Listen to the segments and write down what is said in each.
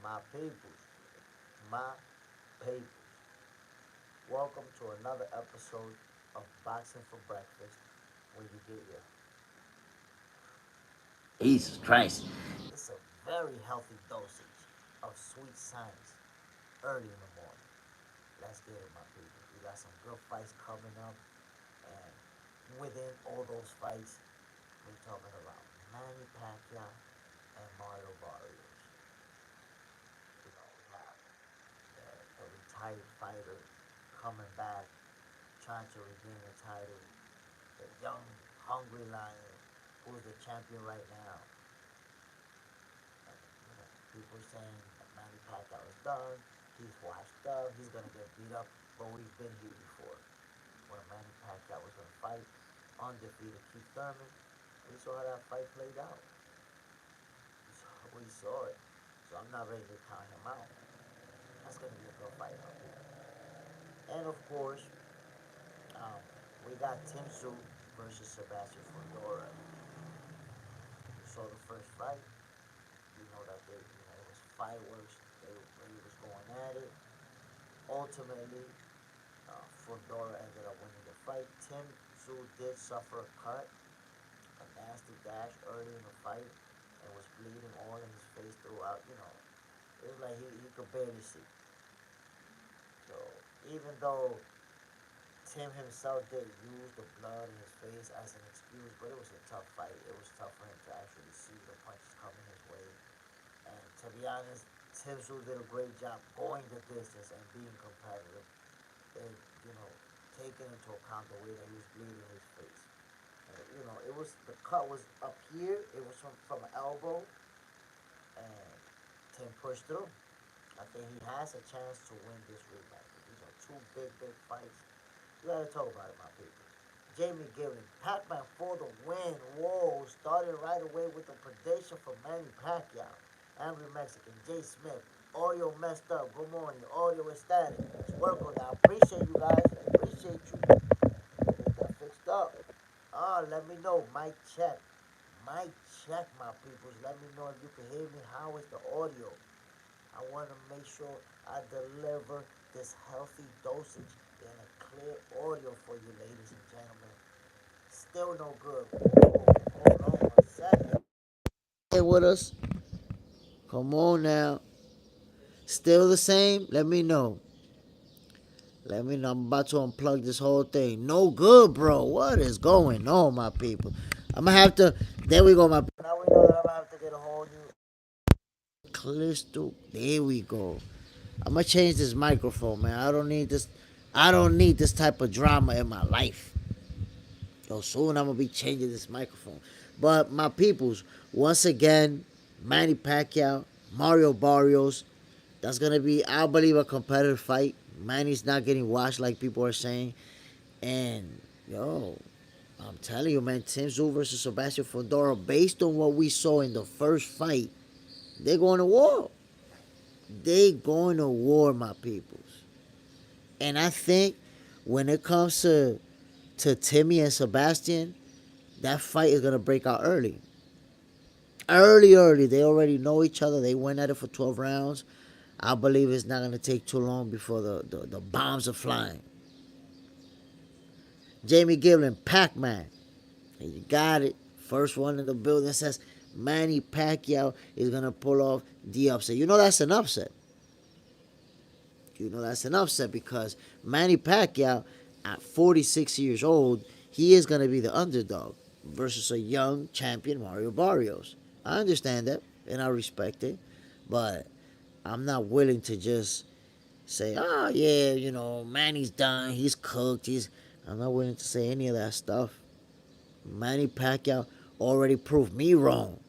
My peoples, my peoples, welcome to another episode of Boxing for Breakfast, where you get your. Jesus Christ. It's a very healthy dosage of sweet science early in the morning. Let's get it, my people. We got some good fights coming up, and within all those fights, we're talking about Manny Pacquiao and Mario Barrios. We have the retired fighter coming back, trying to regain the title. The young, hungry lion who's the champion right now. And, people saying that Manny Pacquiao is done. He's washed up. He's gonna get beat up. But we've been here before. When Manny Pacquiao was gonna fight undefeated Keith Thurman, we saw how that fight played out. We saw it. So I'm not ready to count him out. That's gonna be a good fight out there. And of course, um, we got Tszyu versus Sebastian Fundora. You saw the first fight. You know that it was fireworks. They really was going at it. Ultimately, Fundora ended up winning the fight. Tim Tszyu did suffer a cut, a nasty gash early in the fight, and was bleeding all in his face throughout. It was like he could barely see. So even though Tim himself did use the blood in his face as an excuse, but it was a tough fight. It was tough for him to actually see the punches coming his way. And to be honest, Tim Tszyu did a great job going the distance and being competitive. And, taking into account the way that he was bleeding his face. And, it was the cut was up here. It was from an elbow, and Tim pushed through. I think he has a chance to win this rematch. These are two big, big fights. We gotta talk about it, my people. Jamie Gillen, Pac-Man for the win. Whoa, started right away with the prediction for Manny Pacquiao. Angry Mexican, Jay Smith. Audio messed up. Good morning. Audio is static. Let's work on that. I appreciate you guys. I appreciate you. Get that fixed up. Let me know. Mic check. Mic check, my peoples. Let me know if you can hear me. How is the audio? I want to make sure I deliver this healthy dosage in a clear audio for you, ladies and gentlemen. Still no good. Hold on 1 second. Hey, with us? Come on now. Still the same? Let me know. Let me know. I'm about to unplug this whole thing. No good, bro. What is going on, my people? I'm gonna have to. There we go, my. Now we know that I'm gonna have to get a whole new crystal. There we go. I'm gonna change this microphone, man. I don't need this. I don't need this type of drama in my life. So soon I'm gonna be changing this microphone. But my peoples, once again, Manny Pacquiao, Mario Barrios. That's gonna be, I believe, a competitive fight. Manny's not getting washed like people are saying. And yo, I'm telling you, man, Tim Tszyu versus Sebastian Fundora, based on what we saw in the first fight, they're going to war. They going to war, my peoples. And I think when it comes to Timmy and Sebastian, that fight is gonna break out early. Early. They already know each other. They went at it for 12 rounds. I believe it's not gonna take too long before the bombs are flying. Jamie Gillen, Pac-Man. You got it. First one in the building says Manny Pacquiao is gonna pull off the upset. You know that's an upset. You know that's an upset because Manny Pacquiao, at 46 years old, he is gonna be the underdog versus a young champion Mario Barrios. I understand that and I respect it, but I'm not willing to just say, oh yeah, Manny's done, he's cooked, he's. I'm not willing to say any of that stuff. Manny Pacquiao already proved me wrong.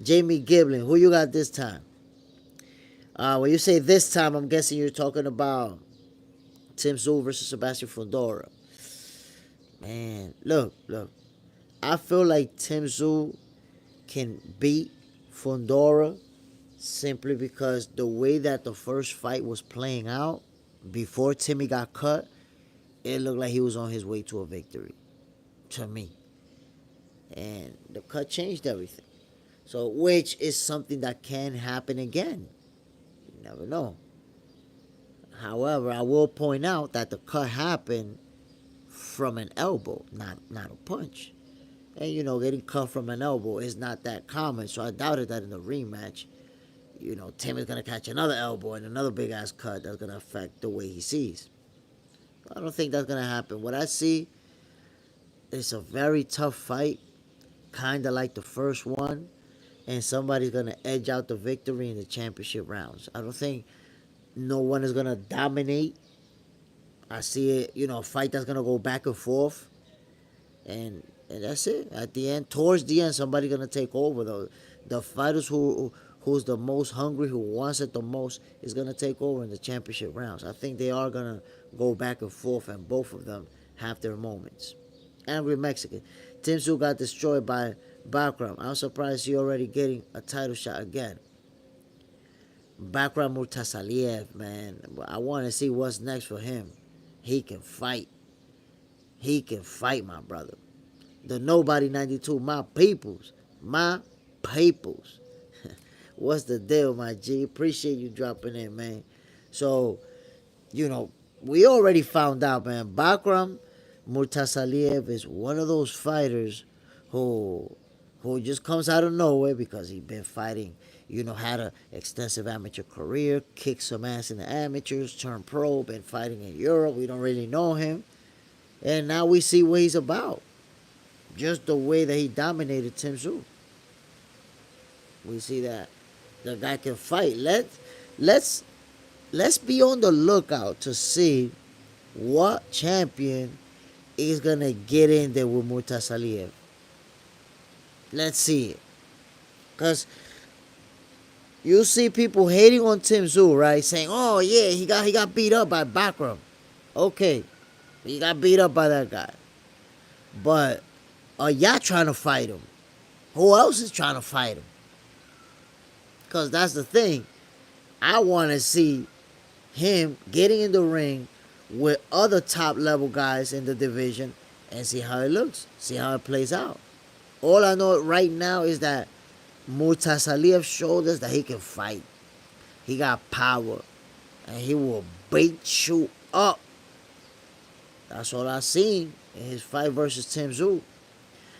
Jamie Giblin, who you got this time? When you say this time, I'm guessing you're talking about Tim Tszyu versus Sebastian Fundora. Man, look. I feel like Tim Tszyu can beat Fundora simply because the way that the first fight was playing out before Timmy got cut, it looked like he was on his way to a victory. To me. And the cut changed everything. So, which is something that can happen again. never know. However, I will point out that the cut happened from an elbow, not a punch. And getting cut from an elbow is not that common, so I doubted that in the rematch, Tim is gonna catch another elbow and another big ass cut that's gonna affect the way he sees. I don't think that's gonna happen. What I see is a very tough fight, kinda like the first one, and somebody's gonna edge out the victory in the championship rounds. I don't think no one is gonna dominate. I see it, a fight that's gonna go back and forth, and that's it. At the end, towards the end, somebody's gonna take over. Though the fighters who's the most hungry, who wants it the most, is gonna take over in the championship rounds. I think they are gonna go back and forth, and both of them have their moments. Angry Mexican, Tszyu got destroyed by Bakram. I'm surprised he already getting a title shot again. Bakram Murtasaliev, man, I want to see what's next for him. He can fight. He can fight, my brother. The Nobody 92, my peoples. My peoples. What's the deal, my G? Appreciate you dropping in, man. So, we already found out, man. Bakram Murtasaliev is one of those fighters who just comes out of nowhere because he's been fighting, had an extensive amateur career, kicked some ass in the amateurs, turned pro, been fighting in Europe. We don't really know him. And now we see what he's about. Just the way that he dominated Tszyu. We see that the guy can fight. Let's be on the lookout to see what champion is gonna get in there with Murtasaliev. Let's see it. Cause you see people hating on Tszyu, right? Saying, "Oh yeah, he got beat up by Bakram." Okay, he got beat up by that guy. But are y'all trying to fight him? Who else is trying to fight him? Because that's the thing. I want to see him getting in the ring with other top level guys in the division and see how it looks. See how it plays out. All I know right now is that Murtasaliev showed us that he can fight. He got power. And he will beat you up. That's all I seen in his fight versus Tszyu.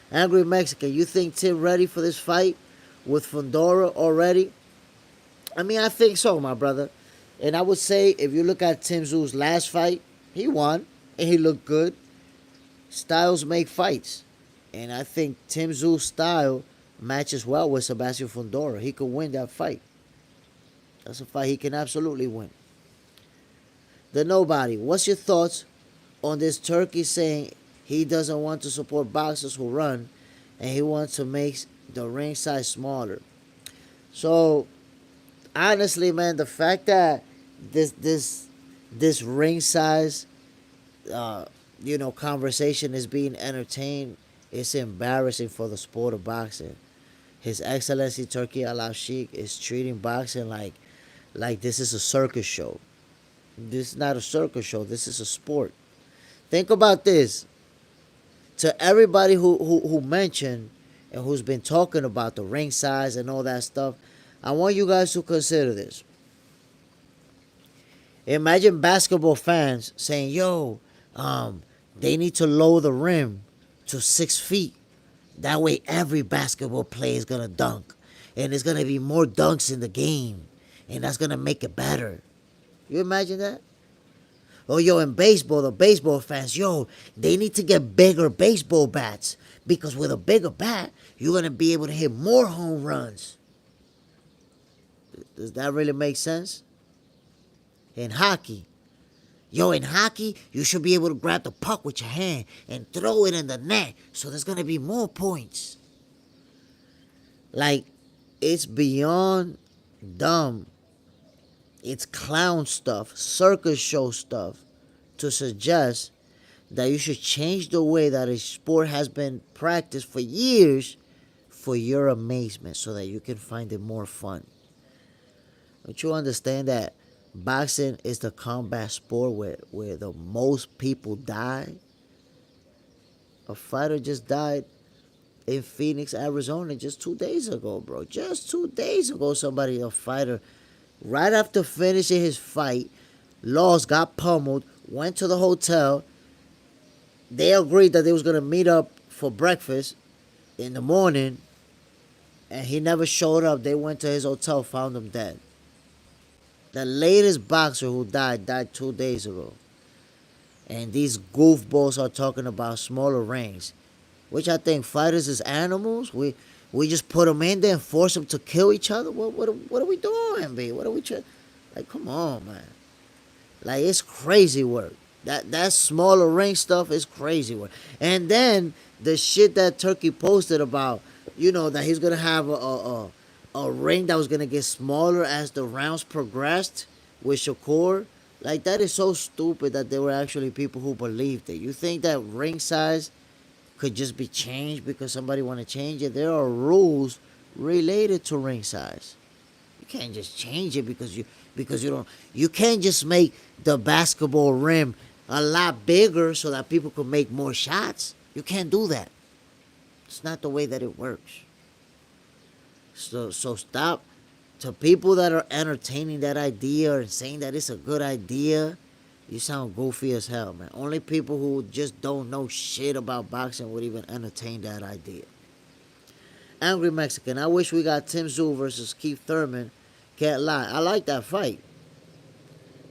Angry Mexican, you think Tim ready for this fight with Fundora already? I mean, I think so, my brother. And I would say, if you look at Tszyu's last fight, he won, and he looked good. Styles make fights. And I think Tszyu's style matches well with Sebastian Fundora. He could win that fight. That's a fight he can absolutely win. The Nobody, what's your thoughts on this turkey saying he doesn't want to support boxers who run and he wants to make the ring size smaller? So, honestly, man, the fact that this ring size, conversation is being entertained, it's embarrassing for the sport of boxing. His Excellency Turki Al-Sheikh is treating boxing like this is a circus show. This is not a circus show. This is a sport. Think about this. To everybody who mentioned and who's been talking about the ring size and all that stuff, I want you guys to consider this. Imagine basketball fans saying, yo, they need to lower the rim to 6 feet. That way every basketball player is going to dunk. And there's going to be more dunks in the game. And that's going to make it better. You imagine that? Oh, yo, in baseball, the baseball fans, yo, they need to get bigger baseball bats. Because with a bigger bat, you're going to be able to hit more home runs. Does that really make sense? In hockey, in hockey, you should be able to grab the puck with your hand and throw it in the net. So there's going to be more points. Like, it's beyond dumb. It's clown stuff, circus show stuff, to suggest that you should change the way that a sport has been practiced for years for your amazement so that you can find it more fun. Don't you understand that boxing is the combat sport where the most people die? A fighter just died in Phoenix, Arizona just 2 days ago, bro. Just 2 days ago, a fighter Right after finishing his fight, lost, got pummeled, went to the hotel. They agreed that they was gonna meet up for breakfast in the morning, and he never showed up. They went to his hotel, found him dead. The latest boxer who died 2 days ago. And these goofballs are talking about smaller rings, which I think fighters is animals. We just put them in there and force them to kill each other. What are we doing, B? What are we trying? Like, come on, man. Like, it's crazy work. That smaller ring stuff is crazy work. And then the shit that Turkey posted about, that he's gonna have a ring that was gonna get smaller as the rounds progressed with Shakur. Like, that is so stupid that there were actually people who believed it. You think that ring size could just be changed because somebody want to change it? There are rules related to ring size. You can't just change it because you don't. You can't just make the basketball rim a lot bigger so that people can make more shots. You can't do that. It's not the way that it works. So stop. To people that are entertaining that idea and saying that it's a good idea, you sound goofy as hell, man. Only people who just don't know shit about boxing would even entertain that idea. Angry Mexican. I wish we got Tszyu versus Keith Thurman. Can't lie. I like that fight.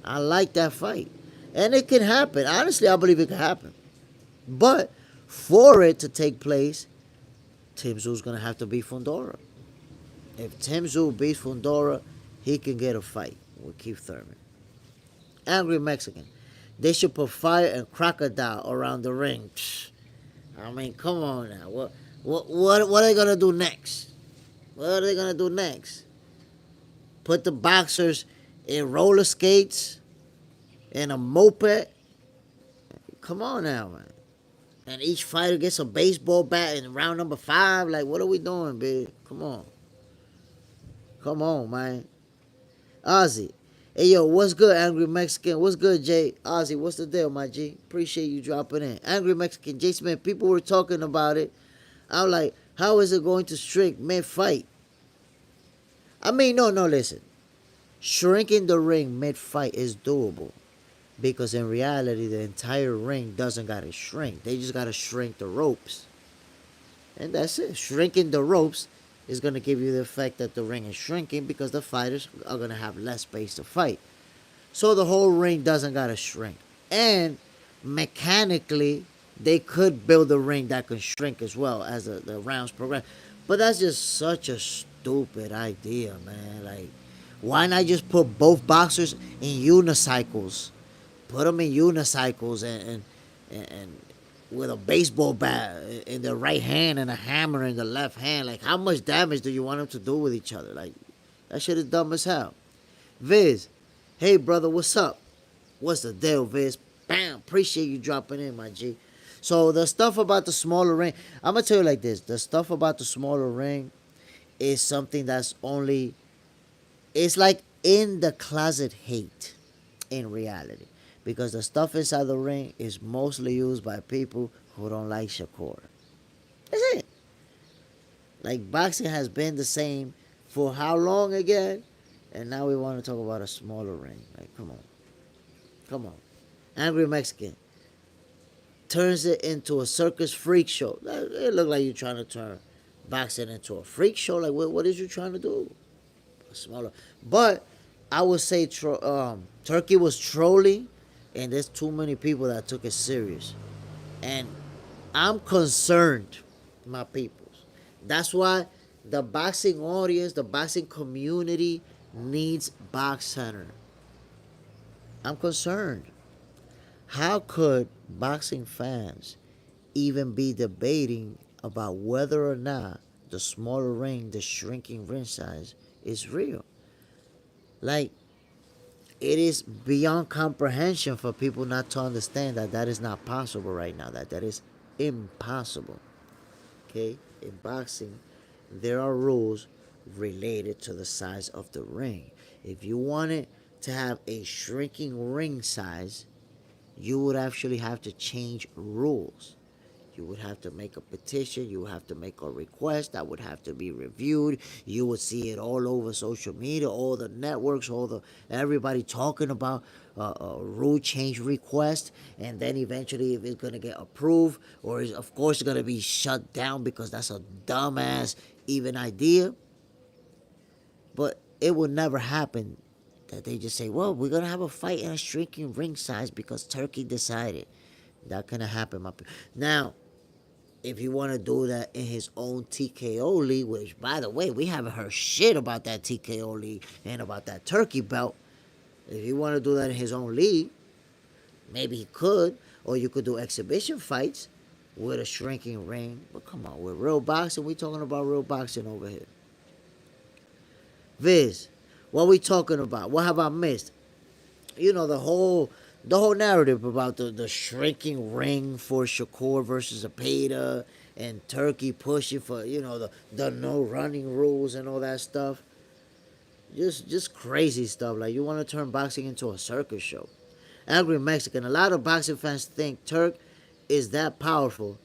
I like that fight. And it can happen. Honestly, I believe it can happen. But for it to take place, Tszyu's going to have to beat Fundora. If Tszyu beats Fundora, he can get a fight with Keith Thurman. Angry Mexican. They should put fire and crocodile around the ring. I mean, come on now. What are they gonna do next? What are they gonna do next? Put the boxers in roller skates and a moped? Come on now, man. And each fighter gets a baseball bat in round number 5. Like, what are we doing, big? Come on. Come on, man. Ozzy. Hey, yo, what's good, Angry Mexican? What's good, Jay? Ozzy, what's the deal, my G? Appreciate you dropping in. Angry Mexican, Jay Smith, people were talking about it. I'm like, how is it going to shrink mid-fight? I mean, no, listen. Shrinking the ring mid-fight is doable. Because in reality, the entire ring doesn't got to shrink. They just got to shrink the ropes. And that's it. Shrinking the ropes is going to give you the effect that the ring is shrinking because the fighters are going to have less space to fight. So the whole ring doesn't got to shrink. And mechanically, they could build a ring that can shrink as well as the rounds progress. But that's just such a stupid idea, man. Like, why not just put both boxers in unicycles? Put them in unicycles and with a baseball bat in the right hand and a hammer in the left hand. Like, how much damage do you want them to do with each other? Like, that shit is dumb as hell. Viz, hey brother, what's up? What's the deal, Viz? Bam, appreciate you dropping in, my G. So the stuff about the smaller ring, I'm gonna tell you like this: the stuff about the smaller ring is something that's only, it's like in the closet hate in reality. Because the stuff inside the ring is mostly used by people who don't like Shakur. That's it. Like, boxing has been the same for how long again? And now we want to talk about a smaller ring. Like, come on. Come on. Angry Mexican turns it into a circus freak show. It look like you're trying to turn boxing into a freak show. Like, what is you trying to do? A smaller. But I would say Turkey was trolling. And there's too many people that took it serious. And I'm concerned, my peoples. That's why the boxing audience, the boxing community needs Box Center. I'm concerned. How could boxing fans even be debating about whether or not the smaller ring, the shrinking ring size, is real? Like, it is beyond comprehension for people not to understand that that is not possible right now, that is impossible. Okay? In boxing, there are rules related to the size of the ring. If you wanted to have a shrinking ring size, you would actually have to change rules. You would have to make a petition. You would have to make a request that would have to be reviewed. You would see it all over social media, all the networks, everybody talking about a rule change request, and then eventually, if it's gonna get approved, or of course, it's gonna be shut down because that's a dumbass even idea. But it would never happen that they just say, "Well, we're gonna have a fight in a shrinking ring size because Turkey decided." That couldn't happen, now. If you want to do that in his own TKO league, which, by the way, we haven't heard shit about that TKO league and about that Turkey belt. If you want to do that in his own league, maybe he could. Or you could do exhibition fights with a shrinking ring. But come on, with real boxing, we talking about real boxing over here. Viz, what we talking about? What have I missed? You know, the whole narrative about the shrinking ring for Shakur versus Zapata, and Turkey pushing for, the no running rules and all that stuff. Just crazy stuff. Like, you want to turn boxing into a circus show. Angry Mexican. A lot of boxing fans think Turk is that powerful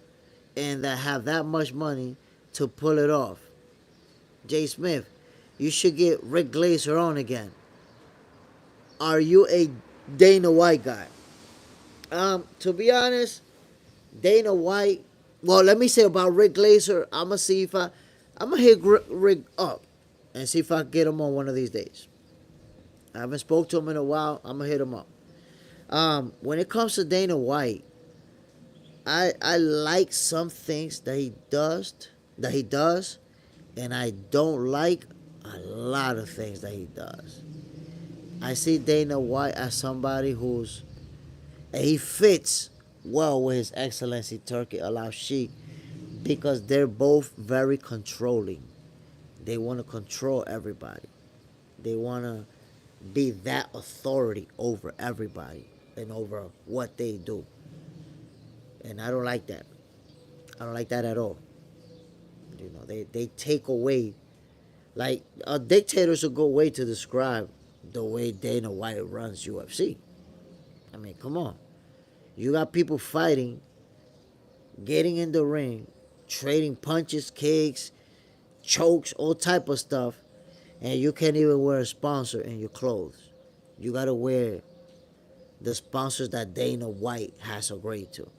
and that have that much money to pull it off. Jay Smith, you should get Rick Glazer on again. Are you a Dana White guy? To be honest, Dana White. Well, let me say about Rick Glazer. I'm gonna hit Rick up and see if I can get him on one of these days. I haven't spoke to him in a while. I'm gonna hit him up. When it comes to Dana White, I like some things that he does, and I don't like a lot of things that he does. I see Dana White as somebody he fits well with His Excellency Turki Al-Sheikh, because they're both very controlling. They want to control everybody. They want to be that authority over everybody and over what they do. And I don't like that. I don't like that at all. They take away. Like, a dictator is a good way to describe the way Dana White runs UFC. I mean, come on. You got people fighting, getting in the ring, trading punches, kicks, chokes, all type of stuff, and you can't even wear a sponsor in your clothes. You got to wear the sponsors that Dana White has agreed to.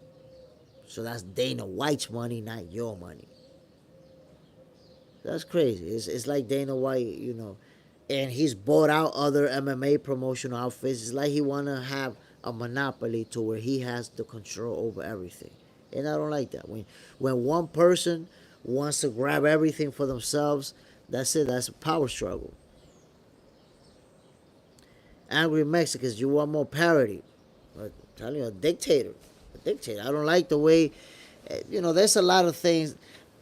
So that's Dana White's money, not your money. That's crazy. It's like Dana White, and he's bought out other MMA promotional outfits. It's like he want to have a monopoly to where he has the control over everything. And I don't like that. When one person wants to grab everything for themselves, that's it. That's a power struggle. Angry Mexicans, you want more parity. I'm telling you, a dictator. I don't like the way, there's a lot of things.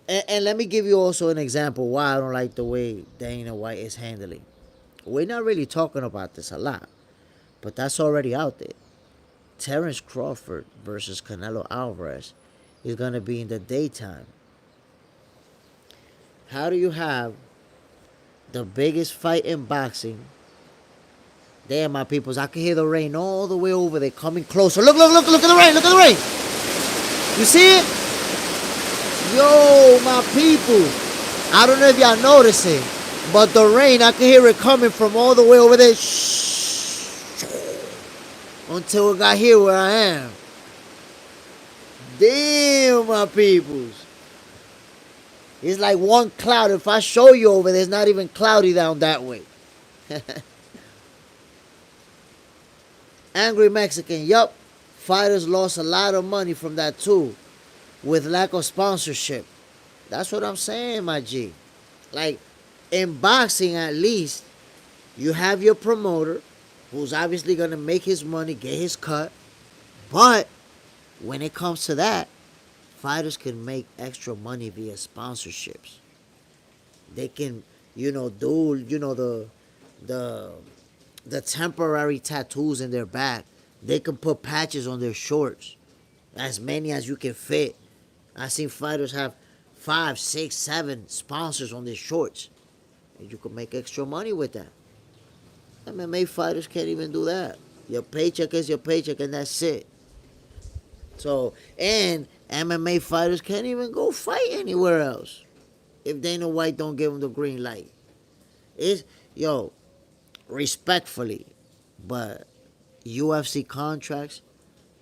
And let me give you also an example why I don't like the way Dana White is handling. We're not really talking about this a lot, but that's already out there. Terence Crawford versus Canelo Alvarez is going to be in the daytime. How do you have the biggest fight in boxing? Damn, my peoples, I can hear the rain all the way over there coming closer. Look at the rain, look at the rain. You see it? Yo, my people. I don't know if y'all notice it, but the rain, I can hear it coming from all the way over there. Until it got here where I am. Damn, my peoples. It's like one cloud. If I show you over there, it's not even cloudy down that way. Angry Mexican, yup. Fighters lost a lot of money from that too, with lack of sponsorship. That's what I'm saying, my G. Like, in boxing at least, you have your promoter, who's obviously going to make his money, get his cut. But when it comes to that, fighters can make extra money via sponsorships. They can, do, the temporary tattoos in their back. They can put patches on their shorts, as many as you can fit. I've seen fighters have 5, 6, 7 sponsors on their shorts. And you can make extra money with that. MMA fighters can't even do that. Your paycheck is your paycheck, and that's it. So, and MMA fighters can't even go fight anywhere else if Dana White don't give them the green light. It's yo, respectfully, but UFC contracts,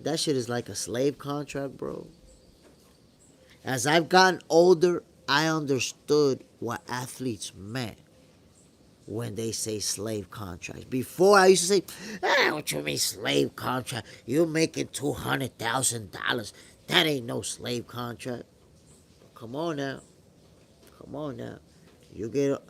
that shit is like a slave contract, bro. As I've gotten older, I understood what athletes meant when they say slave contracts. Before I used to say, what you mean slave contract? You making $200,000. That ain't no slave contract. Come on now. Come on now. You get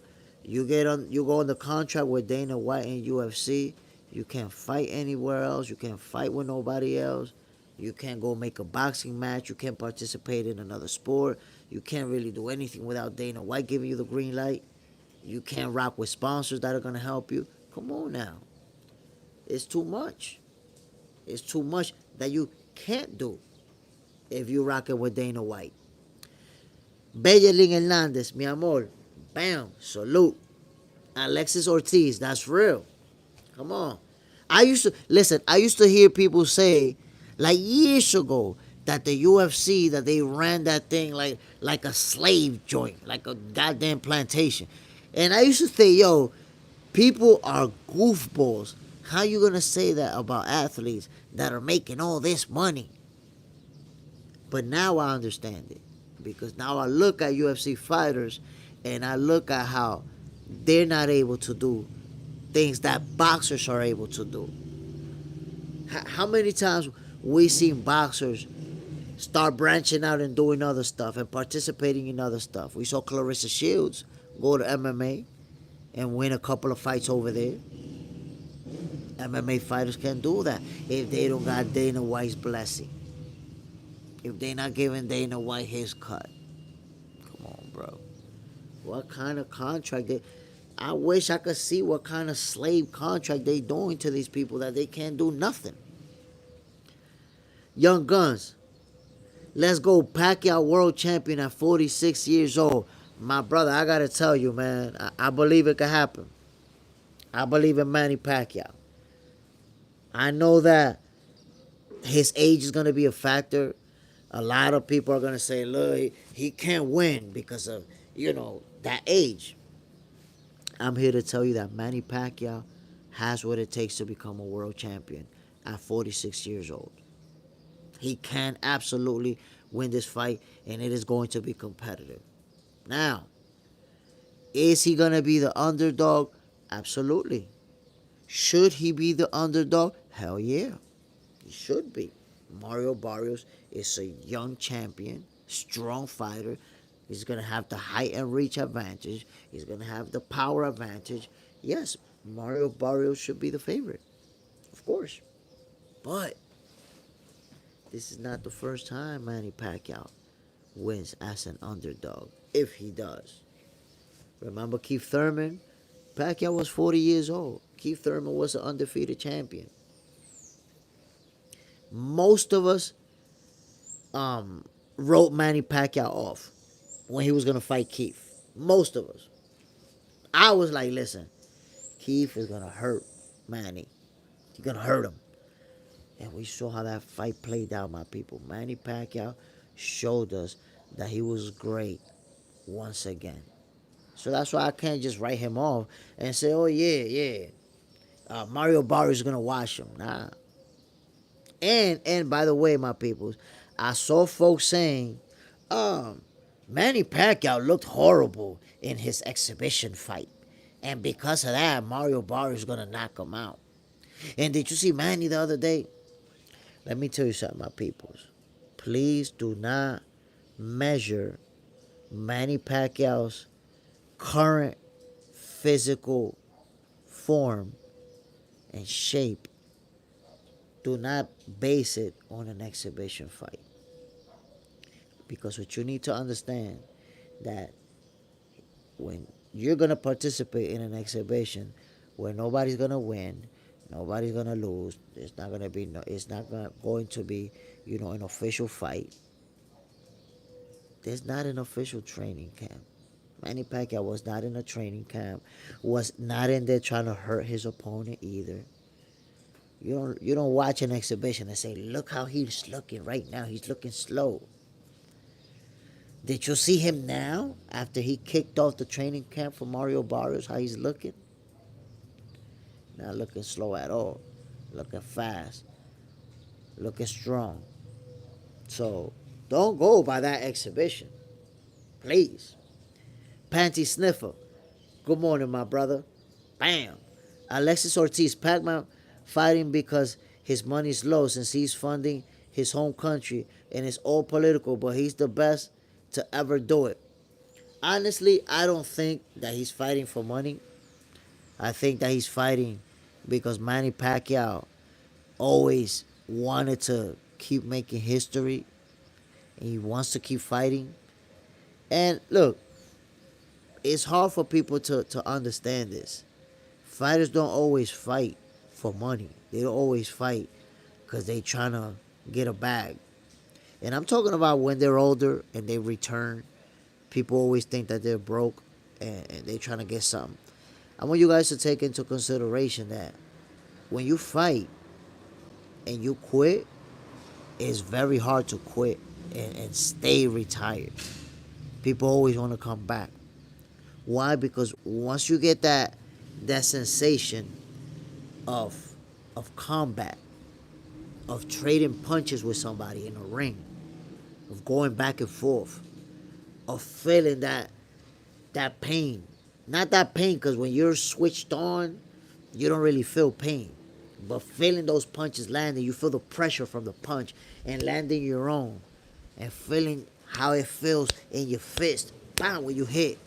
you go on the contract with Dana White and UFC. You can't fight anywhere else. You can't fight with nobody else. You can't go make a boxing match. You can't participate in another sport. You can't really do anything without Dana White giving you the green light. You can't rock with sponsors that are gonna help you. Come on now. It's too much. It's too much that you can't do if you rock it with Dana White. Bellerlin Hernandez, mi amor. Bam. Salute. Alexis Ortiz, that's real. Come on. I used to hear people say, like years ago, that the UFC, that they ran that thing like a slave joint, like a goddamn plantation. And I used to say, yo, people are goofballs. How you gonna say that about athletes that are making all this money? But now I understand it. Because now I look at UFC fighters and I look at how they're not able to do things that boxers are able to do. How many times we seen boxers start branching out and doing other stuff and participating in other stuff? We saw Clarissa Shields go to MMA and win a couple of fights over there. MMA fighters can't do that if they don't got Dana White's blessing. If they're not giving Dana White his cut. Come on, bro. What kind of contract they... I wish I could see what kind of slave contract they doing to these people that they can't do nothing. Young Guns. Let's go. Pacquiao world champion at 46 years old. My brother, I got to tell you, man. I believe it could happen. I believe in Manny Pacquiao. I know that his age is going to be a factor. A lot of people are going to say, look, he can't win because of, that age. I'm here to tell you that Manny Pacquiao has what it takes to become a world champion at 46 years old. He can absolutely win this fight, and it is going to be competitive. Now, is he going to be the underdog? Absolutely. Should he be the underdog? Hell yeah. He should be. Mario Barrios is a young champion, strong fighter. He's going to have the height and reach advantage. He's going to have the power advantage. Yes, Mario Barrios should be the favorite. Of course. But this is not the first time Manny Pacquiao wins as an underdog, if he does. Remember Keith Thurman? Pacquiao was 40 years old. Keith Thurman was an undefeated champion. Most of us wrote Manny Pacquiao off when he was going to fight Keith. Most of us. I was like, listen, Keith is going to hurt Manny. He's going to hurt him. And we saw how that fight played out, my people. Manny Pacquiao showed us that he was great once again. So that's why I can't just write him off and say, oh, yeah. Mario Barrios is going to wash him. Nah. And by the way, my peoples, I saw folks saying, Manny Pacquiao looked horrible in his exhibition fight. And because of that, Mario Barrios is going to knock him out. And did you see Manny the other day? Let me tell you something, my peoples. Please do not measure Manny Pacquiao's current physical form and shape. Do not base it on an exhibition fight. Because what you need to understand that when you're going to participate in an exhibition where nobody's going to win, nobody's going to lose, it's not going to be an official fight. There's not an official training camp. Manny Pacquiao was not in a training camp, was not in there trying to hurt his opponent either. You don't watch an exhibition and say, look how he's looking right now. He's looking slow. Did you see him now after he kicked off the training camp for Mario Barrios? How he's looking? Not looking slow at all. Looking fast. Looking strong. So don't go by that exhibition. Please. Panty Sniffer. Good morning, my brother. Bam. Alexis Ortiz. Pac-Man fighting because his money's low since he's funding his home country and it's all political, but he's the best to ever do it. Honestly, I don't think that he's fighting for money. I think that he's fighting because Manny Pacquiao always wanted to keep making history and he wants to keep fighting. And look, it's hard for people to understand this. Fighters don't always fight for money. They don't always fight because they trying to get a bag. And I'm talking about when they're older and they return. People always think that they're broke and they trying to get something. I want you guys to take into consideration that when you fight and you quit, it's very hard to quit and stay retired. People always want to come back. Why? Because once you get that sensation of combat, of trading punches with somebody in a ring, of going back and forth, of feeling that pain. Not that pain, because when you're switched on, you don't really feel pain. But feeling those punches landing, you feel the pressure from the punch and landing your own. And feeling how it feels in your fist, bam, when you hit.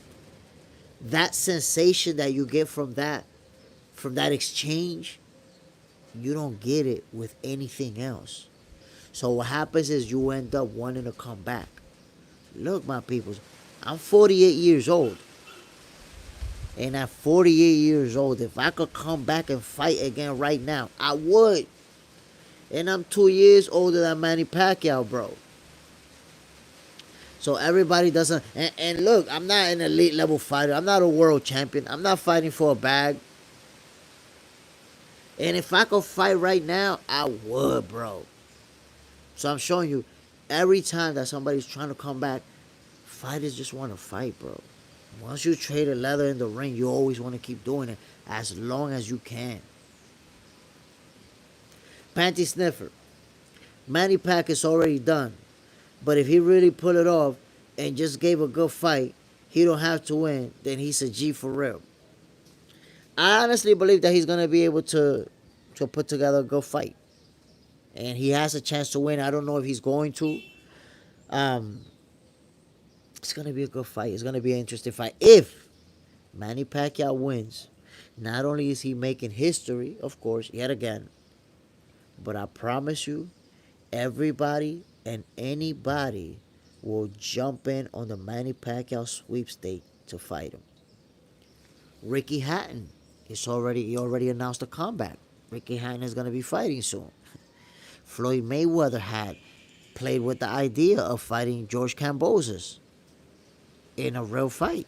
That sensation that you get from that exchange, you don't get it with anything else. So what happens is you end up wanting to come back. Look, my peoples, I'm 48 years old. And at 48 years old, if I could come back and fight again right now, I would. And I'm 2 years older than Manny Pacquiao, bro. So everybody doesn't... And look, I'm not an elite level fighter. I'm not a world champion. I'm not fighting for a bag. And if I could fight right now, I would, bro. So I'm showing you, every time that somebody's trying to come back, fighters just want to fight, bro. Once you trade a leather in the ring, you always want to keep doing it as long as you can. Panty Sniffer. Manny Pac is already done. But if he really pull it off and just gave a good fight, he don't have to win, then he's a G for real. I honestly believe that he's going to be able to put together a good fight. And he has a chance to win. I don't know if he's going to. It's going to be a good fight. It's going to be an interesting fight. If Manny Pacquiao wins, not only is he making history, of course, yet again, but I promise you, everybody and anybody will jump in on the Manny Pacquiao sweepstake to fight him. Ricky Hatton he already announced a comeback. Ricky Hatton is going to be fighting soon. Floyd Mayweather had played with the idea of fighting George Kambosos in a real fight.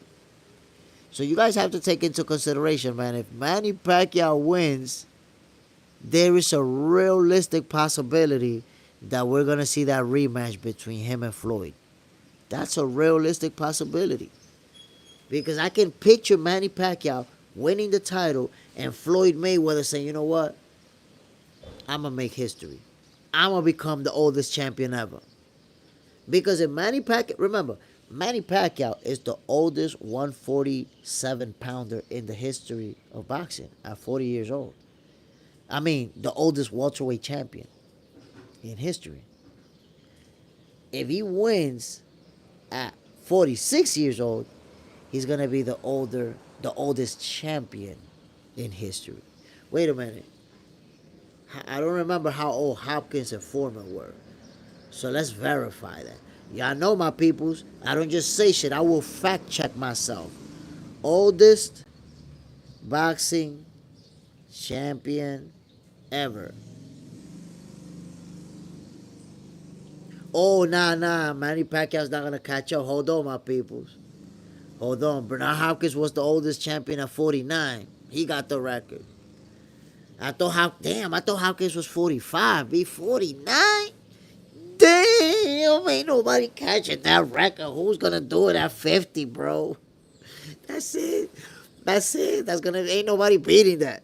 So you guys have to take into consideration, man, if Manny Pacquiao wins, there is a realistic possibility that we're going to see that rematch between him and Floyd. That's a realistic possibility. Because I can picture Manny Pacquiao winning the title and Floyd Mayweather saying, you know what? I'm going to make history. I'm going to become the oldest champion ever. Because if Manny Pacquiao, remember, Manny Pacquiao is the oldest 147-pounder in the history of boxing at 40 years old. I mean, the oldest welterweight champion in history. If he wins at 46 years old, he's going to be the oldest champion in history. Wait a minute. I don't remember how old Hopkins and Foreman were. So let's verify that. Y'all know, my peoples, I don't just say shit. I will fact check myself. Oldest boxing champion ever. Oh, nah. Manny Pacquiao's not going to catch up. Hold on, my peoples. Hold on. Bernard Hopkins was the oldest champion at 49. He got the record. I thought Hopkins was 45. Be 49? Damn! Damn, ain't nobody catching that record. Who's gonna do it at 50, bro? That's it. That's it. Ain't nobody beating that.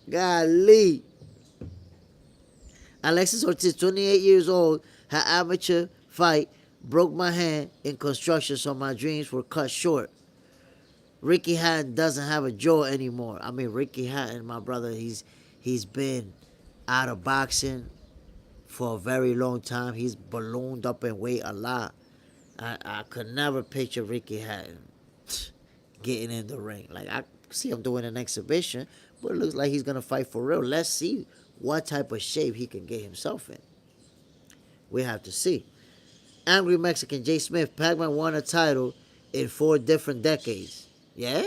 Golly. Alexis Ortiz, 28 years old, her amateur fight broke my hand in construction, so my dreams were cut short. Ricky Hatton doesn't have a jaw anymore. I mean, Ricky Hatton, my brother, he's been out of boxing for a very long time. He's ballooned up in weight a lot. I could never picture Ricky Hatton getting in the ring. Like, I see him doing an exhibition, but it looks like he's gonna fight for real. Let's see what type of shape he can get himself in. We have to see. Angry Mexican Jay Smith, Pac-Man won a title in 4 different decades. Yeah,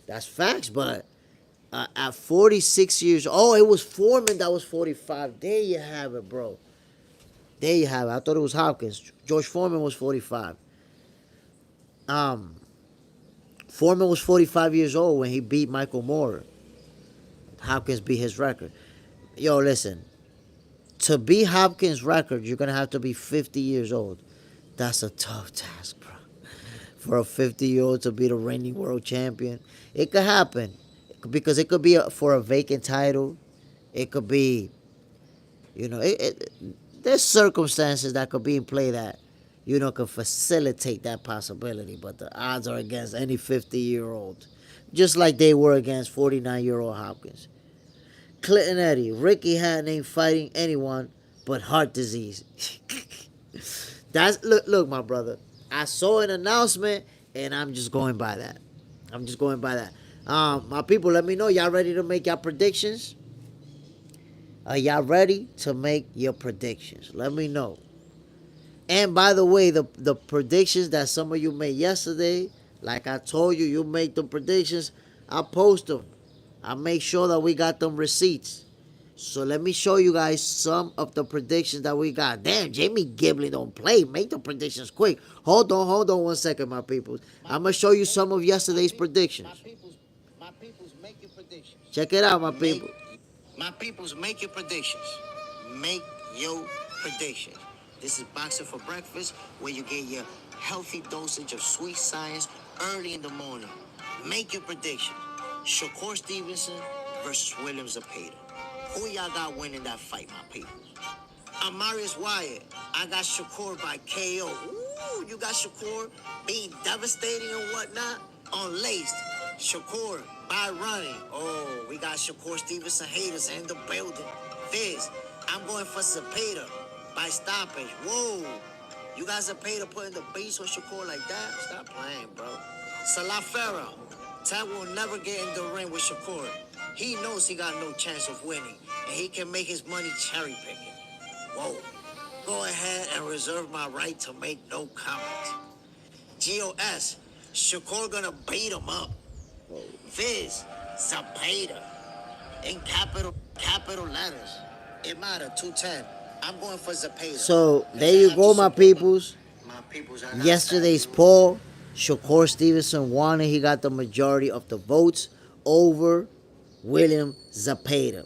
that's facts, but at 46 years old, it was Foreman that was 45. There you have it, bro. There you have it. I thought it was Hopkins. George Foreman was 45. Foreman was 45 years old when he beat Michael Moore. Hopkins beat his record. Yo, listen. To beat Hopkins' record, you're going to have to be 50 years old. That's a tough task, bro. For a 50-year-old to be the reigning world champion. It could happen. Because it could be for a vacant title. It could be, there's circumstances that could be in play that, could facilitate that possibility. But the odds are against any 50-year-old. Just like they were against 49-year-old Hopkins. Clinton Eddie, Ricky Hatton ain't fighting anyone but heart disease. Look, my brother. I saw an announcement, and I'm just going by that. My people, let me know. Y'all ready to make your predictions? Are y'all ready to make your predictions? Let me know. And by the way, the predictions that some of you made yesterday, like I told you, you make the predictions, I post them. I make sure that we got them receipts. So let me show you guys some of the predictions that we got. Damn, Jamie Gibling don't play. Make the predictions quick. Hold on 1 second, my people. I'm going to show you some of yesterday's predictions. My peoples, make your predictions. Check it out, my people. My peoples, make your predictions. Make your predictions. This is Boxing for Breakfast, where you get your healthy dosage of sweet science early in the morning. Make your predictions. Shakur Stevenson versus William Zepeda. Who y'all got winning that fight, my people? Amarius Wyatt. I got Shakur by KO. Ooh, you got Shakur being devastating and whatnot. Unlaced. Shakur by running. Oh, we got Shakur Stevenson haters in the building. Fizz, I'm going for Zepeda by stoppage. Whoa. You got Zepeda putting the beast on Shakur like that? Stop playing, bro. Salafera. Ted will never get in the ring with Shakur. He knows he got no chance of winning, and he can make his money cherry picking. Whoa. Go ahead and reserve my right to make no comments. GOS, Shakur gonna beat him up. Fizz, Zepeda, in capital letters. It matter, 210. I'm going for Zepeda. So, there you go, my peoples. Yesterday's poll, Shakur Stevenson won and he got the majority of the votes over William Zepeda,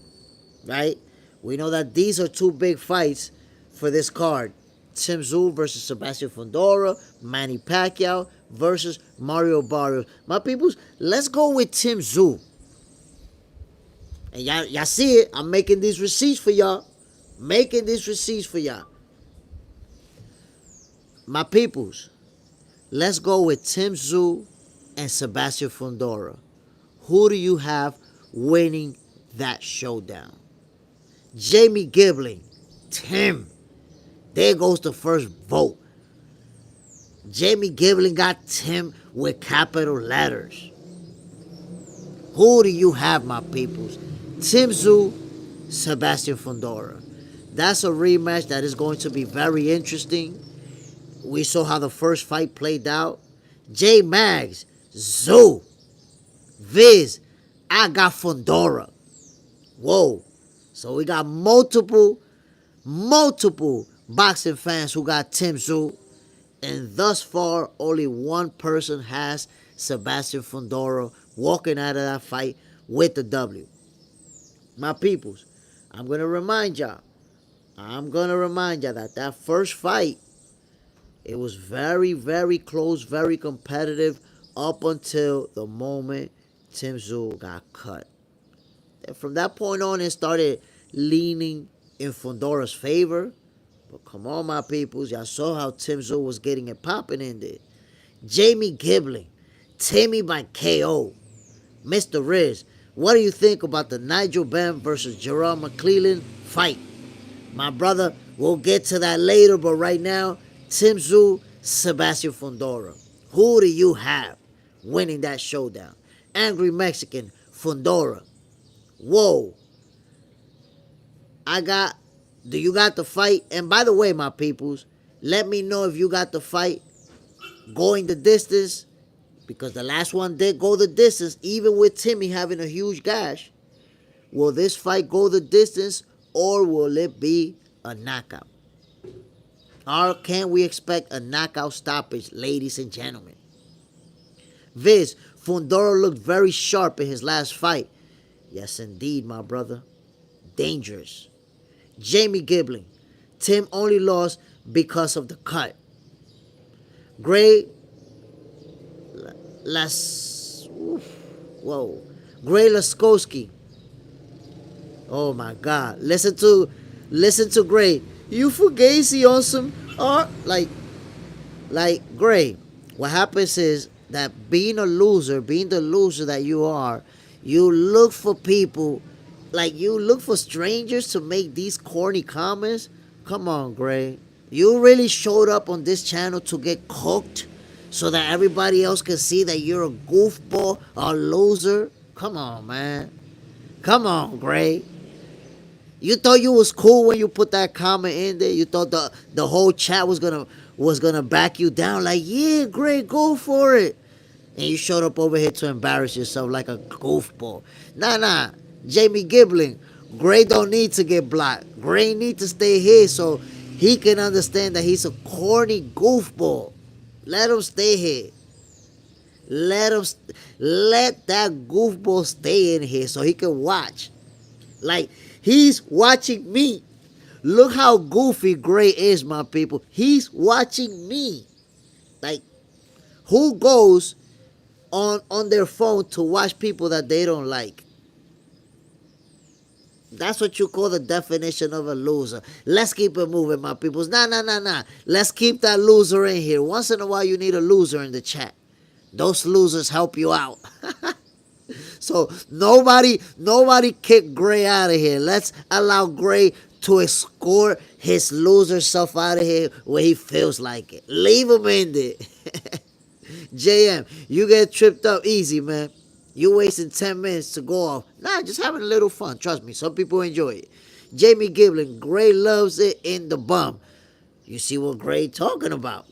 right? We know that these are 2 big fights for this card. Tszyu versus Sebastian Fundora, Manny Pacquiao versus Mario Barrios. My peoples, let's go with Tszyu. And y'all see it, I'm making these receipts for y'all. My peoples, let's go with Tszyu and Sebastian Fundora. Who do you have winning that showdown? Jamie Gibling, Tim. There goes the first vote. Jamie Gibling got Tim with capital letters. Who do you have, my peoples? Tszyu, Sebastian Fundora. That's a rematch that is going to be very interesting. We saw how the first fight played out. J Mags, Zoo, Viz, I got Fundora. Whoa. So we got multiple boxing fans who got Tszyu. And thus far, only one person has Sebastian Fundora walking out of that fight with the W. My peoples, I'm going to remind y'all, I'm gonna remind you that that first fight, it was very, very close, very competitive up until the moment Tszyu got cut. And from that point on, it started leaning in Fundora's favor. But come on, my peoples, y'all saw how Tszyu was getting it popping in there. Jamie Gibling, Timmy by KO, Mr. Riz. What do you think about the Nigel Benn versus Gerard McClellan fight? My brother, we'll get to that later, but right now, Tszyu, Sebastian Fundora. Who do you have winning that showdown? Angry Mexican, Fundora. Whoa. Do you got the fight? And by the way, my peoples, let me know if you got the fight going the distance, because the last one did go the distance, even with Timmy having a huge gash. Will this fight go the distance, or will it be a knockout? Or can we expect a knockout stoppage, ladies and gentlemen? Viz, Fundora looked very sharp in his last fight. Yes, indeed, my brother. Dangerous. Jamie Gibling, Tim only lost because of the cut. Gray Gray Laskowski. Oh my God. Listen to Gray. You fugazi on some art like Gray. What happens is that being the loser that you are, you look for people, like you look for strangers to make these corny comments. Come on, Gray. You really showed up on this channel to get cooked so that everybody else can see that you're a goofball, a loser. Come on, man. Come on, Gray. You thought you was cool when you put that comment in there. You thought the whole chat was gonna back you down. Like, yeah, Gray, go for it. And you showed up over here to embarrass yourself like a goofball. Nah. Jamie Gibling, Gray don't need to get blocked. Gray need to stay here so he can understand that he's a corny goofball. Let him stay here. Let that goofball stay in here so he can watch. Like, he's watching me. Look how goofy Gray is, my people. He's watching me. Like, who goes on their phone to watch people that they don't like? That's what you call the definition of a loser. Let's keep it moving, my peoples. Nah. Let's keep that loser in here. Once in a while, you need a loser in the chat. Those losers help you out. So nobody kick Gray out of here. Let's allow Gray to escort his loser self out of here where he feels like it. Leave him in there. JM, you get tripped up easy, man. You wasting 10 minutes to go off. Nah, just having a little fun. Trust me, some people enjoy it. Jamie Gibling, Gray loves it in the bum. You see what Gray talking about.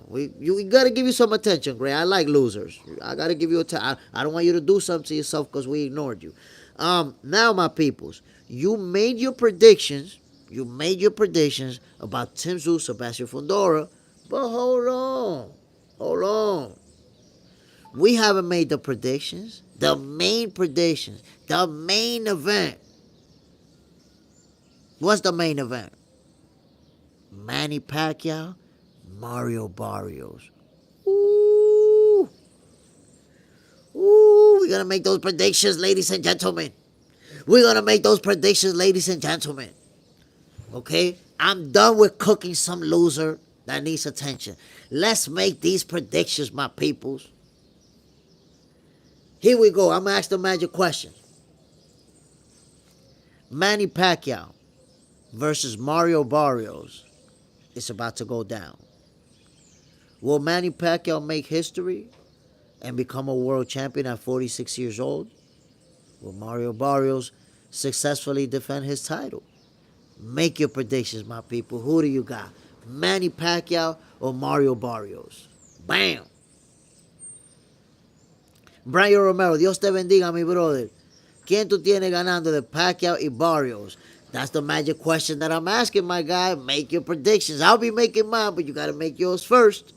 We got to give you some attention, Gray. I like losers. I got to give you I don't want you to do something to yourself because we ignored you. Now, my peoples, you made your predictions. About Tszyu, Sebastian Fundora. But hold on. We haven't made the predictions. The main predictions. The main event. What's the main event? Manny Pacquiao, Mario Barrios. Ooh, we're going to make those predictions, ladies and gentlemen. Okay? I'm done with cooking some loser that needs attention. Let's make these predictions, my peoples. Here we go. I'm going to ask the magic question. Manny Pacquiao versus Mario Barrios is about to go down. Will Manny Pacquiao make history and become a world champion at 46 years old? Will Mario Barrios successfully defend his title? Make your predictions, my people. Who do you got? Manny Pacquiao or Mario Barrios? Bam! Brian Romero, Dios te bendiga, mi brother. ¿Quién tú tienes ganando de Pacquiao y Barrios? That's the magic question that I'm asking, my guy. Make your predictions. I'll be making mine, but you got to make yours first.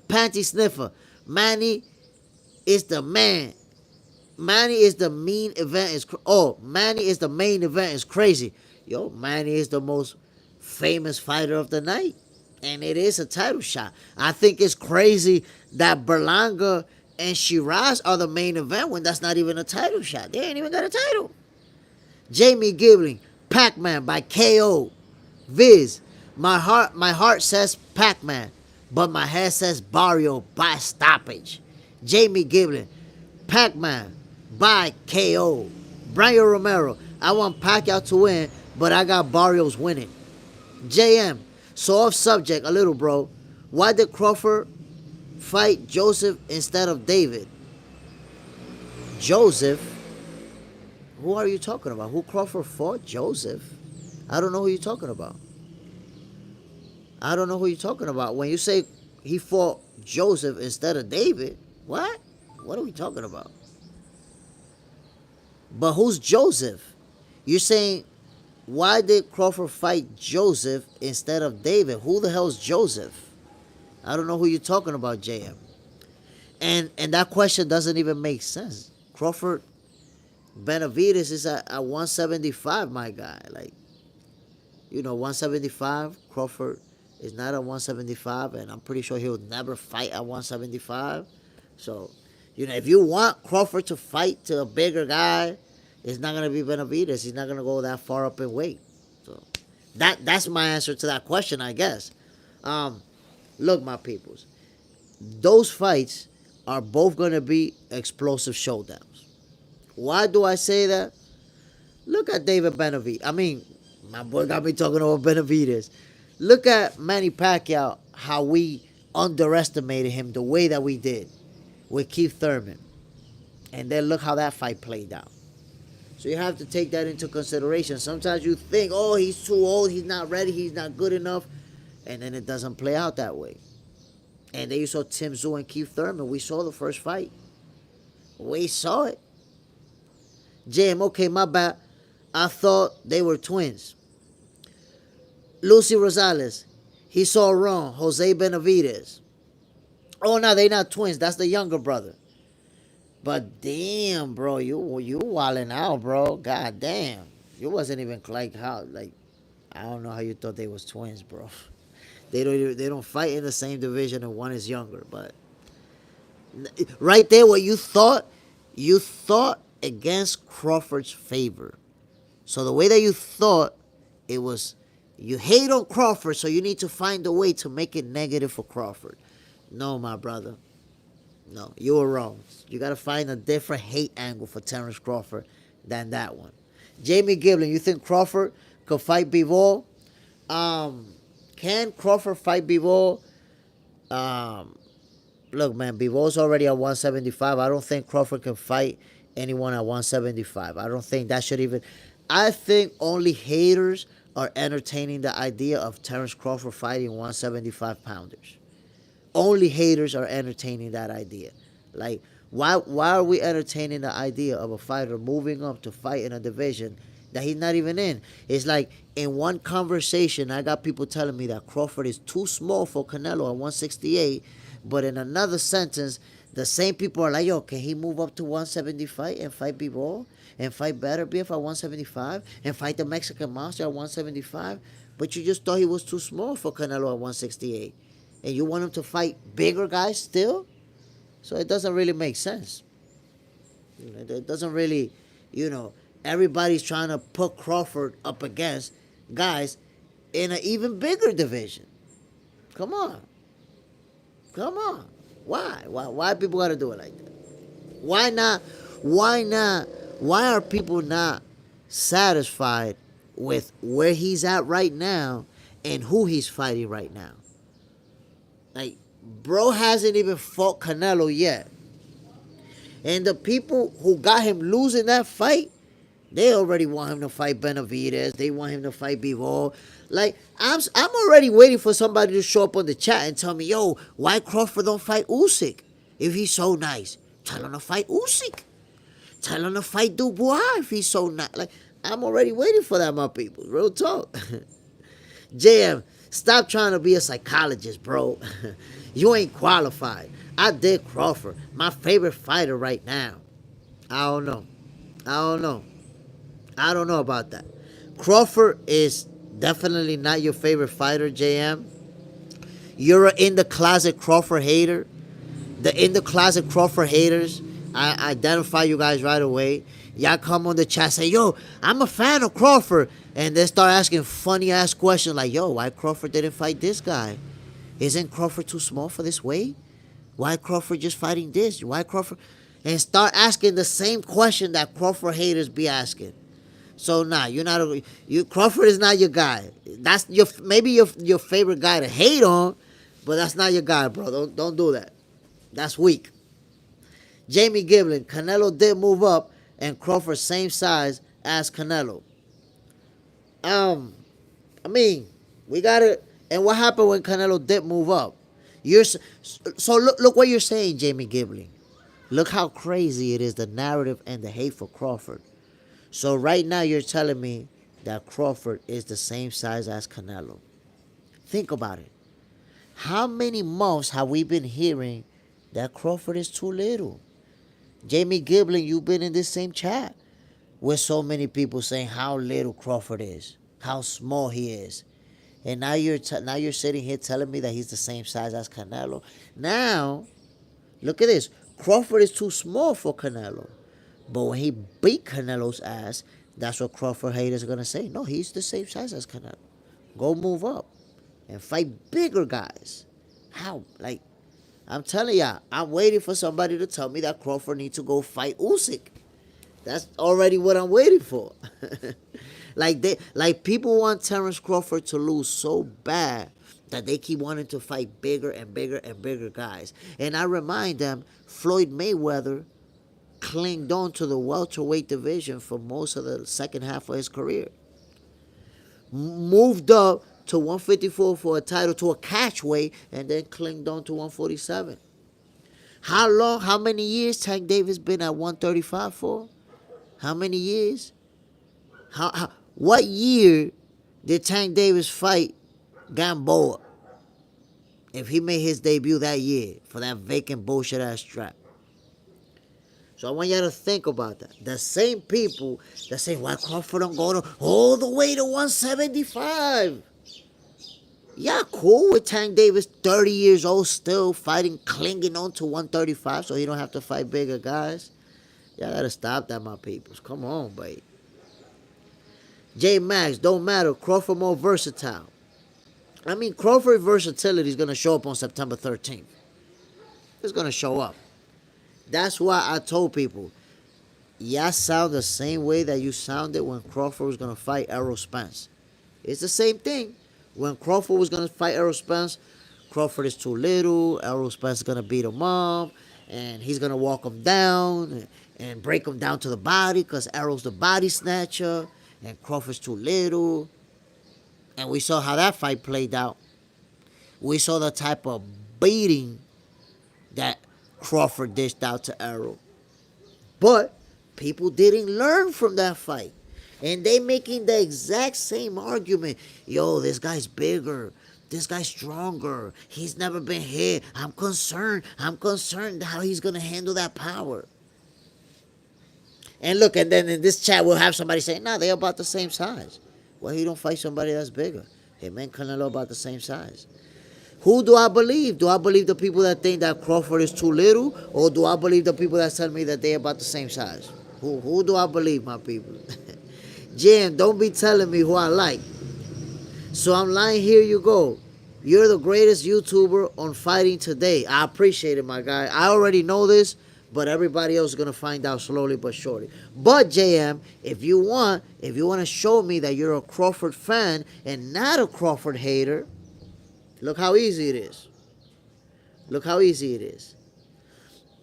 Panty Sniffer, Manny is the man. Manny is the main event. Manny is the main event. It's crazy. Yo, Manny is the most famous fighter of the night. And it is a title shot. I think it's crazy that Berlanga and Shiraz are the main event when that's not even a title shot. They ain't even got a title. Jamie Gibling, Pac-Man by KO. Viz, my heart says Pac-Man, but my head says Barrios by stoppage. Jamie Gibling, Pac-Man by KO. Brian Romero, I want Pacquiao to win, but I got Barrios winning. JM, so off subject a little, bro. Why did Crawford fight Joseph instead of David? Joseph? Who are you talking about? Who Crawford fought? Joseph? I don't know who you're talking about. I don't know who you're talking about. When you say he fought Joseph instead of David, what? What are we talking about? But who's Joseph? You're saying, why did Crawford fight Joseph instead of David? Who the hell's Joseph? I don't know who you're talking about, JM. And that question doesn't even make sense. Crawford Benavidez is at 175, my guy. Like, 175. Crawford is not at 175, and I'm pretty sure he'll never fight at 175. So, if you want Crawford to fight to a bigger guy, it's not gonna be Benavidez. He's not gonna go that far up in weight. So, that's my answer to that question, I guess. Look, my peoples, those fights are both gonna be explosive showdowns. Why do I say that? Look at David Benavidez. I mean, my boy got me talking about Benavidez. Look at Manny Pacquiao, how we underestimated him the way that we did with Keith Thurman. And then look how that fight played out. So you have to take that into consideration. Sometimes you think, oh, he's too old, he's not ready, he's not good enough. And then it doesn't play out that way. And then you saw Tszyu and Keith Thurman. We saw the first fight. We saw it. JM, okay, my bad. I thought they were twins. Lucy Rosales, he saw wrong. Jose Benavidez. Oh, no, they not twins. That's the younger brother. But damn, bro, you wilding out, bro. God damn. You wasn't even I don't know how you thought they was twins, bro. They don't fight in the same division and one is younger, but right there what you thought against Crawford's favor. So the way that you thought, it was, you hate on Crawford, so you need to find a way to make it negative for Crawford. No, my brother. No, you were wrong. You got to find a different hate angle for Terence Crawford than that one. Jamie Gibling, you think Crawford could fight Bivol? Can Crawford fight Bivol? Look, man, Bivol's already at 175. I don't think Crawford can fight anyone at 175. I don't think that should even... I think only haters are entertaining the idea of Terence Crawford fighting 175 pounders. Only haters are entertaining that idea. Like, why are we entertaining the idea of a fighter moving up to fight in a division that he's not even in? It's like, in one conversation, I got people telling me that Crawford is too small for Canelo at 168, but in another sentence, the same people are like, yo, can he move up to 175 and fight Bivol? And fight Better Beef at 175? And fight the Mexican Monster at 175? But you just thought he was too small for Canelo at 168. And you want him to fight bigger guys still? So it doesn't really make sense. It doesn't really, everybody's trying to put Crawford up against guys in an even bigger division. Come on. Why people got to do it like that? Why not? Why are people not satisfied with where he's at right now and who he's fighting right now? Like, bro hasn't even fought Canelo yet. And the people who got him losing that fight, they already want him to fight Benavidez. They want him to fight Bivol. Like, I'm already waiting for somebody to show up on the chat and tell me, yo, why Crawford don't fight Usyk if he's so nice? Tell him to fight Usyk. Tell him to fight Dubois if he's so nice. Like, I'm already waiting for that, my people. Real talk. JM, stop trying to be a psychologist, bro. You ain't qualified. I did Crawford. My favorite fighter right now. I don't know about that. Crawford is definitely not your favorite fighter, JM. You're an in the closet Crawford hater. The in the closet Crawford haters, I identify you guys right away. Y'all come on the chat, say, yo, I'm a fan of Crawford. And they start asking funny ass questions like, yo, why Crawford didn't fight this guy? Isn't Crawford too small for this weight? Why Crawford just fighting this? Why Crawford? And start asking the same question that Crawford haters be asking. So nah, you're not you. Crawford is not your guy. That's your maybe your favorite guy to hate on, but that's not your guy, bro. Don't do that. That's weak. Jamie Giblin, Canelo did move up, and Crawford same size as Canelo. I mean, we got it. And what happened when Canelo did move up? So look what you're saying, Jamie Giblin. Look how crazy it is, the narrative and the hate for Crawford. So right now you're telling me that Crawford is the same size as Canelo. Think about it. How many months have we been hearing that Crawford is too little? Jamie Giblin, you've been in this same chat with so many people saying how little Crawford is, how small he is. And now you're sitting here telling me that he's the same size as Canelo. Now, look at this. Crawford is too small for Canelo. But when he beat Canelo's ass, that's what Crawford haters are going to say. No, he's the same size as Canelo. Go move up and fight bigger guys. How? Like, I'm telling y'all, I'm waiting for somebody to tell me that Crawford needs to go fight Usyk. That's already what I'm waiting for. like people want Terence Crawford to lose so bad that they keep wanting to fight bigger and bigger and bigger guys. And I remind them, Floyd Mayweather clinged on to the welterweight division for most of the second half of his career. Moved up to 154 for a title, to a catchweight, and then clinged on to 147. How many years Tank Davis been at 135 for? How many years? What year did Tank Davis fight Gamboa? If he made his debut that year for that vacant bullshit ass strap. So I want y'all to think about that. The same people that say, why Crawford don't go all the way to 175? Yeah, cool with Tank Davis, 30 years old, still fighting, clinging on to 135 so he don't have to fight bigger guys. Y'all gotta stop that, my peoples. Come on, babe. J Max, don't matter. Crawford more versatile. I mean, Crawford's versatility is gonna show up on September 13th. It's gonna show up. That's why I told people, y'all sound the same way that you sounded when Crawford was gonna fight Errol Spence. It's the same thing. When Crawford was gonna fight Errol Spence, Crawford is too little. Errol Spence is gonna beat him up, and he's gonna walk him down and break him down to the body because Errol's the body snatcher, and Crawford's too little. And we saw how that fight played out. We saw the type of beating that Crawford dished out to Errol. But people didn't learn from that fight. And they making the exact same argument. Yo, this guy's bigger. This guy's stronger. He's never been hit. I'm concerned how he's going to handle that power. And look, and then in this chat, we'll have somebody say, nah, they're about the same size. Well, he don't fight somebody that's bigger. Him and Canelo about the same size. Who do I believe? Do I believe the people that think that Crawford is too little? Or do I believe the people that tell me that they're about the same size? Who do I believe, my people? Jim, don't be telling me who I like. So I'm lying, here you go. You're the greatest YouTuber on fighting today. I appreciate it, my guy. I already know this, but everybody else is going to find out slowly but surely. But, JM, if you want to show me that you're a Crawford fan and not a Crawford hater, look how easy it is. Look how easy it is.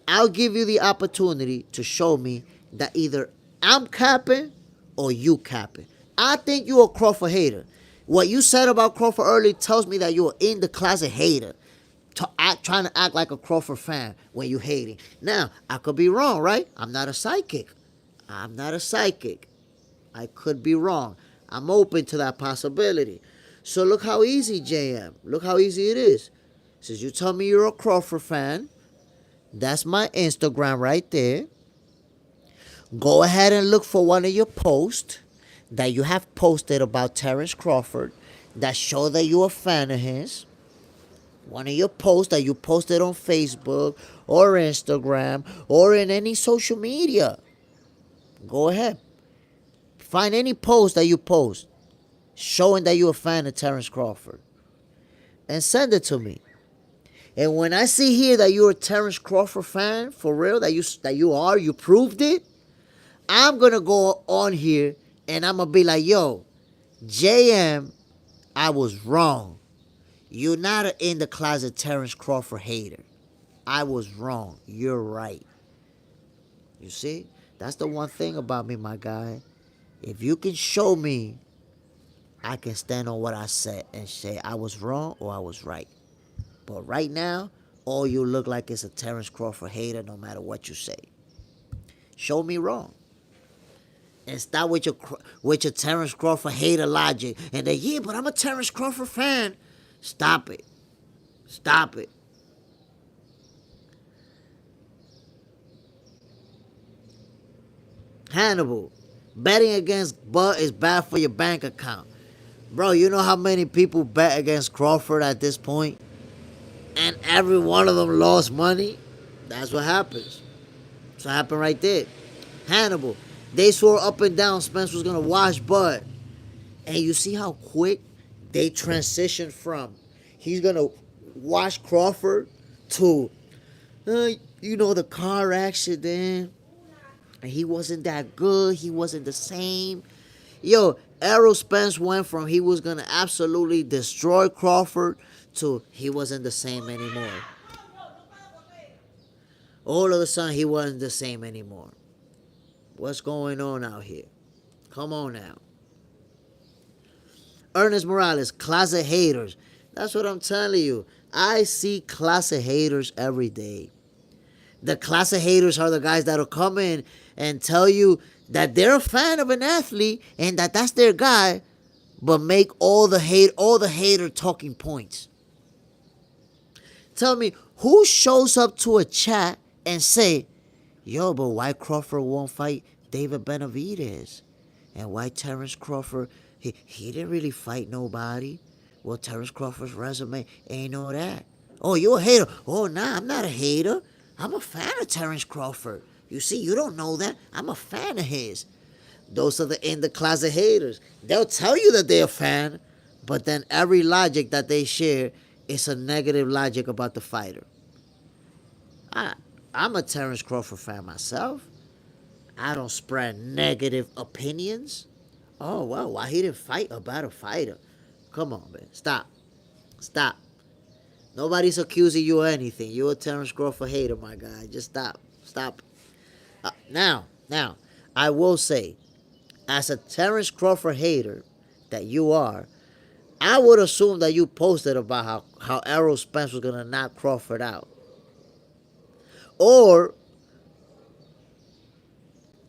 I'll give you the opportunity to show me that either I'm capping or you capping. I think you're a Crawford hater. What you said about Crawford earlier tells me that you're in the closet hater. Trying to act like a Crawford fan when you hating. Now, I could be wrong, right? I'm not a psychic. I could be wrong. I'm open to that possibility. So look how easy, JM. Look how easy it is. Since you tell me you're a Crawford fan, that's my Instagram right there. Go ahead and look for one of your posts. that you have posted about Terence Crawford that show that you're a fan of his. One of your posts that you posted on Facebook or Instagram or in any social media. Go ahead. Find any post that you post showing that you're a fan of Terence Crawford and send it to me. And when I see here that you're a Terence Crawford fan, for real, you proved it, I'm going to go on here and I'm going to be like, yo, JM, I was wrong. You're not an in the closet Terence Crawford hater. I was wrong. You're right. You see? That's the one thing about me, my guy. If you can show me, I can stand on what I said and say I was wrong or I was right. But right now, all you look like is a Terence Crawford hater no matter what you say. Show me wrong. And stop with your Terence Crawford hater logic. And then, yeah, but I'm a Terence Crawford fan. Stop it. Stop it. Hannibal, betting against Bud is bad for your bank account. Bro, you know how many people bet against Crawford at this point? And every one of them lost money? That's what happens. That's what happened right there. Hannibal, they swore up and down Spence was going to wash Bud. And you see how quick they transitioned from he's going to wash Crawford to, the car accident. And he wasn't that good. He wasn't the same. Yo, Errol Spence went from he was going to absolutely destroy Crawford to he wasn't the same anymore. All of a sudden, he wasn't the same anymore. What's going on out here? Come on now. Ernest Morales, closet haters. That's what I'm telling you. I see closet haters every day. The closet haters are the guys that'll come in and tell you that they're a fan of an athlete and that's their guy, but make all the hater talking points. Tell me, who shows up to a chat and say, yo, but why Crawford won't fight David Benavidez? And why Terence Crawford, he didn't really fight nobody. Well, Terence Crawford's resume ain't all that. Oh, you a hater? Oh, nah, I'm not a hater. I'm a fan of Terence Crawford. You see, you don't know that. I'm a fan of his. Those are the in the closet haters. They'll tell you that they're a fan, but then every logic that they share is a negative logic about the fighter. I'm a Terence Crawford fan myself. I don't spread negative opinions. Oh, well, why he didn't fight a better fighter? Come on, man. Stop. Stop. Nobody's accusing you of anything. You're a Terence Crawford hater, my guy. Just stop. Stop. Now, I will say, as a Terence Crawford hater that you are, I would assume that you posted about how Errol Spence was going to knock Crawford out. Or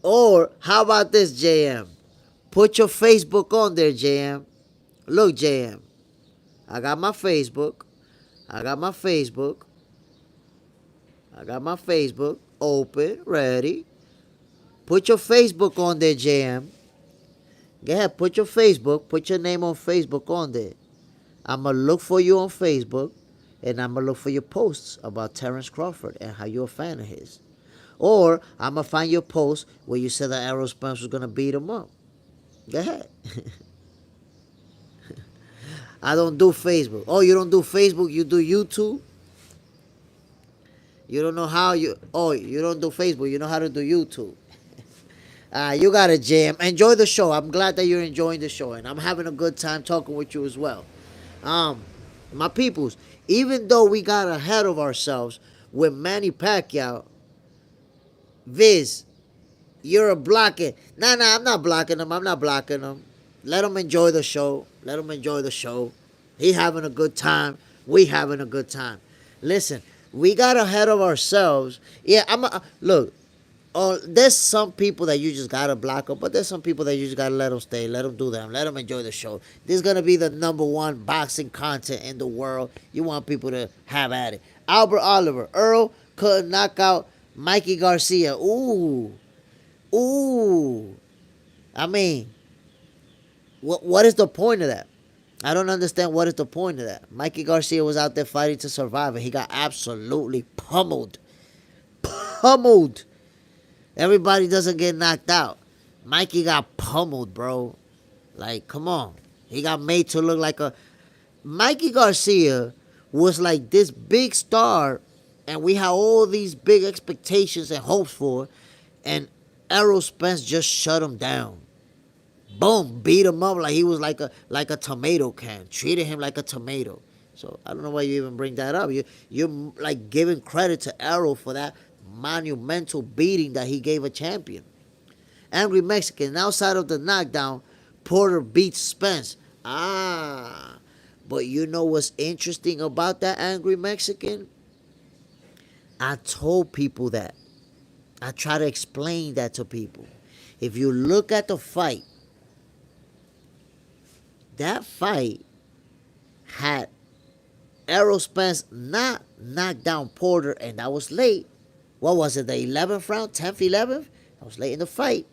how about this, JM? Put your Facebook on there, JM. Look, JM. I got my Facebook open, ready. Put your Facebook on there, JM. Go ahead, put your name on Facebook on there. I'm going to look for you on Facebook, and I'm going to look for your posts about Terence Crawford and how you're a fan of his. Or I'm going to find your post where you said that Errol Spence was going to beat him up. Go ahead. I don't do Facebook. Oh, you don't do Facebook, you do YouTube? You don't know how you don't do Facebook, you know how to do YouTube. You got it, Jam. Enjoy the show. I'm glad that you're enjoying the show, and I'm having a good time talking with you as well. My peoples, even though we got ahead of ourselves with Manny Pacquiao, Viz, you're a blocker. Nah, I'm not blocking him. Let him enjoy the show. He having a good time. We having a good time. Listen, we got ahead of ourselves. Yeah, look. There's some people that you just gotta block up, but there's some people that you just gotta let them stay, let them do them, let them enjoy the show. This is gonna be the #1 boxing content in the world. You want people to have at it. Albert Oliver, Earl couldn't knock out Mikey Garcia. Ooh. I mean, What is the point of that? I don't understand what is the point of that. Mikey Garcia was out there fighting to survive, and he got absolutely pummeled. Pummeled. Everybody doesn't get knocked out. Mikey got pummeled, bro. Like, come on. He got made to look like a... Mikey Garcia was like this big star, and we had all these big expectations and hopes for, and Errol Spence just shut him down. Boom, beat him up like he was like a tomato can. Treated him like a tomato. So I don't know why you even bring that up. You're like giving credit to Errol for that monumental beating that he gave a champion. Angry Mexican, outside of the knockdown, Porter beats Spence. But you know what's interesting about that Angry Mexican? I told people that. I try to explain that to people. If you look at the fight, that fight had Errol Spence not knocked down Porter, and that was late. What was it, the 11th round, 10th, 11th? That was late in the fight.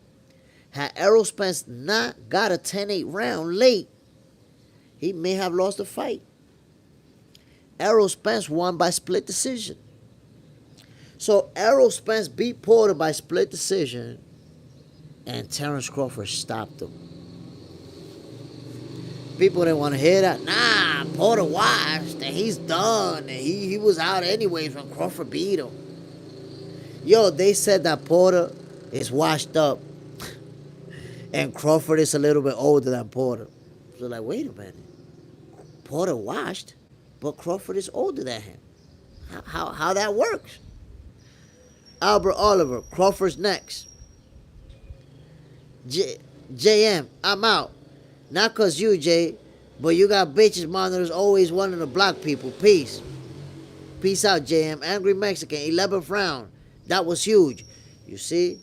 Had Errol Spence not got a 10-8 round late, he may have lost the fight. Errol Spence won by split decision. So Errol Spence beat Porter by split decision, and Terence Crawford stopped him. People didn't want to hear that. Nah, Porter washed, and he's done, and he was out anyways when Crawford beat him. Yo, they said that Porter is washed up, and Crawford is a little bit older than Porter. So like, wait a minute. Porter washed, but Crawford is older than him. How that works? Albert Oliver, Crawford's next. JM, I'm out. Not cause you, Jay, but you got bitches monitors always wanting to block people. Peace. Peace out, JM. Angry Mexican, 11th round. That was huge. You see,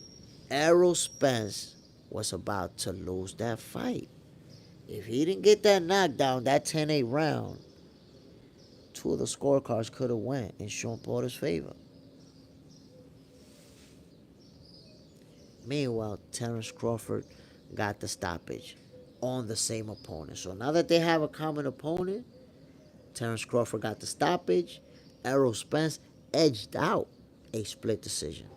Errol Spence was about to lose that fight. If he didn't get that knockdown, that 10-8 round, two of the scorecards could have went in Sean Porter's favor. Meanwhile, Terence Crawford got the stoppage on the same opponent. So now that they have a common opponent, Terence Crawford got the stoppage. Errol Spence edged out a split decision.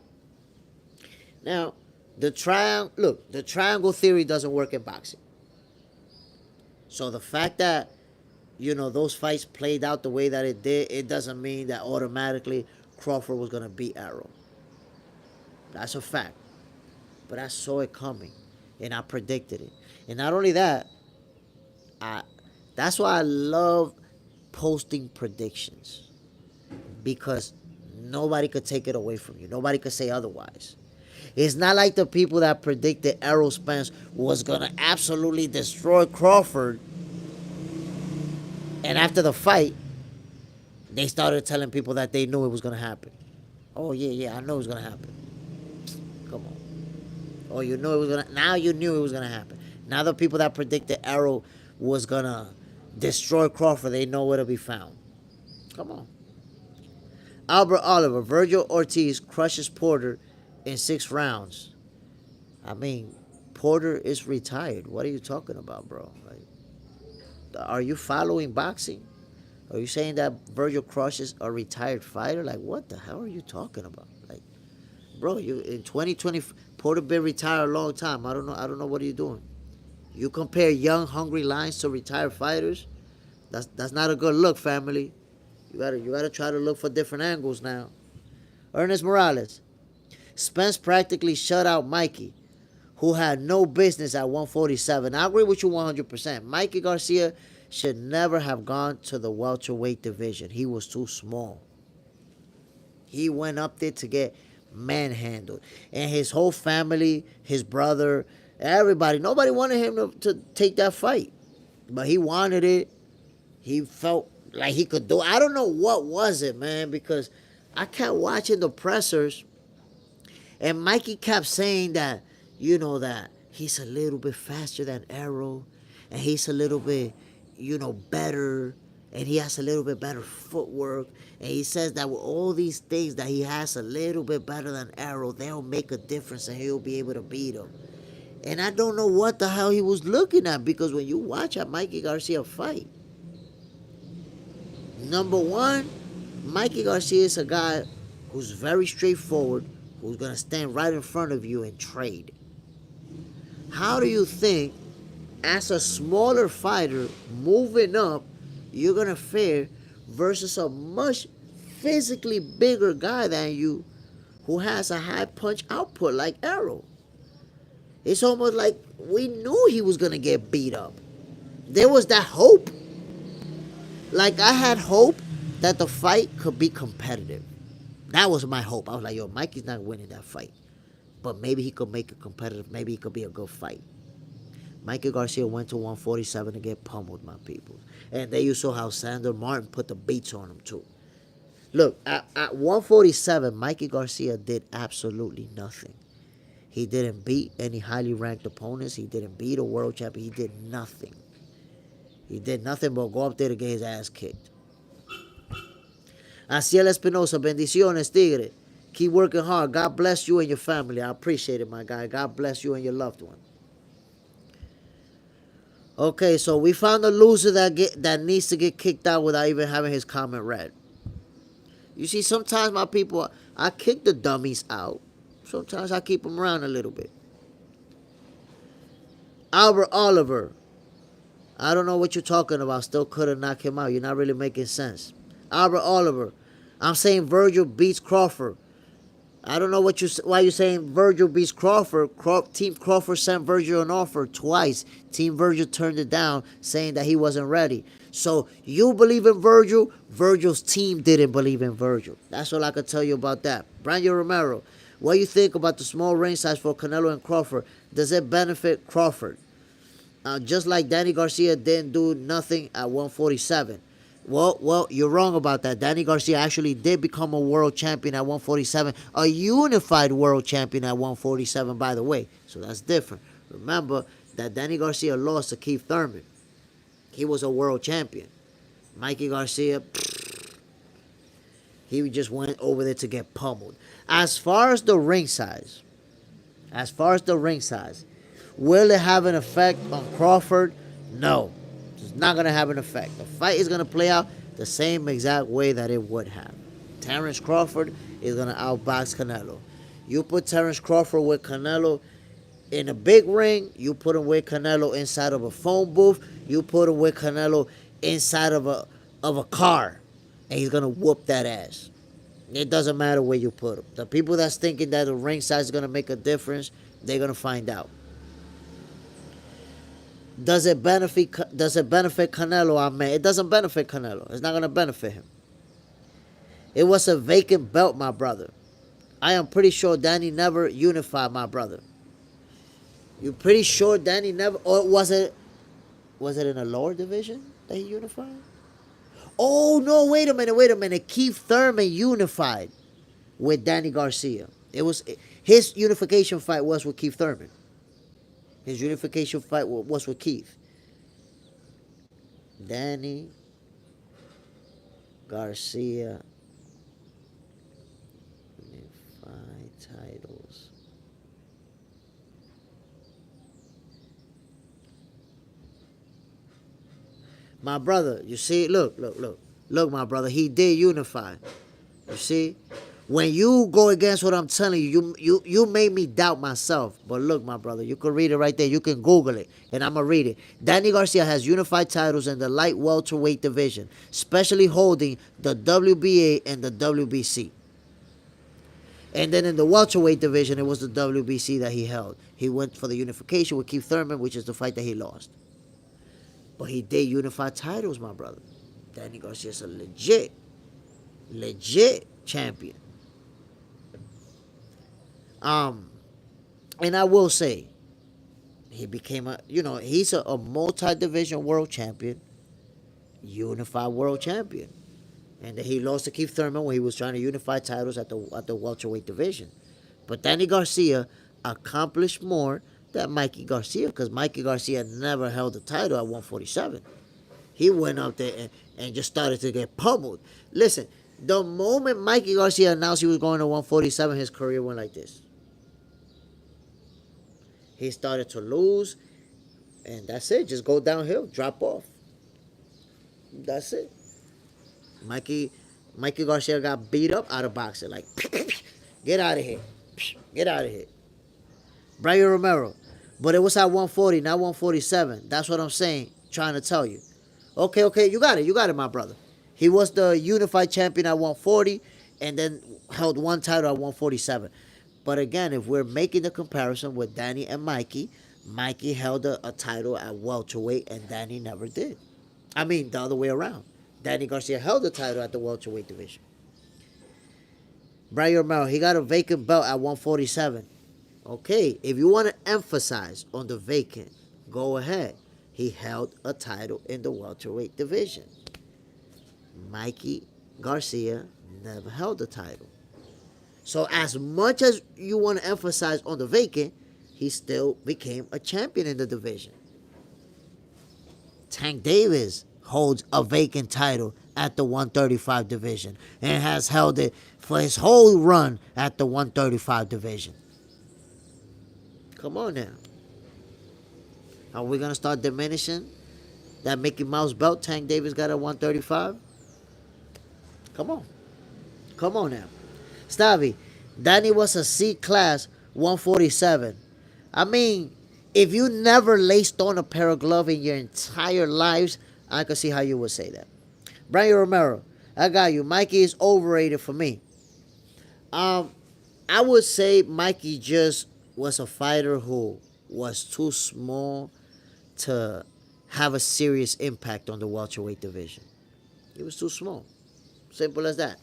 Now, the triangle theory doesn't work in boxing. So the fact that, those fights played out the way that it did, it doesn't mean that automatically Crawford was going to beat Errol. That's a fact. But I saw it coming, and I predicted it. And not only that, that's why I love posting predictions, because nobody could take it away from you. Nobody could say otherwise. It's not like the people that predicted Errol Spence was going to absolutely destroy Crawford, and after the fight, they started telling people that they knew it was going to happen. Oh, yeah, I know it was going to happen. Come on. Oh, you knew it was going to... Now you knew it was going to happen. Now the people that predicted Errol was going to destroy Crawford, they know where to be found. Come on. Albert Oliver, Virgil Ortiz crushes Porter in 6 rounds. I mean, Porter is retired. What are you talking about, bro? Like, are you following boxing? Are you saying that Virgil crushes a retired fighter? Like, what the hell are you talking about? Like, bro, you in 2020, Porter been retired a long time. I don't know what are you doing. You compare young, hungry lions to retired fighters. That's not a good look, family. You gotta try to look for different angles now. Ernest Morales. Spence practically shut out Mikey, who had no business at 147. I agree with you 100%. Mikey Garcia should never have gone to the welterweight division. He was too small. He went up there to get manhandled. And his whole family, his brother, everybody, nobody wanted him to take that fight. But he wanted it. He felt like he could do it. I don't know what was it, man, because I kept watching the pressers, and Mikey kept saying that, that he's a little bit faster than Errol, and he's a little bit, better, and he has a little bit better footwork. And he says that with all these things that he has a little bit better than Errol, they'll make a difference and he'll be able to beat him. And I don't know what the hell he was looking at, because when you watch a Mikey Garcia fight, number one, Mikey Garcia is a guy who's very straightforward, who's going to stand right in front of you and trade. How do you think, as a smaller fighter moving up, you're going to fare versus a much physically bigger guy than you who has a high punch output like Arrow? It's almost like we knew he was going to get beat up. There was that hope. Like, I had hope that the fight could be competitive. That was my hope. I was like, yo, Mikey's not winning that fight. But maybe he could make it competitive. Maybe it could be a good fight. Mikey Garcia went to 147 to get pummeled, my people. And there you saw how Sandor Martin put the beats on him, too. Look, at 147, Mikey Garcia did absolutely nothing. He didn't beat any highly ranked opponents. He didn't beat a world champion. He did nothing. He did nothing but go up there to get his ass kicked. Aciel Espinosa, bendiciones, Tigre. Keep working hard. God bless you and your family. I appreciate it, my guy. God bless you and your loved one. Okay, so we found a loser that needs to get kicked out without even having his comment read. You see, sometimes, my people, I kick the dummies out. Sometimes I keep them around a little bit. Albert Oliver. I don't know what you're talking about. Still couldn't knock him out. You're not really making sense. Albert Oliver. I'm saying Virgil beats Crawford. I don't know why you're saying Virgil beats Crawford. Team Crawford sent Virgil an offer twice. Team Virgil turned it down, saying that he wasn't ready. So you believe in Virgil. Virgil's team didn't believe in Virgil. That's all I can tell you about that. Brandon Romero. What do you think about the small ring size for Canelo and Crawford? Does it benefit Crawford? Just like Danny Garcia didn't do nothing at 147. Well, you're wrong about that. Danny Garcia actually did become a world champion at 147. A unified world champion at 147, by the way. So that's different. Remember that Danny Garcia lost to Keith Thurman. He was a world champion. Mikey Garcia, he just went over there to get pummeled. As far as the ring size, will it have an effect on Crawford? No. It's not going to have an effect. The fight is going to play out the same exact way that it would have. Terence Crawford is going to outbox Canelo. You put Terence Crawford with Canelo in a big ring. You put him with Canelo inside of a phone booth. You put him with Canelo inside of a car. And he's going to whoop that ass. It doesn't matter where you put him. The people that's thinking that the ring size is going to make a difference, they're going to find out. Does it benefit Canelo? Amen. It doesn't benefit Canelo. It's not going to benefit him. It was a vacant belt, my brother. I am pretty sure Danny never unified, my brother. You're pretty sure Danny never, or was it in a lower division that he unified? Oh, no, wait a minute. Keith Thurman unified with Danny Garcia. His unification fight was with Keith Thurman. His unification fight was with Keith. Danny Garcia unified titles. My brother, you see, look, my brother, he did unify. You see? When you go against what I'm telling you, you made me doubt myself. But look, my brother, you can read it right there. You can Google it, and I'm going to read it. Danny Garcia has unified titles in the light welterweight division, especially holding the WBA and the WBC. And then in the welterweight division, it was the WBC that he held. He went for the unification with Keith Thurman, which is the fight that he lost. But he did unify titles, my brother. Danny Garcia is a legit champion. And I will say, he became he's a multi-division world champion, unified world champion. And then he lost to Keith Thurman when he was trying to unify titles at the welterweight division. But Danny Garcia accomplished more than Mikey Garcia, because Mikey Garcia never held the title at 147. He went up there and just started to get pummeled. Listen, the moment Mikey Garcia announced he was going to 147, his career went like this. He started to lose, and that's it. Just go downhill, drop off. That's it. Mikey Mikey Garcia got beat up out of boxing. Like, get out of here. Get out of here. Brian Romero. But it was at 140, not 147. That's what I'm saying, trying to tell you. Okay, you got it. You got it, my brother. He was the unified champion at 140 and then held one title at 147. But again, if we're making the comparison with Danny and Mikey, Mikey held a title at welterweight and Danny never did. I mean, the other way around. Danny Garcia held the title at the welterweight division. Brian Romero, he got a vacant belt at 147. Okay, if you want to emphasize on the vacant, go ahead. He held a title in the welterweight division. Mikey Garcia never held a title. So as much as you want to emphasize on the vacant, he still became a champion in the division. Tank Davis holds a vacant title at the 135 division and has held it for his whole run at the 135 division. Come on now. Are we going to start diminishing that Mickey Mouse belt Tank Davis got at 135? Come on. Come on now. Stavi, Danny was a C-class 147. I mean, if you never laced on a pair of gloves in your entire lives, I can see how you would say that. Brian Romero, I got you. Mikey is overrated for me. I would say Mikey just was a fighter who was too small to have a serious impact on the welterweight division. He was too small. Simple as that.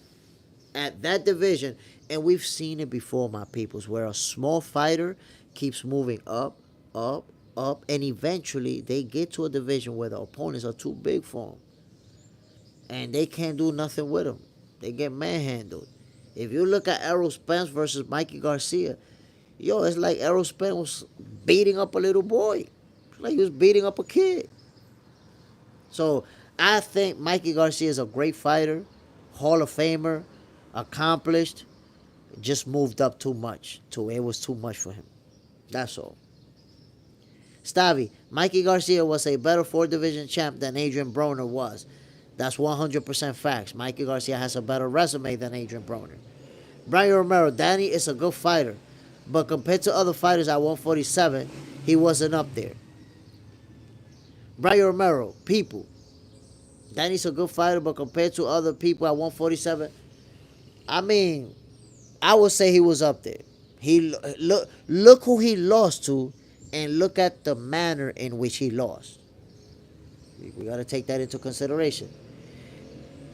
At that division, and we've seen it before, my peoples, where a small fighter keeps moving up, and eventually they get to a division where the opponents are too big for them. And they can't do nothing with them. They get manhandled. If you look at Errol Spence versus Mikey Garcia, yo, it's like Errol Spence was beating up a little boy. It's like he was beating up a kid. So I think Mikey Garcia is a great fighter, Hall of Famer, accomplished, just moved up too much. It was too much for him. That's all. Stavi, Mikey Garcia was a better 4-division champ than Adrian Broner was. That's 100% facts. Mikey Garcia has a better resume than Adrian Broner. Brian Romero, Danny is a good fighter, but compared to other fighters at 147, he wasn't up there. Brian Romero, people, Danny's a good fighter, but compared to other people at 147, I mean, I would say he was up there. He look who he lost to, and look at the manner in which he lost. We got to take that into consideration.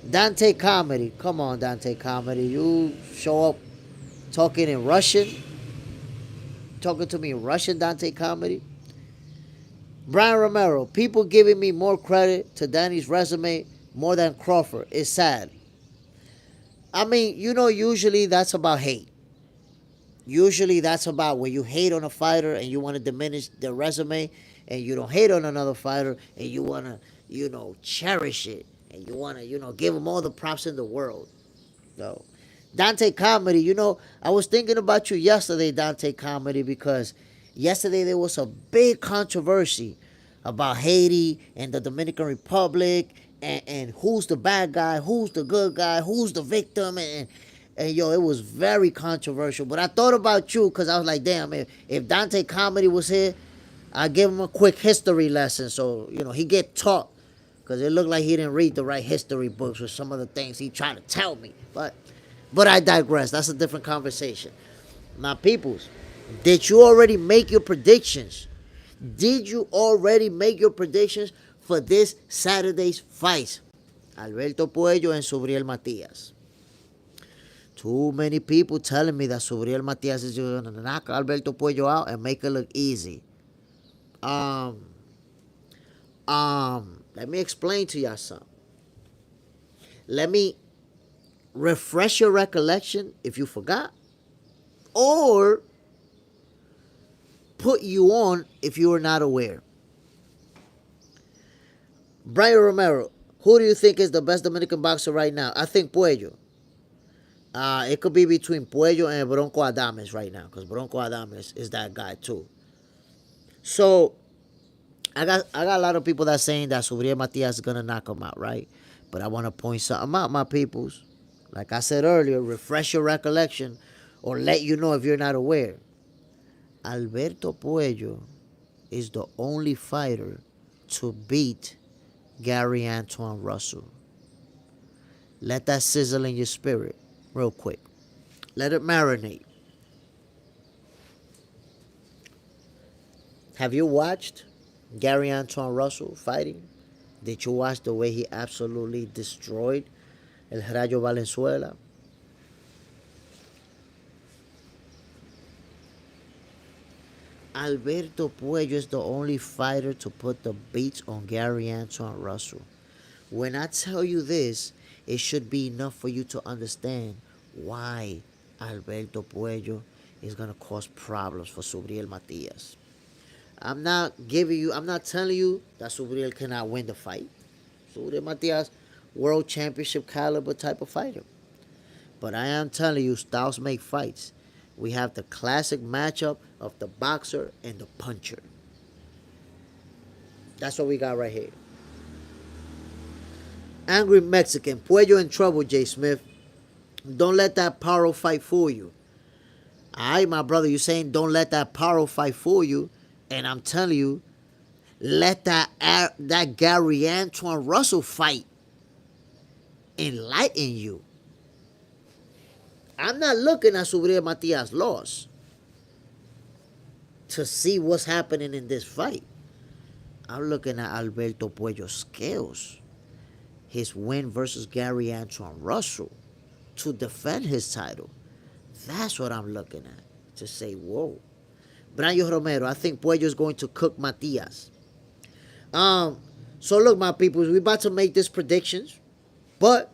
Dante Comedy. Come on, Dante Comedy. You show up talking in Russian. Talking to me in Russian, Dante Comedy. Brian Romero. People giving me more credit to Danny's resume more than Crawford. It's sad. I mean, usually that's about hate. Usually that's about when you hate on a fighter and you want to diminish their resume, and you don't hate on another fighter and you want to, cherish it, and you want to, give them all the props in the world. So, Dante Comedy, I was thinking about you yesterday, Dante Comedy, because yesterday there was a big controversy about Haiti and the Dominican Republic, and who's the bad guy, who's the good guy, who's the victim, and it was very controversial. But I thought about you because I was like, damn, if Dante Comedy was here, I'd give him a quick history lesson so, he get taught, because it looked like he didn't read the right history books with some of the things he tried to tell me. But I digress. That's a different conversation. Now, peoples, did you already make your predictions? Did you already make your predictions for this Saturday's fights? Alberto Puello and Subriel Matias. Too many people telling me that Subriel Matias is going to knock Alberto Puello out and make it look easy. Let me explain to y'all something. Let me refresh your recollection if you forgot, or put you on if you were not aware. Brian Romero, who do you think is the best Dominican boxer right now? I think Puello. It could be between Puello and Bronco Adames right now, because Bronco Adames is that guy too. So I got a lot of people that saying that Subriel Matias is gonna knock him out, right? But I want to point something out, my peoples. Like I said earlier, refresh your recollection, or let you know if you're not aware. Alberto Puello is the only fighter to beat Gary Antoine Russell. Let that sizzle in your spirit, real quick. Let it marinate. Have you watched Gary Antoine Russell fighting? Did you watch the way he absolutely destroyed El Rayo Valenzuela? Alberto Puello is the only fighter to put the beats on Gary Antoine Russell. When I tell you this, it should be enough for you to understand why Alberto Puello is going to cause problems for Subriel Matias. I'm not telling you that Subriel cannot win the fight. Subriel Matias, world championship caliber type of fighter. But I am telling you, styles make fights. We have the classic matchup of the boxer and the puncher. That's what we got right here. Angry Mexican, Puello in trouble, Jay Smith. Don't let that Paro fight fool you. Alright, my brother, you saying don't let that Paro fight fool you. And I'm telling you, let that Gary Antoine Russell fight enlighten you. I'm not looking at Subriel Matias' loss to see what's happening in this fight. I'm looking at Alberto Puello's skills. His win versus Gary Antoine Russell to defend his title. That's what I'm looking at. To say, whoa. Brian Romero, I think Puello is going to cook Matias. So look, my people, we're about to make these predictions. But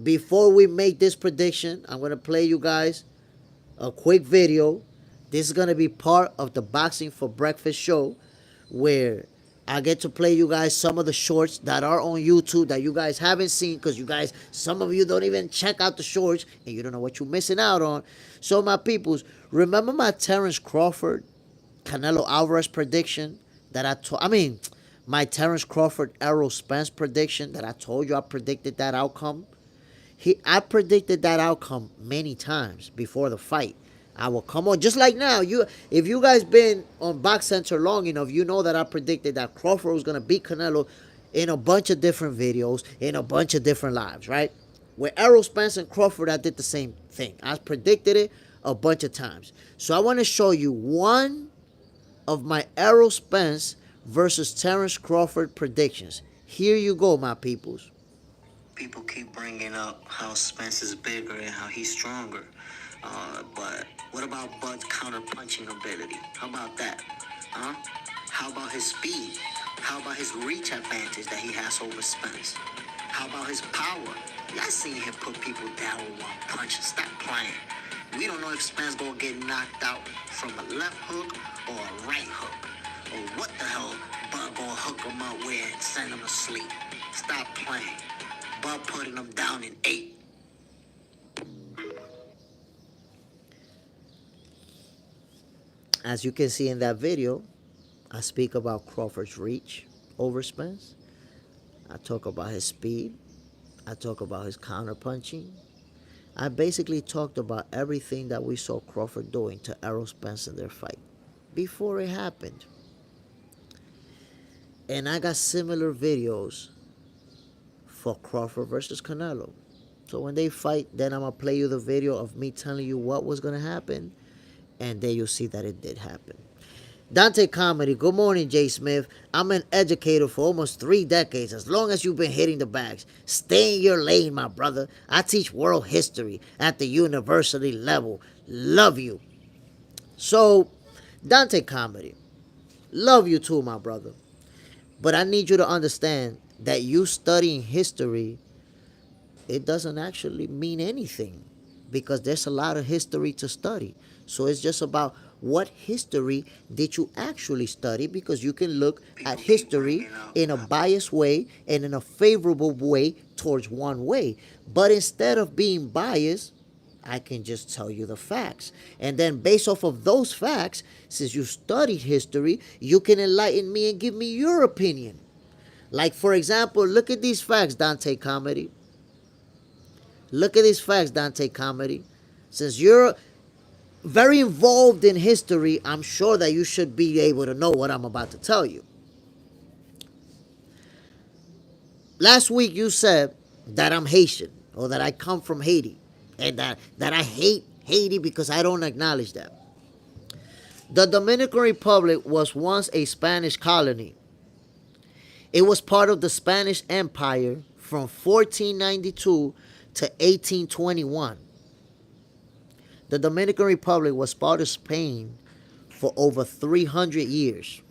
before we make this prediction, I'm going to play you guys a quick video. This is going to be part of the Boxing for Breakfast show, where I get to play you guys some of the shorts that are on YouTube that you guys haven't seen, because you guys, some of you don't even check out the shorts and you don't know what you're missing out on. So my peoples, remember my Terence Crawford, Canelo Alvarez prediction that my Terence Crawford, Errol Spence prediction that I told you I predicted that outcome? I predicted that outcome many times before the fight. I will come on just like now. If you guys been on Box Center long enough, you know that I predicted that Crawford was gonna beat Canelo in a bunch of different videos, in a bunch of different lives, right? With Errol Spence and Crawford, I did the same thing. I predicted it a bunch of times. So I want to show you one of my Errol Spence versus Terence Crawford predictions. Here you go, my peoples. People keep bringing up how Spence is bigger and how he's stronger. But what about Bud's counter-punching ability? How about that? Huh? How about his speed? How about his reach advantage that he has over Spence? How about his power? Y'all seen him put people down with one punch and stop playing. We don't know if Spence gonna get knocked out from a left hook or a right hook. Or what the hell Bud gonna hook him up with and send him to sleep. Stop playing. Bud putting him down in 8. As you can see in that video, I speak about Crawford's reach over Spence. I talk about his speed. I talk about his counterpunching. I basically talked about everything that we saw Crawford doing to Errol Spence in their fight before it happened. And I got similar videos for Crawford versus Canelo. So when they fight, then I'm going to play you the video of me telling you what was going to happen. And then you'll see that it did happen. Dante Comedy, good morning, Jay Smith. I'm an educator for almost 3 decades. As long as you've been hitting the bags, stay in your lane, my brother. I teach world history at the university level. Love you. So, Dante Comedy, love you too, my brother. But I need you to understand that you studying history, it doesn't actually mean anything, because there's a lot of history to study. So it's just about what history did you actually study, because you can look at history in a biased way and in a favorable way towards one way. But instead of being biased, I can just tell you the facts. And then based off of those facts, since you studied history, you can enlighten me and give me your opinion. Like, for example, look at these facts, Dante Comedy. Look at these facts, Dante Comedy. Since you're very involved in history, I'm sure that you should be able to know what I'm about to tell you. Last week you said that I'm Haitian, or that I come from Haiti, and that I hate Haiti because I don't acknowledge that. The Dominican Republic was once a Spanish colony. It was part of the Spanish Empire from 1492 to 1821. The Dominican Republic was part of Spain for over 300 years.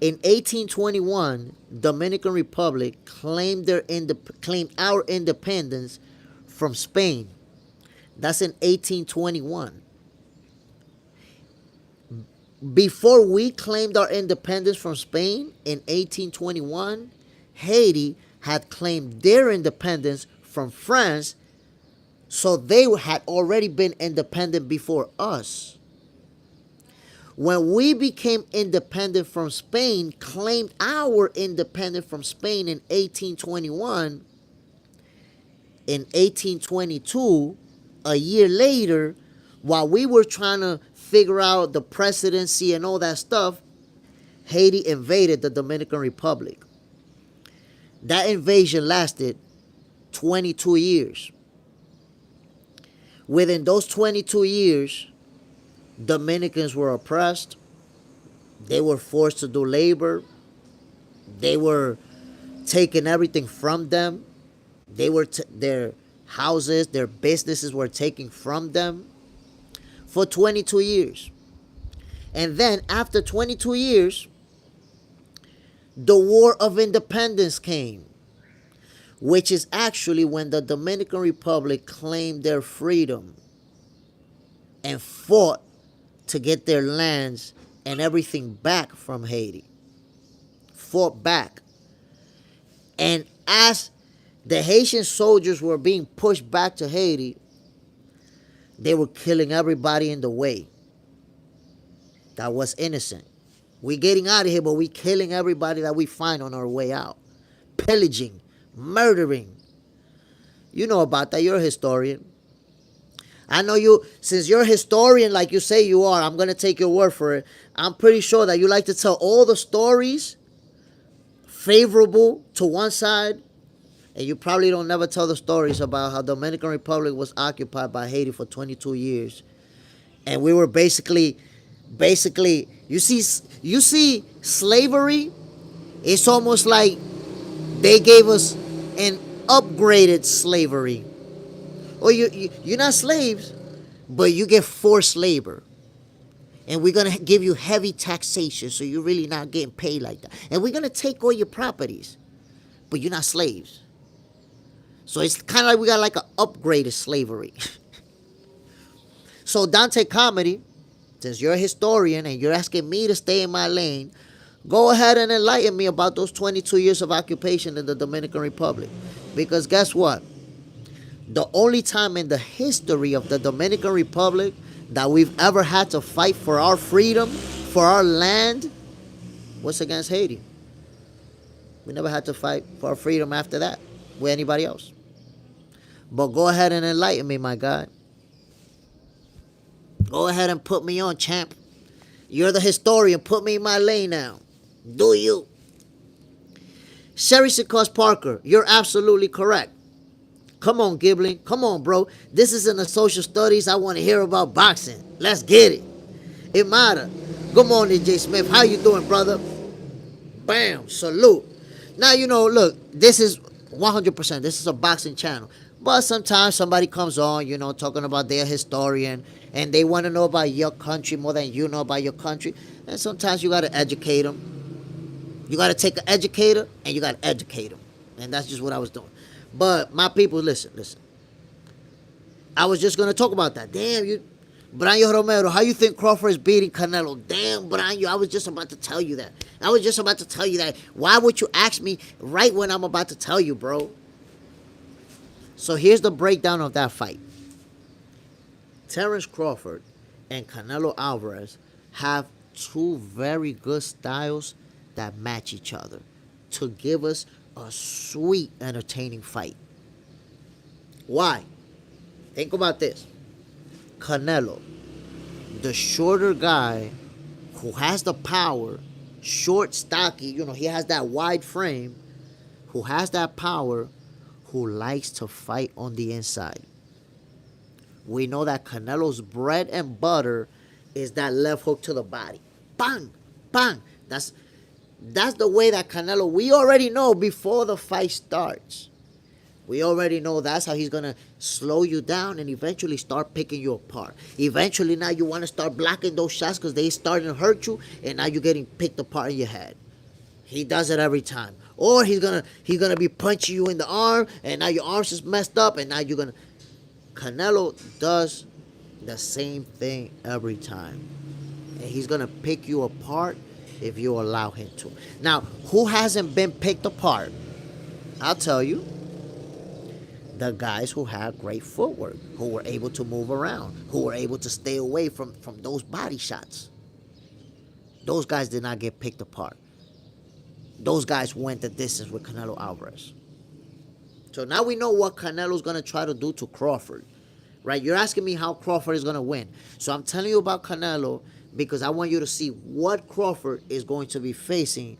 In 1821, Dominican Republic claimed our independence from Spain. That's in 1821. Before we claimed our independence from Spain in 1821, Haiti had claimed their independence from France, so they had already been independent before us. When we became independent from Spain, claimed our independence from Spain in 1821, in 1822, a year later, while we were trying to figure out the presidency and all that stuff, Haiti invaded the Dominican Republic. That invasion lasted 22 years. Within those 22 years, Dominicans were oppressed. They were forced to do labor. They were taking everything from them. Their houses, their businesses were taken from them for 22 years. And then after 22 years, the War of Independence came, which is actually when the Dominican Republic claimed their freedom and fought to get their lands and everything back from Haiti. Fought back. And as the Haitian soldiers were being pushed back to Haiti, they were killing everybody in the way that was innocent. We getting out of here, but we killing everybody that we find on our way out. Pillaging, murdering. You know about that. You're a historian. I know you, since you're a historian like you say you are, I'm going to take your word for it. I'm pretty sure that you like to tell all the stories favorable to one side, and you probably don't never tell the stories about how the Dominican Republic was occupied by Haiti for 22 years. And we were basically, you see slavery, it's almost like they gave us an upgraded slavery. Or you're not slaves, but you get forced labor. And we're going to give you heavy taxation, so you're really not getting paid like that. And we're going to take all your properties, but you're not slaves. So it's kind of like we got like an upgraded slavery. So Dante Comedy, since you're a historian and you're asking me to stay in my lane, go ahead and enlighten me about those 22 years of occupation in the Dominican Republic. Because guess what? The only time in the history of the Dominican Republic that we've ever had to fight for our freedom, for our land, was against Haiti. We never had to fight for our freedom after that with anybody else. But go ahead and enlighten me, my guy. Go ahead and put me on, champ. You're the historian. Put me in my lane now. Do you? Sherry Sikos Parker, you're absolutely correct. Come on, Gibbling. Come on, bro. This isn't a social studies. I want to hear about boxing. Let's get it. Imada. Good morning, J. Smith. How you doing, brother? Bam. Salute. Now, look, this is 100%. This is a boxing channel. But sometimes somebody comes on, talking about their historian, and they want to know about your country more than you know about your country. And sometimes you got to educate them. You got to take an educator, and you got to educate them. And that's just what I was doing. But my people, listen. I was just going to talk about that. Damn, Branyo Romero, how you think Crawford is beating Canelo? Damn, Branyo, I was just about to tell you that. Why would you ask me right when I'm about to tell you, bro? So here's the breakdown of that fight. Terence Crawford and Canelo Alvarez have two very good styles that match each other to give us a sweet, entertaining fight. Why? Think about this. Canelo, the shorter guy who has the power, short, stocky, he has that wide frame, who has that power, who likes to fight on the inside. We know that Canelo's bread and butter is that left hook to the body. Bang! Bang! That's the way that Canelo, we already know before the fight starts. We already know that's how he's going to slow you down and eventually start picking you apart. Eventually now you want to start blocking those shots because they starting to hurt you and now you're getting picked apart in your head. He does it every time. Or he's gonna be punching you in the arm and now your arms is messed up and now you're going to... Canelo does the same thing every time. And he's going to pick you apart if you allow him to. Now, who hasn't been picked apart? I'll tell you. The guys who have great footwork, who were able to move around, who were able to stay away from those body shots. Those guys did not get picked apart. Those guys went the distance with Canelo Alvarez. So now we know what Canelo's going to try to do to Crawford. Right? You're asking me how Crawford is going to win. So I'm telling you about Canelo because I want you to see what Crawford is going to be facing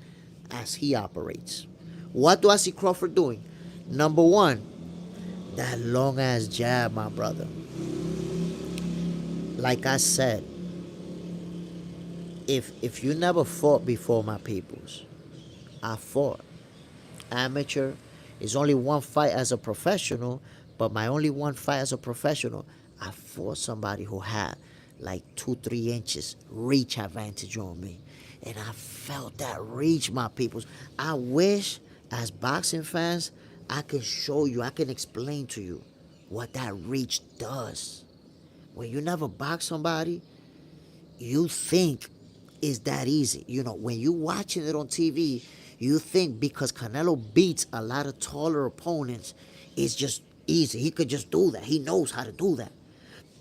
as he operates. What do I see Crawford doing? Number one, that long-ass jab, my brother. Like I said, if you never fought before, my peoples, I fought. Amateur. It's only one fight as a professional, but my only one fight as a professional, I fought somebody who had like 2-3 inches reach advantage on me. And I felt that reach, my peoples. I wish, as boxing fans, I can show you, I can explain to you what that reach does. When you never box somebody, you think it's that easy. When you watching it on TV, you think because Canelo beats a lot of taller opponents, it's just easy. He could just do that. He knows how to do that.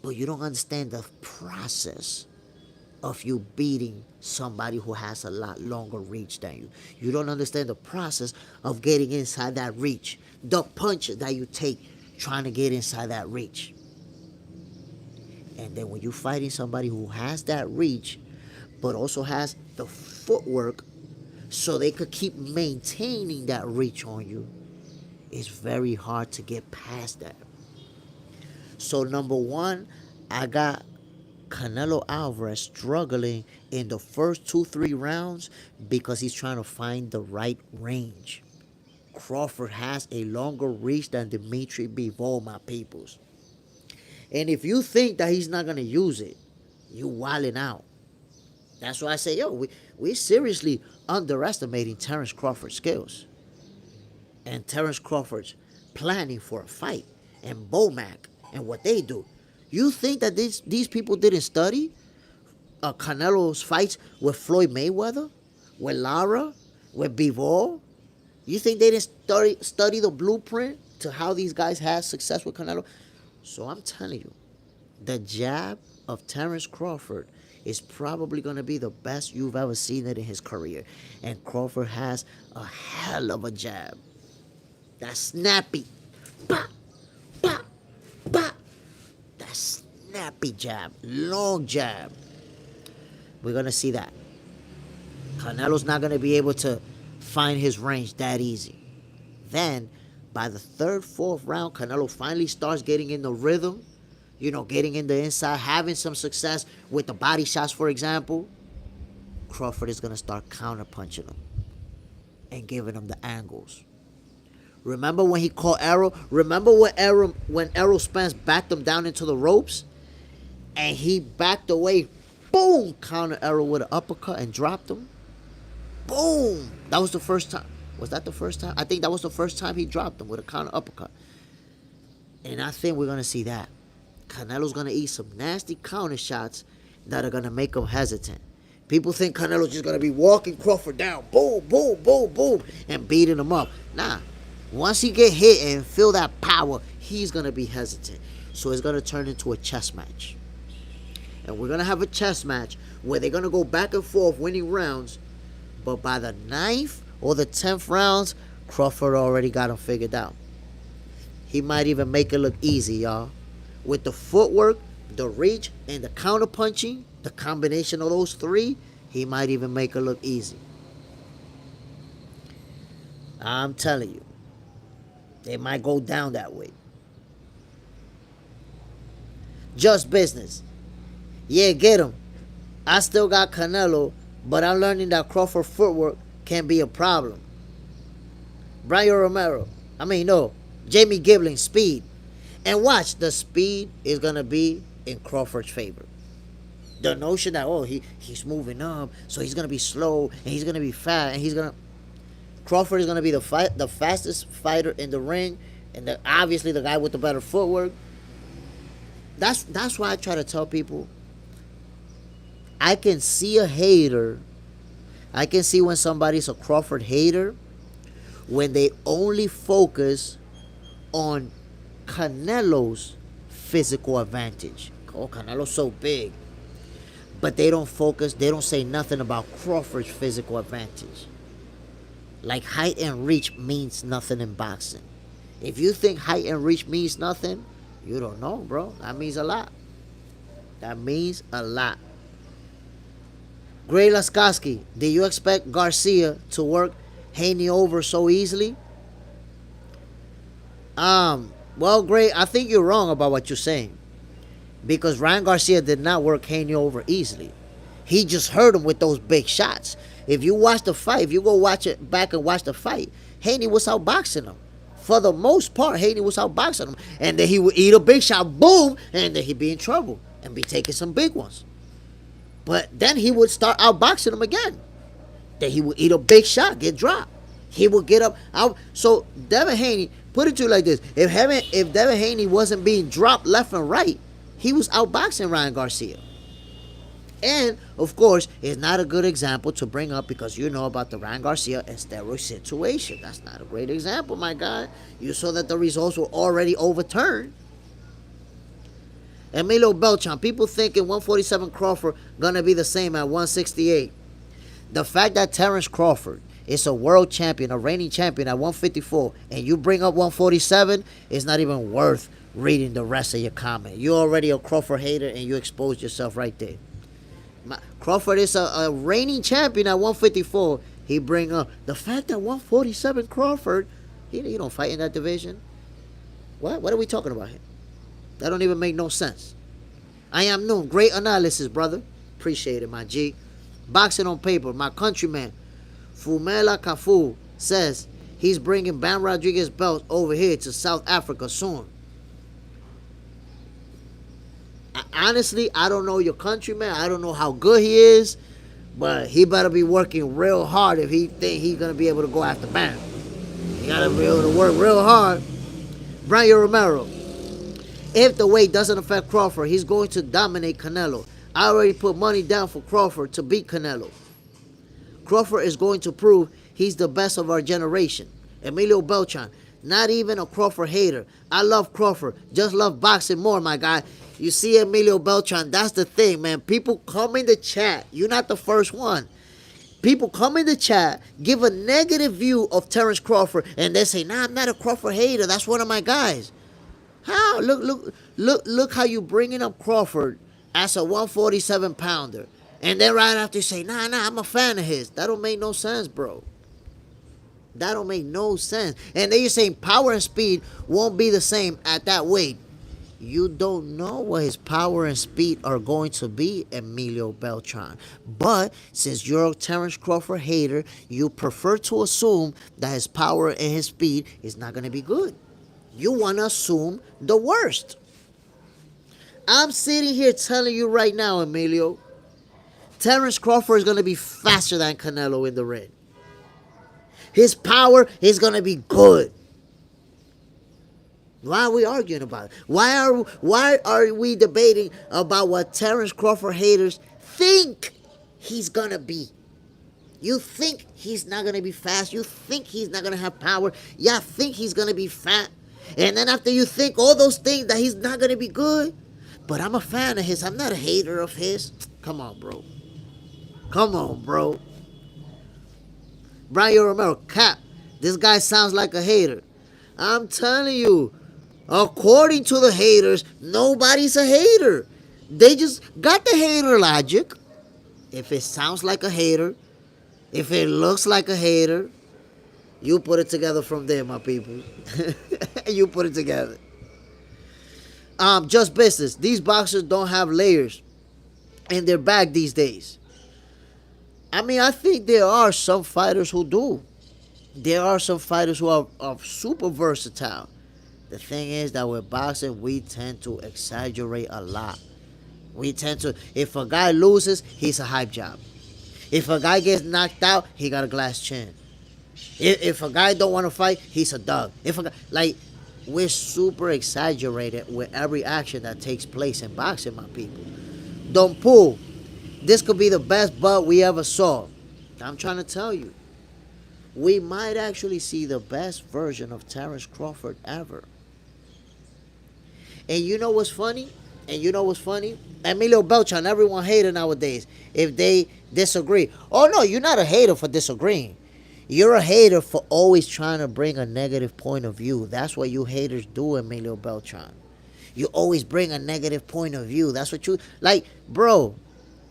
But you don't understand the process of you beating somebody who has a lot longer reach than you. You don't understand the process of getting inside that reach. The punches that you take trying to get inside that reach. And then when you're fighting somebody who has that reach, but also has the footwork so they could keep maintaining that reach on you, it's very hard to get past that. So number one, I got Canelo Alvarez struggling in the first 2-3 rounds because he's trying to find the right range. Crawford has a longer reach than Dimitri Bivol, my peoples. And if you think that he's not going to use it, you wilding out. That's why I say, we seriously underestimating Terence Crawford's skills. And Terence Crawford's planning for a fight. And Bomac and what they do. You think that these people didn't study Canelo's fights with Floyd Mayweather, with Lara, with Bivol? You think they didn't study the blueprint to how these guys had success with Canelo? So I'm telling you, the jab of Terence Crawford is probably going to be the best you've ever seen it in his career. And Crawford has a hell of a jab. That's snappy. Bah, bah, bah. That snappy jab. Long jab. We're going to see that. Canelo's not going to be able to find his range that easy. Then, by the 3rd, 4th round, Canelo finally starts getting in the rhythm. Getting in the inside, having some success with the body shots, for example. Crawford is going to start counter-punching him and giving him the angles. Remember when he caught Errol? Remember when Errol Spence backed him down into the ropes? And he backed away. Boom! Counter Errol with an uppercut and dropped him. Boom! That was the first time. Was that the first time? I think that was the first time he dropped him with a counter uppercut. And I think we're going to see that. Canelo's going to eat some nasty counter shots that are going to make him hesitant. People think Canelo's just going to be walking Crawford down. Boom, boom, boom, boom. And beating him up. Nah. Once he get hit and feel that power, he's going to be hesitant. So it's going to turn into a chess match. and we're gonna have a chess match where they're gonna go back and forth winning rounds, but by the 9th or the 10th rounds, Crawford already got him figured out. He might even make it look easy, y'all. With the footwork, the reach, and the counter punching, the combination of those three, he might even make it look easy. I'm telling you, it might go down that way. Just business. Yeah, get him. I still got Canelo, but I'm learning that Crawford footwork can be a problem. Brian Romero. Jamie Gibling, speed. And watch, the speed is going to be in Crawford's favor. The notion that, he's moving up, so he's going to be slow, and he's going to be fast, and Crawford is going to be the fastest fighter in the ring, and obviously the guy with the better footwork. That's why I try to tell people, I can see a hater. I can see when somebody's a Crawford hater when they only focus on Canelo's physical advantage. Oh, Canelo's so big. But they don't say nothing about Crawford's physical advantage. Like height and reach means nothing in boxing. If you think height and reach means nothing, you don't know, bro. That means a lot. That means a lot. Gray Laskowski, do you expect Garcia to work Haney over so easily? Well, Gray, I think you're wrong about what you're saying. Because Ryan Garcia did not work Haney over easily. He just hurt him with those big shots. If you watch the fight, if you go watch it back and watch the fight, Haney was outboxing him. For the most part, Haney was outboxing him. And then he would eat a big shot, boom, and then he'd be in trouble and be taking some big ones. But then he would start outboxing him again. Then he would eat a big shot, get dropped. He would get up out. So Devin Haney, put it to you like this: if Devin Haney wasn't being dropped left and right, he was outboxing Ryan Garcia. And of course, it's not a good example to bring up because you know about the Ryan Garcia and steroid situation. That's not a great example, my guy. You saw that the results were already overturned. Emilio Beltran, people thinking 147 Crawford gonna be the same at 168. The fact that Terence Crawford is a world champion, a reigning champion at 154, and you bring up 147, it's not even worth reading the rest of your comment. You're already a Crawford hater and you exposed yourself right there. Crawford is a reigning champion at 154. He bring up the fact that 147 Crawford, he don't fight in that division. What are we talking about here? That don't even make no sense. I am Noon. Great analysis, brother. Appreciate it, my G. Boxing on paper. My countryman, Fumela Kafu, says he's bringing Bam Rodriguez belt over here to South Africa soon. Honestly, I don't know your countryman. I don't know how good he is, but he better be working real hard if he think he's going to be able to go after Bam. He got to be able to work real hard. Brian Romero. If the weight doesn't affect Crawford, he's going to dominate Canelo. I already put money down for Crawford to beat Canelo. Crawford is going to prove he's the best of our generation. Emilio Beltran, not even a Crawford hater. I love Crawford. Just love boxing more, my guy. You see, Emilio Beltran, that's the thing, man. People come in the chat. You're not the first one. People come in the chat, give a negative view of Terence Crawford, and they say, nah, I'm not a Crawford hater. That's one of my guys. How? Look how you bringing up Crawford as a 147 pounder. And then right after you say, nah, I'm a fan of his. That don't make no sense, bro. That don't make no sense. And then you're saying power and speed won't be the same at that weight. You don't know what his power and speed are going to be, Emilio Beltran. But since you're a Terence Crawford hater, you prefer to assume that his power and his speed is not going to be good. You want to assume the worst. I'm sitting here telling you right now, Emilio, Terence Crawford is going to be faster than Canelo in the ring. His power is going to be good. Why are we arguing about it? Why are we debating about what Terence Crawford haters think he's going to be? You think he's not going to be fast. You think he's not going to have power. You think he's going to be fat. And then after you think all those things that he's not going to be good, But I'm a fan of his. I'm not a hater of his. Come on, bro. Come on, bro. Brian Romero, cap. This guy sounds like a hater. I'm telling you, according to the haters, nobody's a hater. They just got the hater logic. If it sounds like a hater, if it looks like a hater, you put it together from there, my people. You put it together. Just business. These boxers don't have layers in their bag these days. I mean, I think there are some fighters who do. There are some fighters who are super versatile. The thing is that with boxing, we tend to exaggerate a lot. We tend to, if a guy loses, he's a hype job. If a guy gets knocked out, he got a glass chin. If a guy don't want to fight, he's a dog. If a guy, like, we're super exaggerated with every action that takes place in boxing, my people. Don't pull. This could be the best butt we ever saw. I'm trying to tell you. We might actually see the best version of Terence Crawford ever. And you know what's funny? Emilio Beltran, everyone hater nowadays if they disagree. Oh no, you're not a hater for disagreeing. You're a hater for always trying to bring a negative point of view. That's what you haters do, Emilio Beltran. You always bring a negative point of view. That's what you like, bro.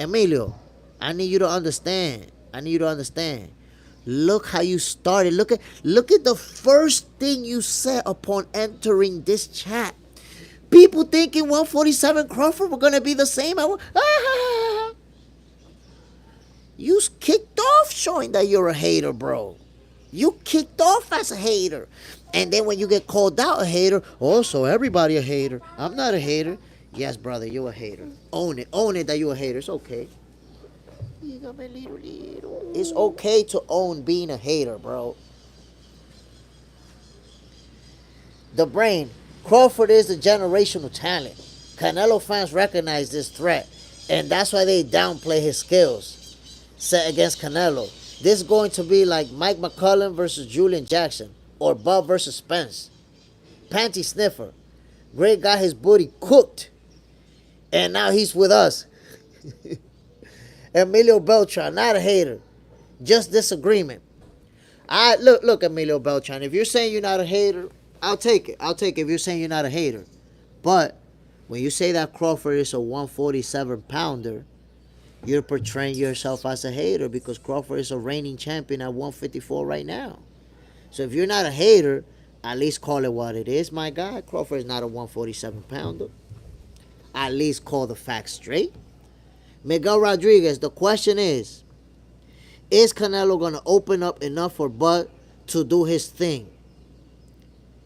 Emilio, I need you to understand. Look how you started. Look at the first thing you said upon entering this chat. People thinking 147 Crawford were gonna be the same. You kicked off showing that you're a hater, bro. You kicked off as a hater. And then when you get called out a hater, so everybody a hater. I'm not a hater. Yes, brother, you're a hater. Own it. Own it that you're a hater. It's okay. It's okay to own being a hater, bro. The brain. Crawford is a generational talent. Canelo fans recognize this threat, and that's why they downplay his skills set against Canelo. This is going to be like Mike McCullough versus Julian Jackson, or Bob versus Spence. Panty sniffer. Gray got his booty cooked, and now he's with us. Emilio Beltran, not a hater, just disagreement. Look, Emilio Beltran. If you're saying you're not a hater, I'll take it. If you're saying you're not a hater. But when you say that Crawford is a 147 pounder, you're portraying yourself as a hater because Crawford is a reigning champion at 154 right now. So if you're not a hater, at least call it what it is, my guy. Crawford is not a 147 pounder. At least call the facts straight. Miguel Rodriguez, the question is Canelo going to open up enough for Bud to do his thing?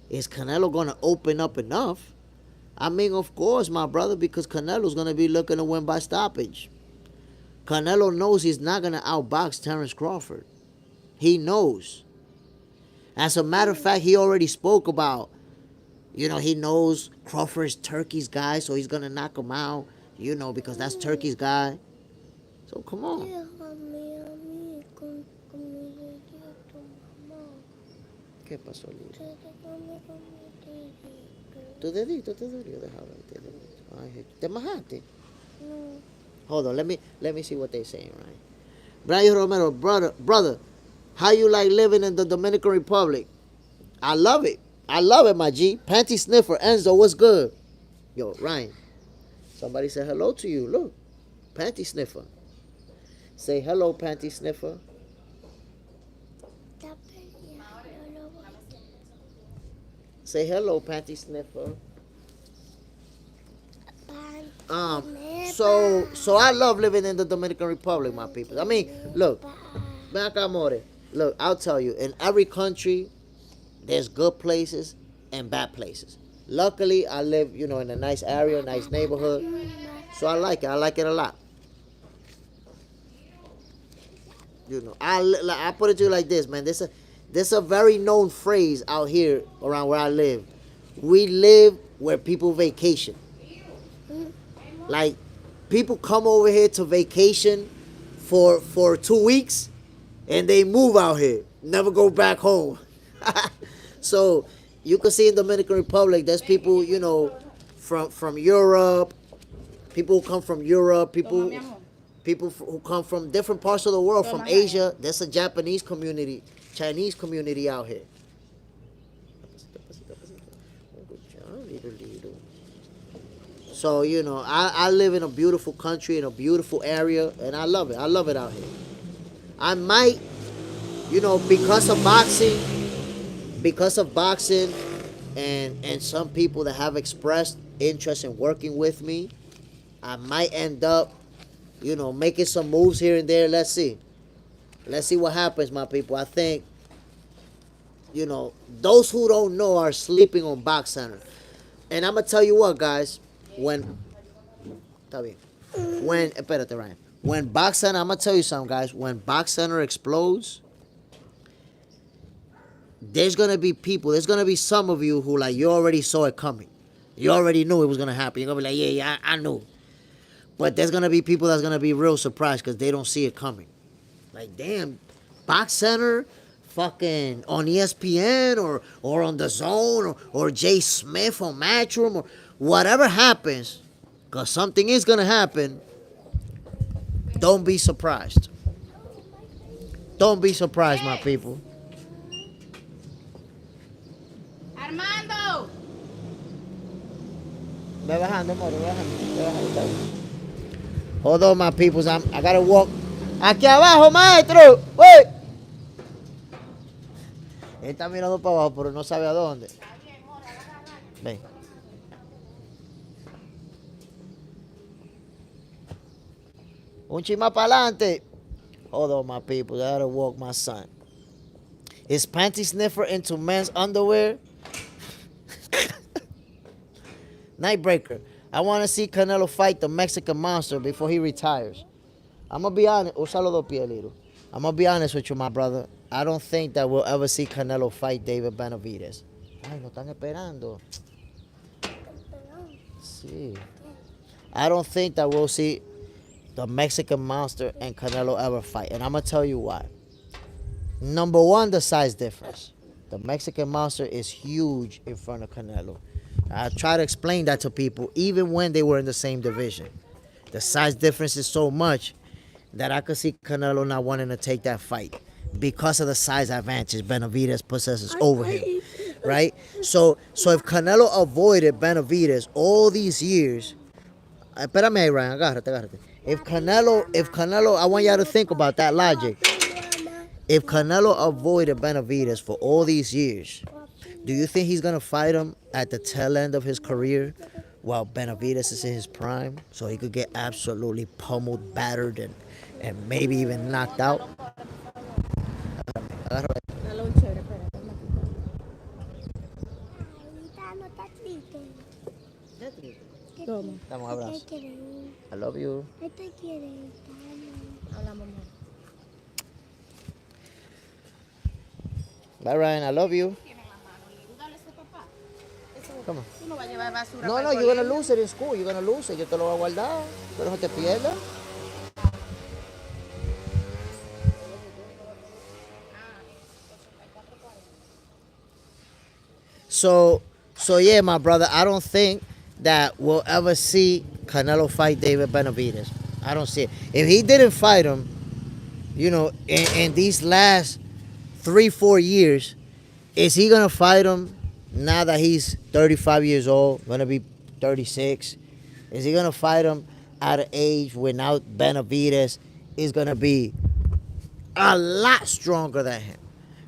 Is Canelo going to open up enough? I mean, of course, my brother, because Canelo's going to be looking to win by stoppage. Canelo knows he's not going to outbox Terence Crawford. He knows. As a matter of fact, he already spoke about, he knows Crawford's Turkey's guy, so he's going to knock him out, because that's Turkey's guy. So, come on. ¿Qué pasó, Lili? Tu dedito te dolió, déjame ver. Ay, ¿te majaste? No. Hold on, let me see what they're saying, right? Brian Romero, brother, how you like living in the Dominican Republic? I love it, my G. Panty sniffer, Enzo, what's good? Yo, Ryan, somebody said hello to you. Look, panty sniffer. Say hello, panty sniffer. Say hello, panty sniffer. So I love living in the Dominican Republic, my people. I mean, look, look, I'll tell you, in every country, there's good places and bad places. Luckily, I live, in a nice area, nice neighborhood, so I like it. I like it a lot. I put it to you like this, man. This is a very known phrase out here around where I live. We live where people vacation. Like, people come over here to vacation for 2 weeks, and they move out here, never go back home. So you can see in Dominican Republic, there's people, from Europe, People who come from Europe, people who come from different parts of the world, from Asia. There's a Japanese community, Chinese community out here. So, you know, I live in a beautiful country, in a beautiful area, and I love it. I love it out here. I might, you know, because of boxing, and some people that have expressed interest in working with me, I might end up, you know, making some moves here and there. Let's see. Let's see what happens, my people. I think, you know, those who don't know are sleeping on Box Center. And I'm going to tell you what, guys. Espérate, Ryan. When Box Center, I'm going to tell you something, guys. When Box Center explodes, there's going to be people, there's going to be some of you who, like, you already saw it coming. You already knew it was going to happen. You're going to be like, yeah, I knew. But there's going to be people that's going to be real surprised because they don't see it coming. Like, damn, Box Center, fucking on ESPN or on The Zone or Jay Smith on Matchroom or whatever happens, because something is going to happen, don't be surprised. Don't be surprised, my people. Armando. Ve bajando, amor, ve bajando. Hold on, my peoples. I gotta walk. Aquí abajo, maestro. Wait. Él está mirando para abajo, pero no sabe a dónde. Ven. Un chima para adelante. Hold on, my people. I gotta walk my son. Is panty sniffer into men's underwear? Nightbreaker. I want to see Canelo fight the Mexican monster before he retires. I'm going to be honest. Úsalo dos pies, Lito. I'm going to be honest with you, my brother. I don't think that we'll ever see Canelo fight David Benavidez. Ay, lo están esperando. Sí. I don't think that we'll see the Mexican monster and Canelo ever fight. And I'm going to tell you why. Number one, the size difference. The Mexican monster is huge in front of Canelo. I try to explain that to people, even when they were in the same division. The size difference is so much that I could see Canelo not wanting to take that fight because of the size advantage Benavidez possesses over him, right? So if Canelo avoided Benavidez all these years, espérame ahí, Ryan, agárrate. If Canelo, I want y'all to think about that logic. If Canelo avoided Benavidez for all these years, do you think he's going to fight him at the tail end of his career while Benavidez is in his prime? So he could get absolutely pummeled, battered, and maybe even knocked out? Dame un abrazo. I love you. Bye, Ryan. I love you. Come on. No, you're going to lose it in school. You're going to lose it. Yo te lo voy a guardar. Pero no te pierdas. So yeah, my brother, I don't think that we'll ever see Canelo fight David Benavidez. I don't see it. If he didn't fight him, you know, in these last 3-4 years, is he going to fight him now that he's 35 years old, going to be 36? Is he going to fight him at an age where now Benavidez is going to be a lot stronger than him?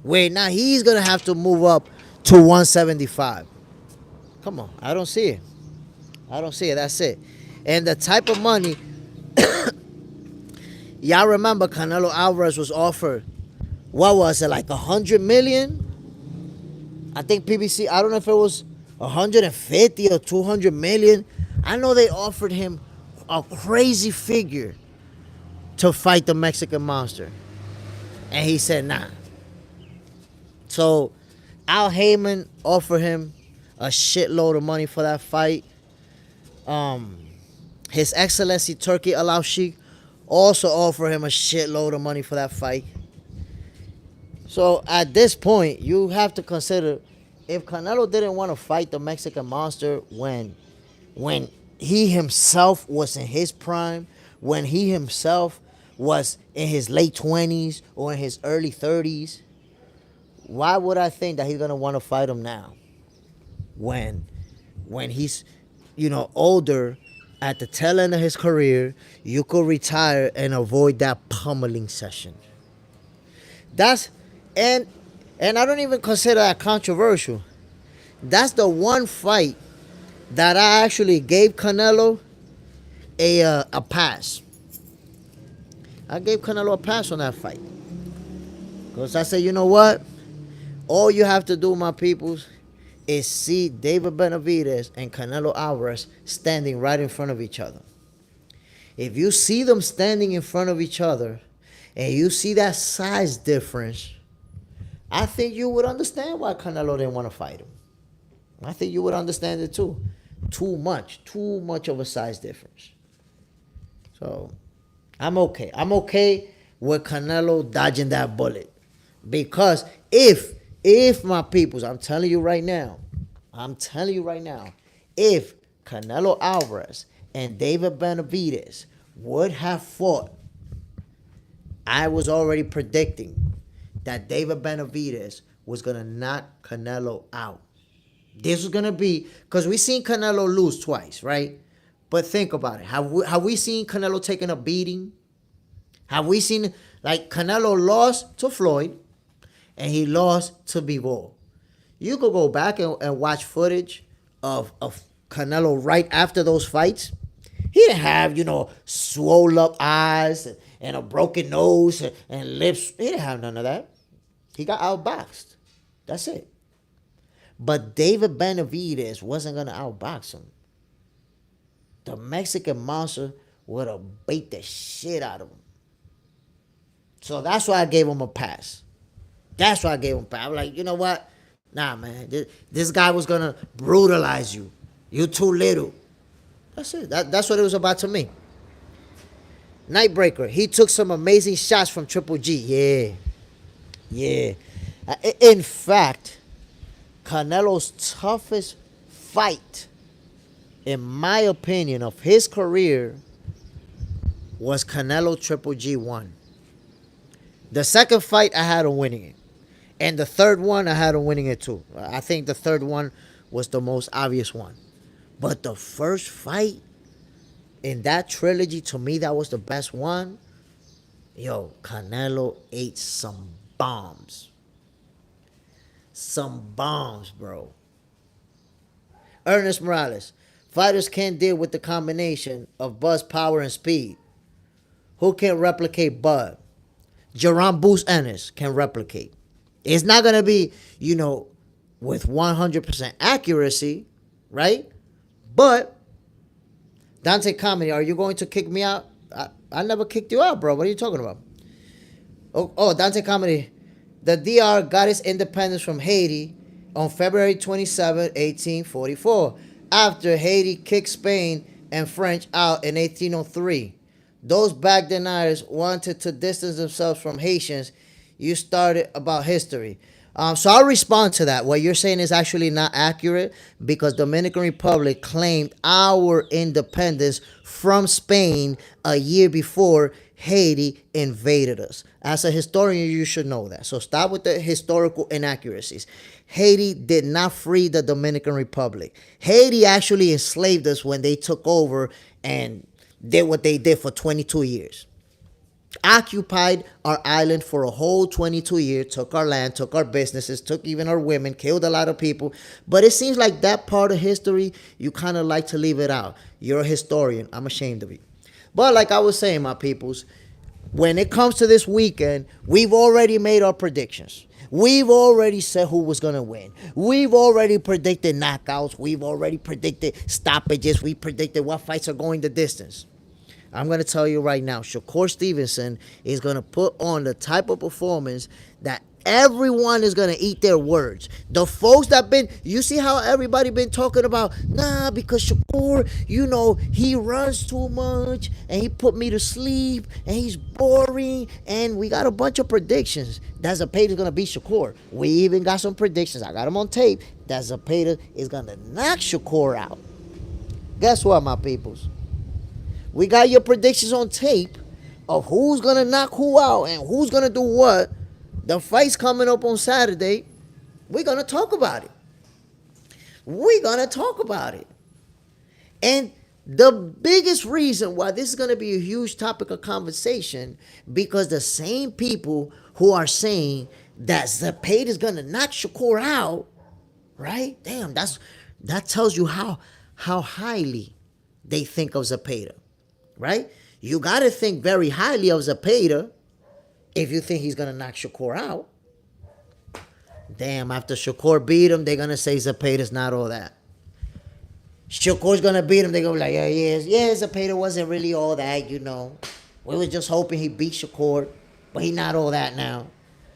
Where now he's going to have to move up to 175. Come on, I don't see it. That's it. And the type of money, y'all remember Canelo Alvarez was offered, what was it, like $100 million? I think PBC, I don't know if it was 150 or 200 million. I know they offered him a crazy figure to fight the Mexican monster. And he said, nah. So Al Heyman offered him a shitload of money for that fight. His Excellency Turkey Al Sheikh also offered him a shitload of money for that fight. So at this point, you have to consider, if Canelo didn't want to fight the Mexican monster when he himself was in his prime, when he himself was in his late 20s or in his early 30s, why would I think that he's gonna want to fight him now? When he's, older, at the tail end of his career, you could retire and avoid that pummeling session. That's and I don't even consider that controversial. That's the one fight that I actually gave Canelo a pass. I gave Canelo a pass on that fight. Because I said, you know what? All you have to do, my peoples, is see David Benavidez and Canelo Alvarez standing right in front of each other. If you see them standing in front of each other and you see that size difference, I think you would understand why Canelo didn't want to fight him. I think you would understand it too. Too much of a size difference. So I'm okay. I'm okay with Canelo dodging that bullet. Because if my peoples, I'm telling you right now, if Canelo Alvarez and David Benavidez would have fought, I was already predicting that David Benavidez was going to knock Canelo out. This was going to be, because we seen Canelo lose twice, right? But think about it. Have we seen Canelo taking a beating? Have we seen, like, Canelo lost to Floyd and he lost to Bivol. You could go back and watch footage of Canelo right after those fights. He didn't have, swole up eyes and a broken nose and lips. He didn't have none of that. He got outboxed. That's it. But David Benavidez wasn't going to outbox him. The Mexican monster would have beat the shit out of him. So that's why I gave him a pass. I'm like, you know what? Nah, man. This guy was going to brutalize you. You too little. That's it. That's what it was about to me. Nightbreaker. He took some amazing shots from Triple G. Yeah. In fact, Canelo's toughest fight, in my opinion, of his career was Canelo Triple G 1. The second fight, I had him winning it. And the third one, I had him winning it too. I think the third one was the most obvious one. But the first fight in that trilogy, to me, that was the best one. Yo, Canelo ate some bombs. Some bombs, bro. Ernest Morales. Fighters can't deal with the combination of Bud's power and speed. Who can replicate Bud? Jerome Boost Ennis can replicate. It's not going to be, with 100% accuracy, right? But, Dante Comedy, are you going to kick me out? I never kicked you out, bro. What are you talking about? Oh, Dante Comedy. The DR got its independence from Haiti on February 27, 1844, after Haiti kicked Spain and French out in 1803. Those back deniers wanted to distance themselves from Haitians. You started about history. So I'll respond to that. What you're saying is actually not accurate, because Dominican Republic claimed our independence from Spain a year before Haiti invaded us. As a historian, you should know that. So stop with the historical inaccuracies. Haiti did not free the Dominican Republic. Haiti actually enslaved us when they took over and did what they did for 22 years. Occupied our island for a whole 22 years, took our land, took our businesses, took even our women, killed a lot of people. But it seems like that part of history, you kind of like to leave it out. You're a historian. I'm ashamed of it. But like I was saying, my peoples, when it comes to this weekend, we've already made our predictions. We've already said who was going to win. We've already predicted knockouts. We've already predicted stoppages. We predicted what fights are going the distance. I'm going to tell you right now, Shakur Stevenson is going to put on the type of performance that everyone is going to eat their words. The folks that you see how everybody been talking about, because Shakur, he runs too much and he put me to sleep and he's boring, and we got a bunch of predictions that Zepeda is going to beat Shakur. We even got some predictions. I got them on tape that Zepeda is going to knock Shakur out. Guess what, my peoples? We got your predictions on tape of who's gonna knock who out and who's gonna do what. The fight's coming up on Saturday. We're gonna talk about it. We're gonna talk about it. And the biggest reason why this is gonna be a huge topic of conversation, because the same people who are saying that Zepeda's gonna knock Shakur out, right? Damn, that tells you how highly they think of Zepeda, right? You gotta think very highly of Zepeda if you think he's gonna knock Shakur out. Damn, after Shakur beat him, they're gonna say Zepeda's not all that. Shakur's gonna beat him, they're gonna be like, yeah, Zepeda wasn't really all that, you know. We was just hoping he beat Shakur, but he not all that now.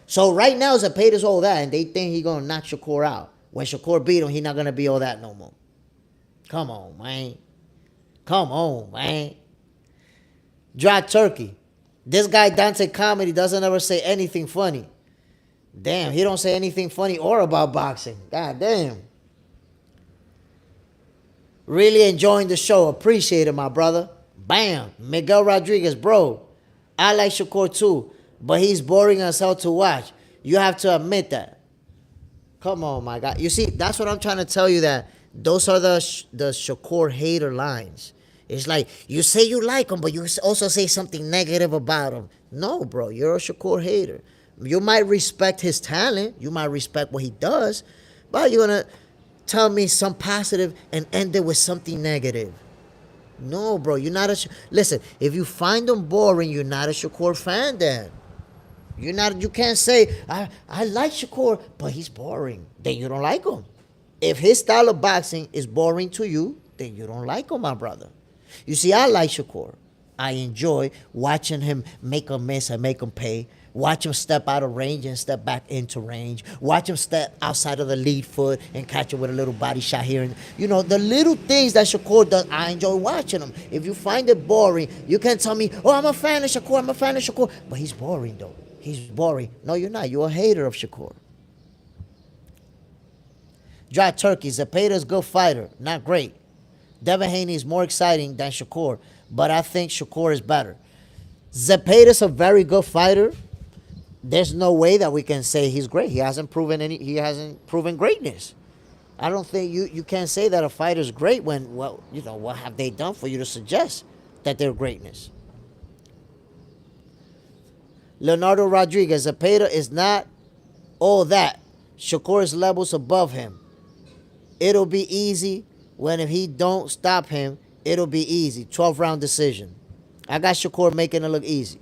So right now, Zepeda's all that, and they think he gonna knock Shakur out. When Shakur beat him, he not gonna be all that no more. Come on, man. Come on, man. Dry turkey. This guy Dante Comedy doesn't ever say anything funny. Damn, he don't say anything funny or about boxing. God damn. Really enjoying the show. Appreciate it, my brother. Bam. Miguel Rodriguez, bro. I like Shakur too, but he's boring as hell to watch. You have to admit that. Come on, my God. You see, that's what I'm trying to tell you, that those are the Shakur hater lines. It's like, you say you like him, but you also say something negative about him. No, bro, you're a Shakur hater. You might respect his talent. You might respect what he does. But you're going to tell me some positive and end it with something negative. No, bro, you're not a... Listen, if you find him boring, you're not a Shakur fan then. You can't say, I like Shakur, but he's boring. Then you don't like him. If his style of boxing is boring to you, then you don't like him, my brother. You see, I like Shakur. I enjoy watching him make a miss and make him pay. Watch him step out of range and step back into range. Watch him step outside of the lead foot and catch it with a little body shot here. And, you know, the little things that Shakur does, I enjoy watching him. If you find it boring, you can tell me, oh, I'm a fan of Shakur. But he's boring, though. He's boring. No, you're not. You're a hater of Shakur. Dry turkey. Zepeda's a good fighter. Not great. Devin Haney is more exciting than Shakur, but I think Shakur is better. Zepeda's a very good fighter. There's no way that we can say he's great. He hasn't proven greatness. I don't think you can't say that a fighter's great when, well, you know, what have they done for you to suggest that they're greatness? Leonardo Rodriguez, Zepeda is not all that. Shakur is levels above him. It'll be easy when if he don't stop him, it'll be easy. 12-round decision. I got Shakur making it look easy.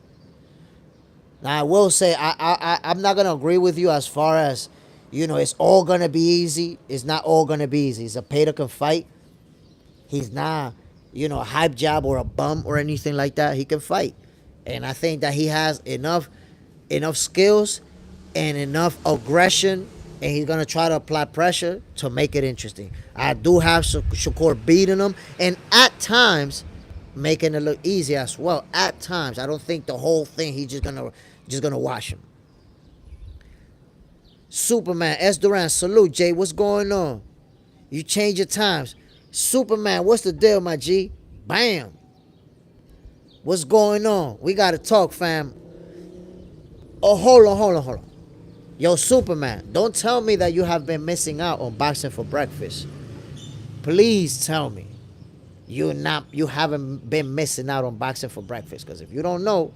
Now, I will say, I'm not going to agree with you as far as, you know, it's all going to be easy. It's not all going to be easy. Zepeda can fight. He's not, you know, a hype job or a bum or anything like that. He can fight. And I think that he has enough skills and enough aggression, and he's going to try to apply pressure to make it interesting. I do have Shakur beating him, and at times making it look easy as well. At times. I don't think the whole thing he's just gonna wash him. Superman, S. Duran, salute, Jay. What's going on? You change your times. Superman, what's the deal, my G? Bam. What's going on? We gotta talk, fam. Oh, hold on. Yo, Superman, don't tell me that you have been missing out on Boxing for Breakfast. Please tell me you haven't been missing out on Boxing for Breakfast. Because if you don't know,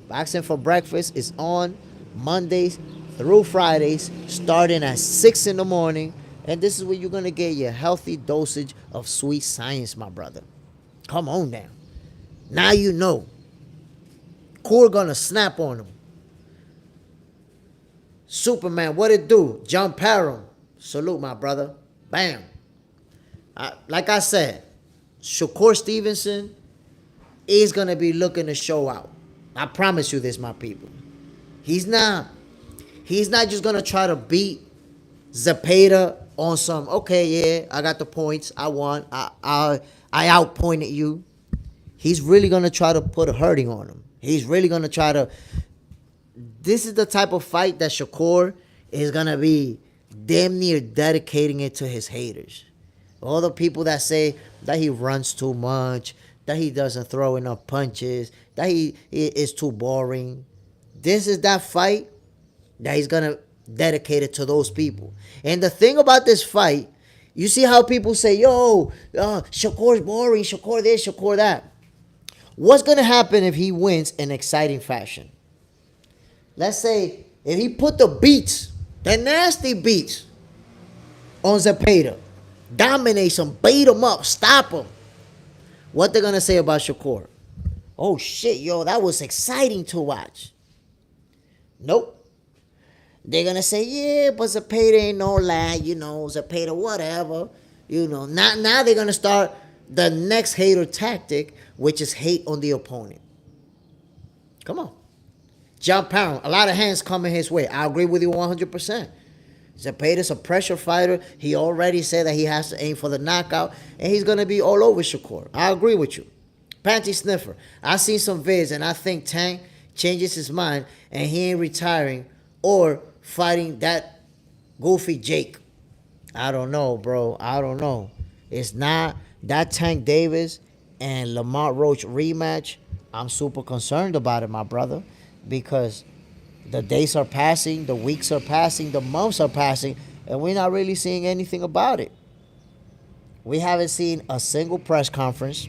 Boxing for Breakfast is on Mondays through Fridays, starting at 6 in the morning. And this is where you're going to get your healthy dosage of sweet science, my brother. Come on now. Now you know. Core gonna snap on him. Superman, what it do? John Parham. Salute, my brother. Bam. Like I said, Shakur Stevenson is going to be looking to show out. I promise you this, my people. He's not just going to try to beat Zepeda on some, okay, yeah, I got the points. I won. I outpointed you. He's really going to try to put a hurting on him. He's really going to try to... This is the type of fight that Shakur is going to be damn near dedicating it to his haters. All the people that say that he runs too much, that he doesn't throw enough punches, that he is too boring. This is that fight that he's gonna dedicate it to those people. And the thing about this fight, you see how people say, "Yo, Shakur's boring. Shakur this, Shakur that." What's gonna happen if he wins in exciting fashion? Let's say if he put the beats, the nasty beats, on Zepeda, dominates him, beat him up, stop him. What they're gonna say about Shakur? Oh shit, yo, that was exciting to watch. Nope. They're gonna say, yeah, but Zepeda ain't no lad, Zepeda, whatever. Now they're gonna start the next hater tactic, which is hate on the opponent. Come on. John Pound, a lot of hands coming his way. I agree with you 100%. Zepeda's a pressure fighter. He already said that he has to aim for the knockout, and he's gonna be all over Shakur. I agree with you. Panty sniffer. I seen some vids, and I think Tank changes his mind, and he ain't retiring or fighting that goofy Jake. I don't know, bro. I don't know. It's not that Tank Davis and Lamont Roach rematch. I'm super concerned about it, my brother, because the days are passing, the weeks are passing, the months are passing, and we're not really seeing anything about it. We haven't seen a single press conference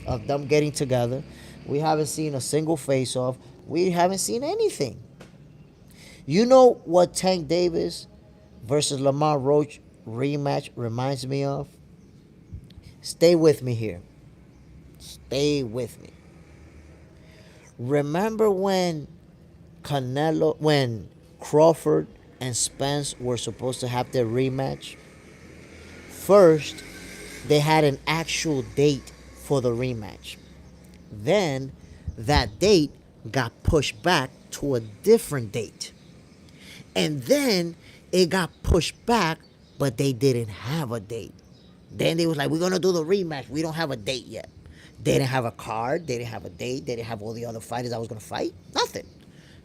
of them getting together. We haven't seen a single face-off. We haven't seen anything. You know what Tank Davis versus Lamont Roach rematch reminds me of? Stay with me here. Stay with me. Remember when Crawford and Spence were supposed to have their rematch? First, they had an actual date for the rematch. Then, that date got pushed back to a different date. And then, it got pushed back, but they didn't have a date. Then they was like, we're going to do the rematch. We don't have a date yet. They didn't have a card. They didn't have a date. They didn't have all the other fighters that was going to fight. Nothing.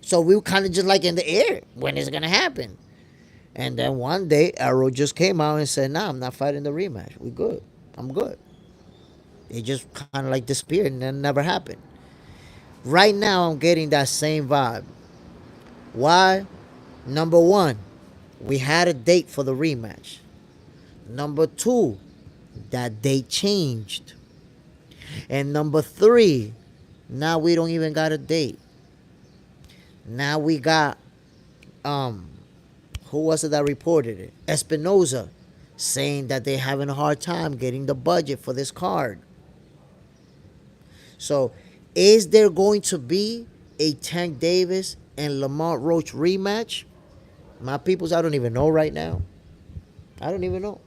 So we were kind of just like in the air. When is it going to happen? And then one day, Arrow just came out and said, nah, I'm not fighting the rematch. We good. I'm good. It just kind of like disappeared and then never happened. Right now, I'm getting that same vibe. Why? Number one, we had a date for the rematch. Number two, that date changed. And number three, now we don't even got a date. Now we got, who was it that reported it? Espinoza saying that they're having a hard time getting the budget for this card. So, is there going to be a Tank Davis and Lamont Roach rematch? My peoples, I don't even know right now. I don't even know.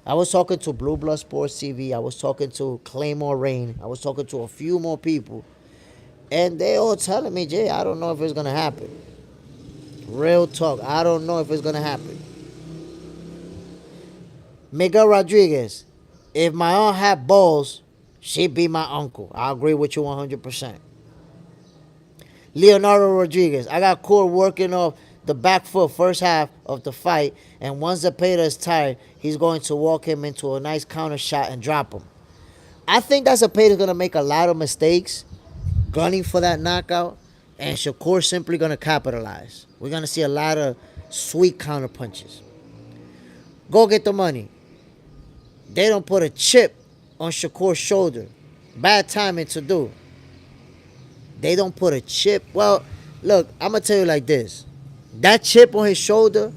I was talking to Blue Blood Sports TV. I was talking to Claymore Rain. I was talking to a few more people. And they all telling me, Jay, I don't know if it's going to happen. Real talk. I don't know if it's going to happen. Miguel Rodriguez. If my aunt had balls, she'd be my uncle. I agree with you 100%. Leonardo Rodriguez. I got Core working off the back foot first half of the fight, and once Zepeda is tired, he's going to walk him into a nice counter shot and drop him. I think that Zepeda's going to make a lot of mistakes gunning for that knockout, and Shakur's simply going to capitalize. We're going to see a lot of sweet counter punches. Go get the money. They don't put a chip on Shakur's shoulder. Bad timing to do. They don't put a chip. Well, look, I'm going to tell you like this. That chip on his shoulder,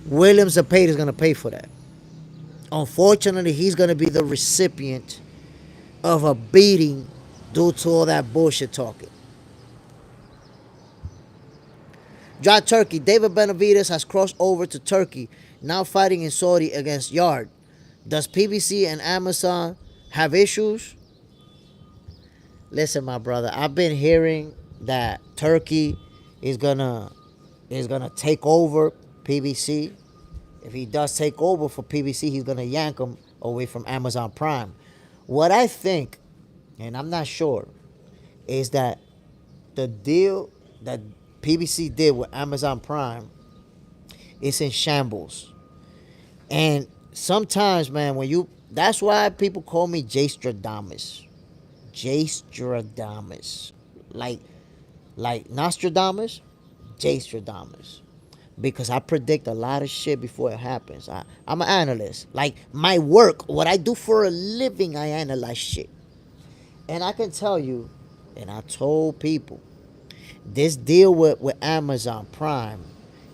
William Zepeda is going to pay for that. Unfortunately, he's going to be the recipient of a beating due to all that bullshit talking. Dry Turkey. David Benavidez has crossed over to Turkey, now fighting in Saudi against Yard. Does PBC and Amazon have issues? Listen, my brother, I've been hearing that Turkey is gonna take over PBC. If he does take over for PBC, he's gonna yank him away from Amazon Prime. What I think, and I'm not sure, is that the deal that PBC did with Amazon Prime is in shambles. And sometimes, man, that's why people call me Jay Stradamus. Jay Stradamus. Like Nostradamus, Jay Stradamus. Because I predict a lot of shit before it happens. I'm an analyst. Like my work, what I do for a living, I analyze shit. And I can tell you, and I told people, this deal with Amazon Prime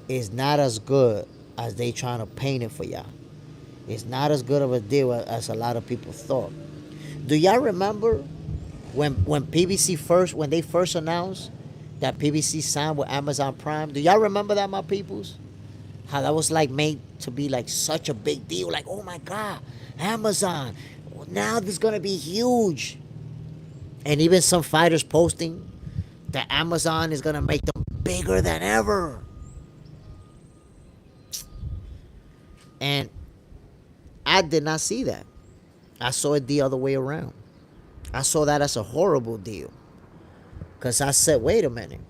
is not as good as they trying to paint it for y'all. It's not as good of a deal as a lot of people thought. Do y'all remember when PBC when they first announced that PBC signed with Amazon Prime? Do y'all remember that, my peoples? How that was like made to be like such a big deal. Like, oh my God, Amazon. Now this is gonna be huge. And even some fighters posting that Amazon is gonna make them bigger than ever. And I did not see that. I saw it the other way around. I saw that as a horrible deal. Because I said, wait a minute.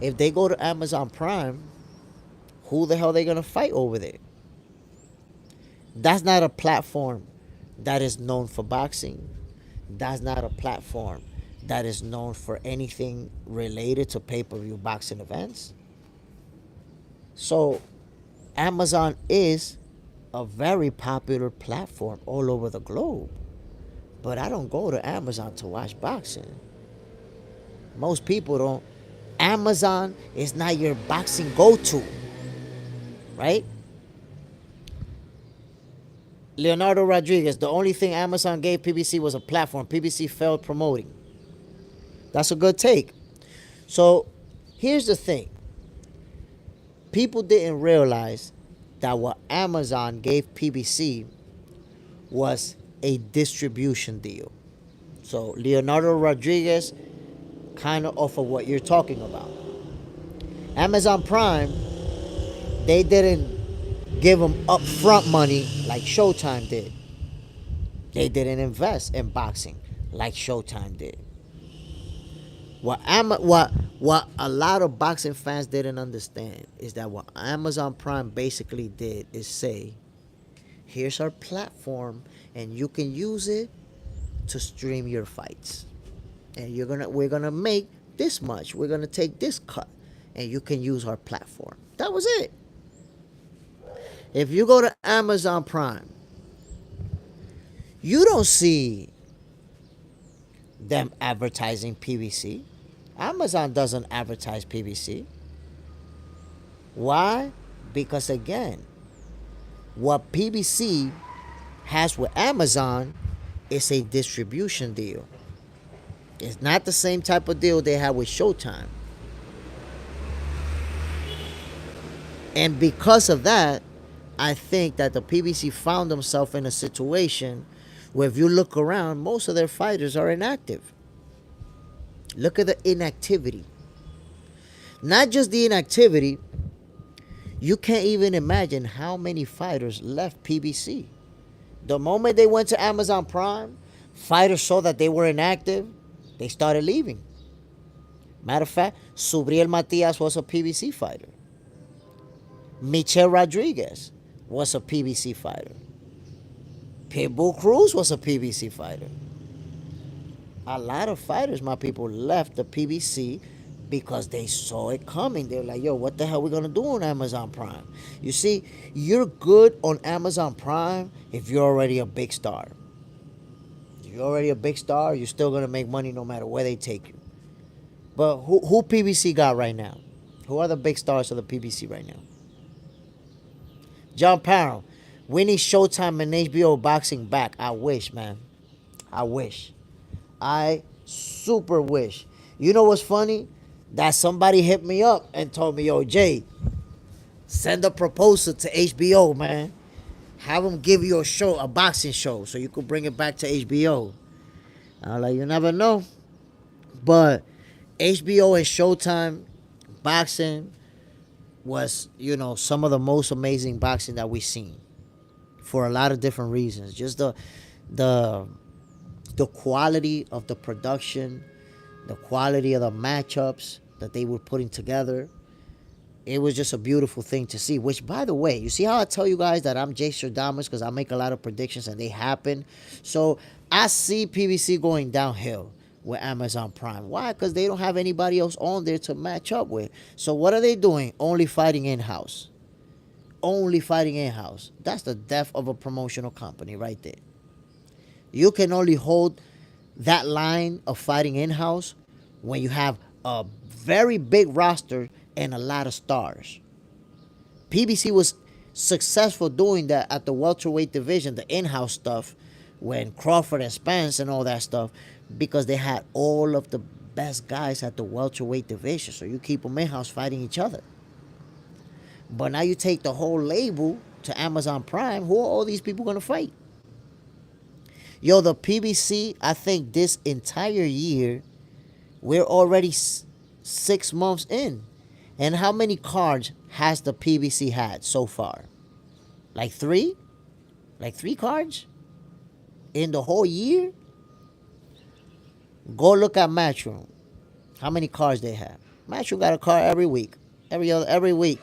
If they go to Amazon Prime, who the hell are they going to fight over there? That's not a platform that is known for boxing. That's not a platform that is known for anything related to pay-per-view boxing events. So Amazon is a very popular platform all over the globe. But I don't go to Amazon to watch boxing. Most people don't. Amazon is not your boxing go-to, right? Leonardo Rodriguez, the only thing Amazon gave PBC was a platform. PBC failed promoting. That's a good take. So here's the thing. People didn't realize that what Amazon gave PBC was a distribution deal. So Leonardo Rodriguez kind of off of what you're talking about. Amazon Prime, they didn't give them upfront money like Showtime did. They didn't invest in boxing like Showtime did. What a lot of boxing fans didn't understand is that what Amazon Prime basically did is say, here's our platform and you can use it to stream your fights. And we're gonna make this much. We're gonna take this cut and you can use our platform. That was it. If you go to Amazon Prime, you don't see them advertising PBC. Amazon doesn't advertise PBC. Why? Because again, what PBC has with Amazon is a distribution deal. It's not the same type of deal they have with Showtime. And because of that, I think that the PBC found themselves in a situation where if you look around, most of their fighters are inactive. Look at the inactivity. Not just the inactivity, you can't even imagine how many fighters left PBC. The moment they went to Amazon Prime, fighters saw that they were inactive, they started leaving. Matter of fact, Subriel Matias was a PBC fighter. Michel Rodriguez was a PBC fighter. Pitbull Cruz was a PBC fighter. A lot of fighters, my people, left the PBC because they saw it coming. They were like, yo, what the hell are we going to do on Amazon Prime? You see, you're good on Amazon Prime if you're already a big star. If you're already a big star, you're still going to make money no matter where they take you. But who PBC got right now? Who are the big stars of the PBC right now? John Parham, we need Showtime and HBO boxing back. I wish, man. I wish. I super wish. You know what's funny? That somebody hit me up and told me, yo, Jay, send a proposal to HBO, man. Have them give you a show, a boxing show, so you could bring it back to HBO. I was like, you never know. But HBO and Showtime boxing was, you know, some of the most amazing boxing that we've seen for a lot of different reasons. Just the quality of the production, the quality of the matchups that they were putting together. It was just a beautiful thing to see. Which, by the way, you see how I tell you guys that I'm Jay Stradamus because I make a lot of predictions and they happen. So I see PBC going downhill with Amazon Prime. Why? Because they don't have anybody else on there to match up with. So what are they doing? Only fighting in house. Only fighting in house. That's the death of a promotional company right there. You can only hold that line of fighting in house when you have a very big roster and a lot of stars. PBC was successful doing that at the welterweight division, the in-house stuff, when Crawford and Spence and all that stuff, because they had all of the best guys at the welterweight division. So you keep them in-house fighting each other. But now you take the whole label to Amazon Prime. Who are all these people going to fight? Yo, the PBC, I think this entire year, we're already 6 months in. And how many cards has the PBC had so far? Like 3? Like 3 cards? In the whole year? Go look at Matchroom. How many cards they have? Matchroom got a card every week. Every week.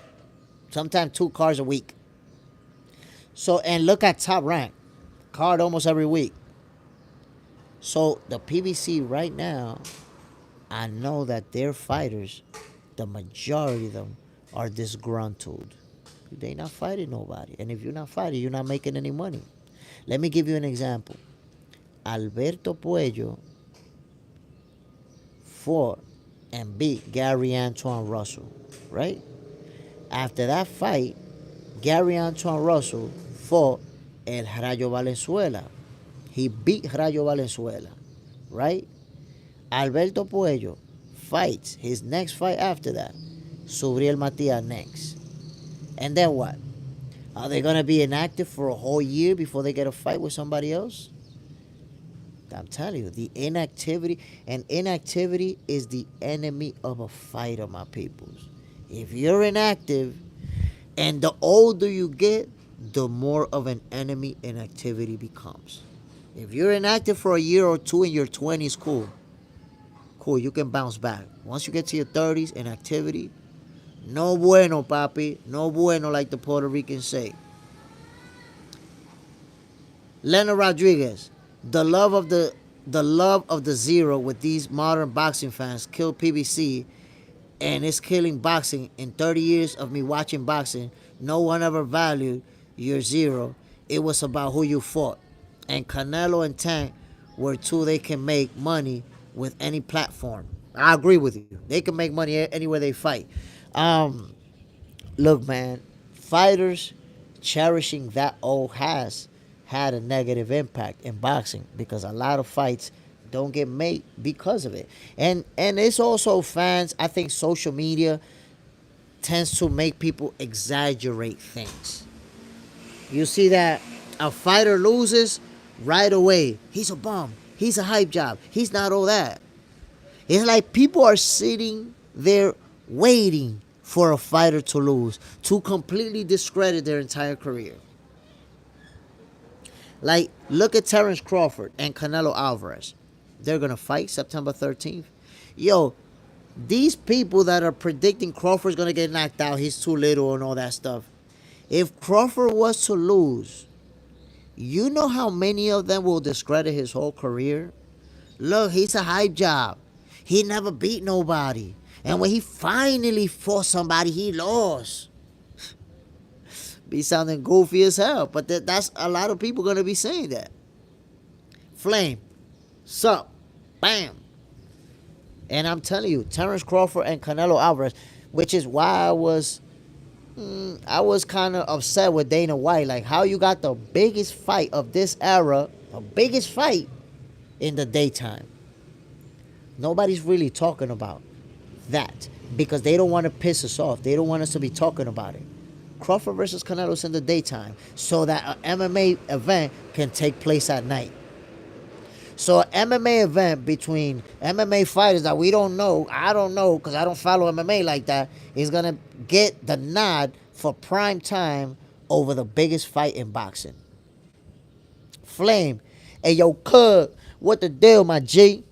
Sometimes 2 cards a week. So, and look at Top Rank. Card almost every week. So, the PBC right now, I know that their fighters, the majority of them, are disgruntled. They not fighting nobody. And if you're not fighting, you're not making any money. Let me give you an example. Alberto Puello fought and beat Gary Antoine Russell, right? After that fight, Gary Antoine Russell fought El Rayo Valenzuela. He beat Rayo Valenzuela, right? Alberto Puello fights his next fight after that. Subriel Matias next. And then what? Are they going to be inactive for a whole year before they get a fight with somebody else? I'm telling you, the inactivity, and inactivity is the enemy of a fighter, my peoples. If you're inactive, and the older you get, the more of an enemy inactivity becomes. If you're inactive for a year or two in your 20s, cool. Cool, you can bounce back. Once you get to your 30s, inactivity, no bueno, papi. No bueno, like the Puerto Ricans say. Leonard Rodriguez, the love of the zero with these modern boxing fans killed PBC, and it's killing boxing. In 30 years of me watching boxing, no one ever valued your zero. It was about who you fought. And Canelo and Tank were two they can make money with any platform. I agree with you. They can make money anywhere they fight. Look, man, fighters cherishing that old has had a negative impact in boxing because a lot of fights don't get made because of it. And it's also fans. I think social media tends to make people exaggerate things. You see that a fighter loses right away. He's a bum. He's a hype job. He's not all that. It's like people are sitting there waiting for a fighter to lose to completely discredit their entire career. Like, look at Terence Crawford and Canelo Alvarez. They're going to fight September 13th. Yo, these people that are predicting Crawford's going to get knocked out, he's too little and all that stuff. If Crawford was to lose, you know how many of them will discredit his whole career? Look, he's a hype job. He never beat nobody. And when he finally fought somebody, he lost. Be sounding goofy as hell, but that's a lot of people going to be saying that. Flame. Sup. Bam. And I'm telling you, Terence Crawford and Canelo Alvarez, which is why I was kind of upset with Dana White. Like, how you got the biggest fight of this era, the biggest fight in the daytime. Nobody's really talking about that because they don't want to piss us off. They don't want us to be talking about it. Crawford versus Canelo's in the daytime so that an MMA event can take place at night. So an MMA event between MMA fighters that we don't know, I don't know because I don't follow MMA like that, is going to get the nod for prime time over the biggest fight in boxing. Flame. Hey, yo, cuz, what the deal, my G?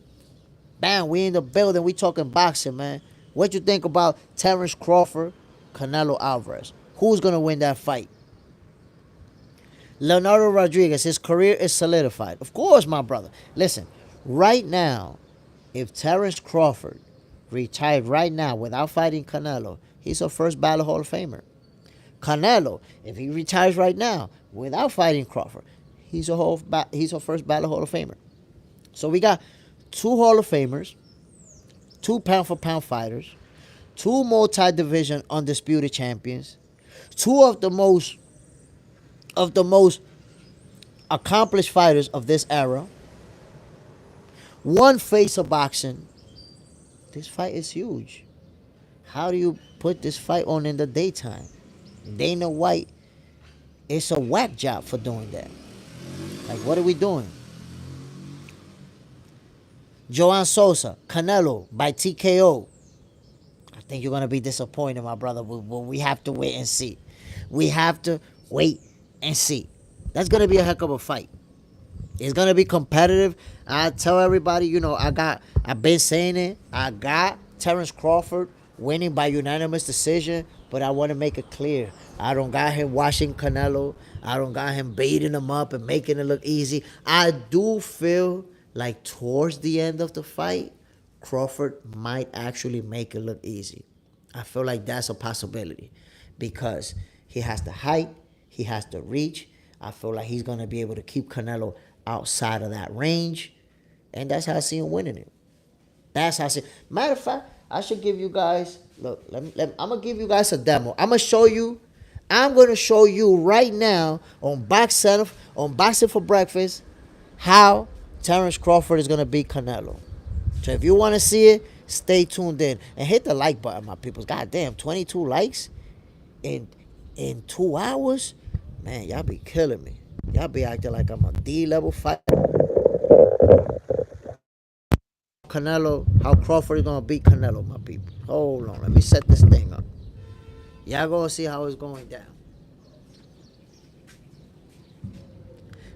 Bam, we in the building. We talking boxing, man. What you think about Terence Crawford Canelo Alvarez. Who's going to win that fight? Leonardo Rodriguez, his career is solidified. Of course, my brother. Listen, right now, if Terence Crawford retired right now without fighting Canelo, he's a first ballot Hall of Famer. Canelo, if he retires right now without fighting Crawford, he's a first ballot Hall of Famer. So we got two Hall of Famers, two pound for pound fighters, two multi-division undisputed champions, two of the most accomplished fighters of this era, one face of boxing. This fight is huge. How do you put this fight on in the daytime? Dana White, it's a whack job for doing that. Like, what are we doing? Joan Sosa, Canelo by TKO. I think you're going to be disappointed, my brother. We have to wait and see. We have to wait and see. That's going to be a heck of a fight. It's going to be competitive. I tell everybody, I've been saying it. I got Terence Crawford winning by unanimous decision, but I want to make it clear. I don't got him washing Canelo. I don't got him beating him up and making it look easy. I do feel like towards the end of the fight, Crawford might actually make it look easy. I feel like that's a possibility because he has the height, he has the reach. I feel like he's going to be able to keep Canelo outside of that range, and that's how I see him winning it. That's how I see it. Matter of fact, I should give you guys, look, I'm going to give you guys a demo. I'm going to show you right now on Boxing for Breakfast how Terence Crawford is going to beat Canelo. So if you want to see it, stay tuned in. And hit the like button, my people. God damn, 22 likes in 2 hours? Man, y'all be killing me. Y'all be acting like I'm a D-level fighter. Canelo, how Crawford is going to beat Canelo, my people. Hold on, let me set this thing up. Y'all going to see how it's going down.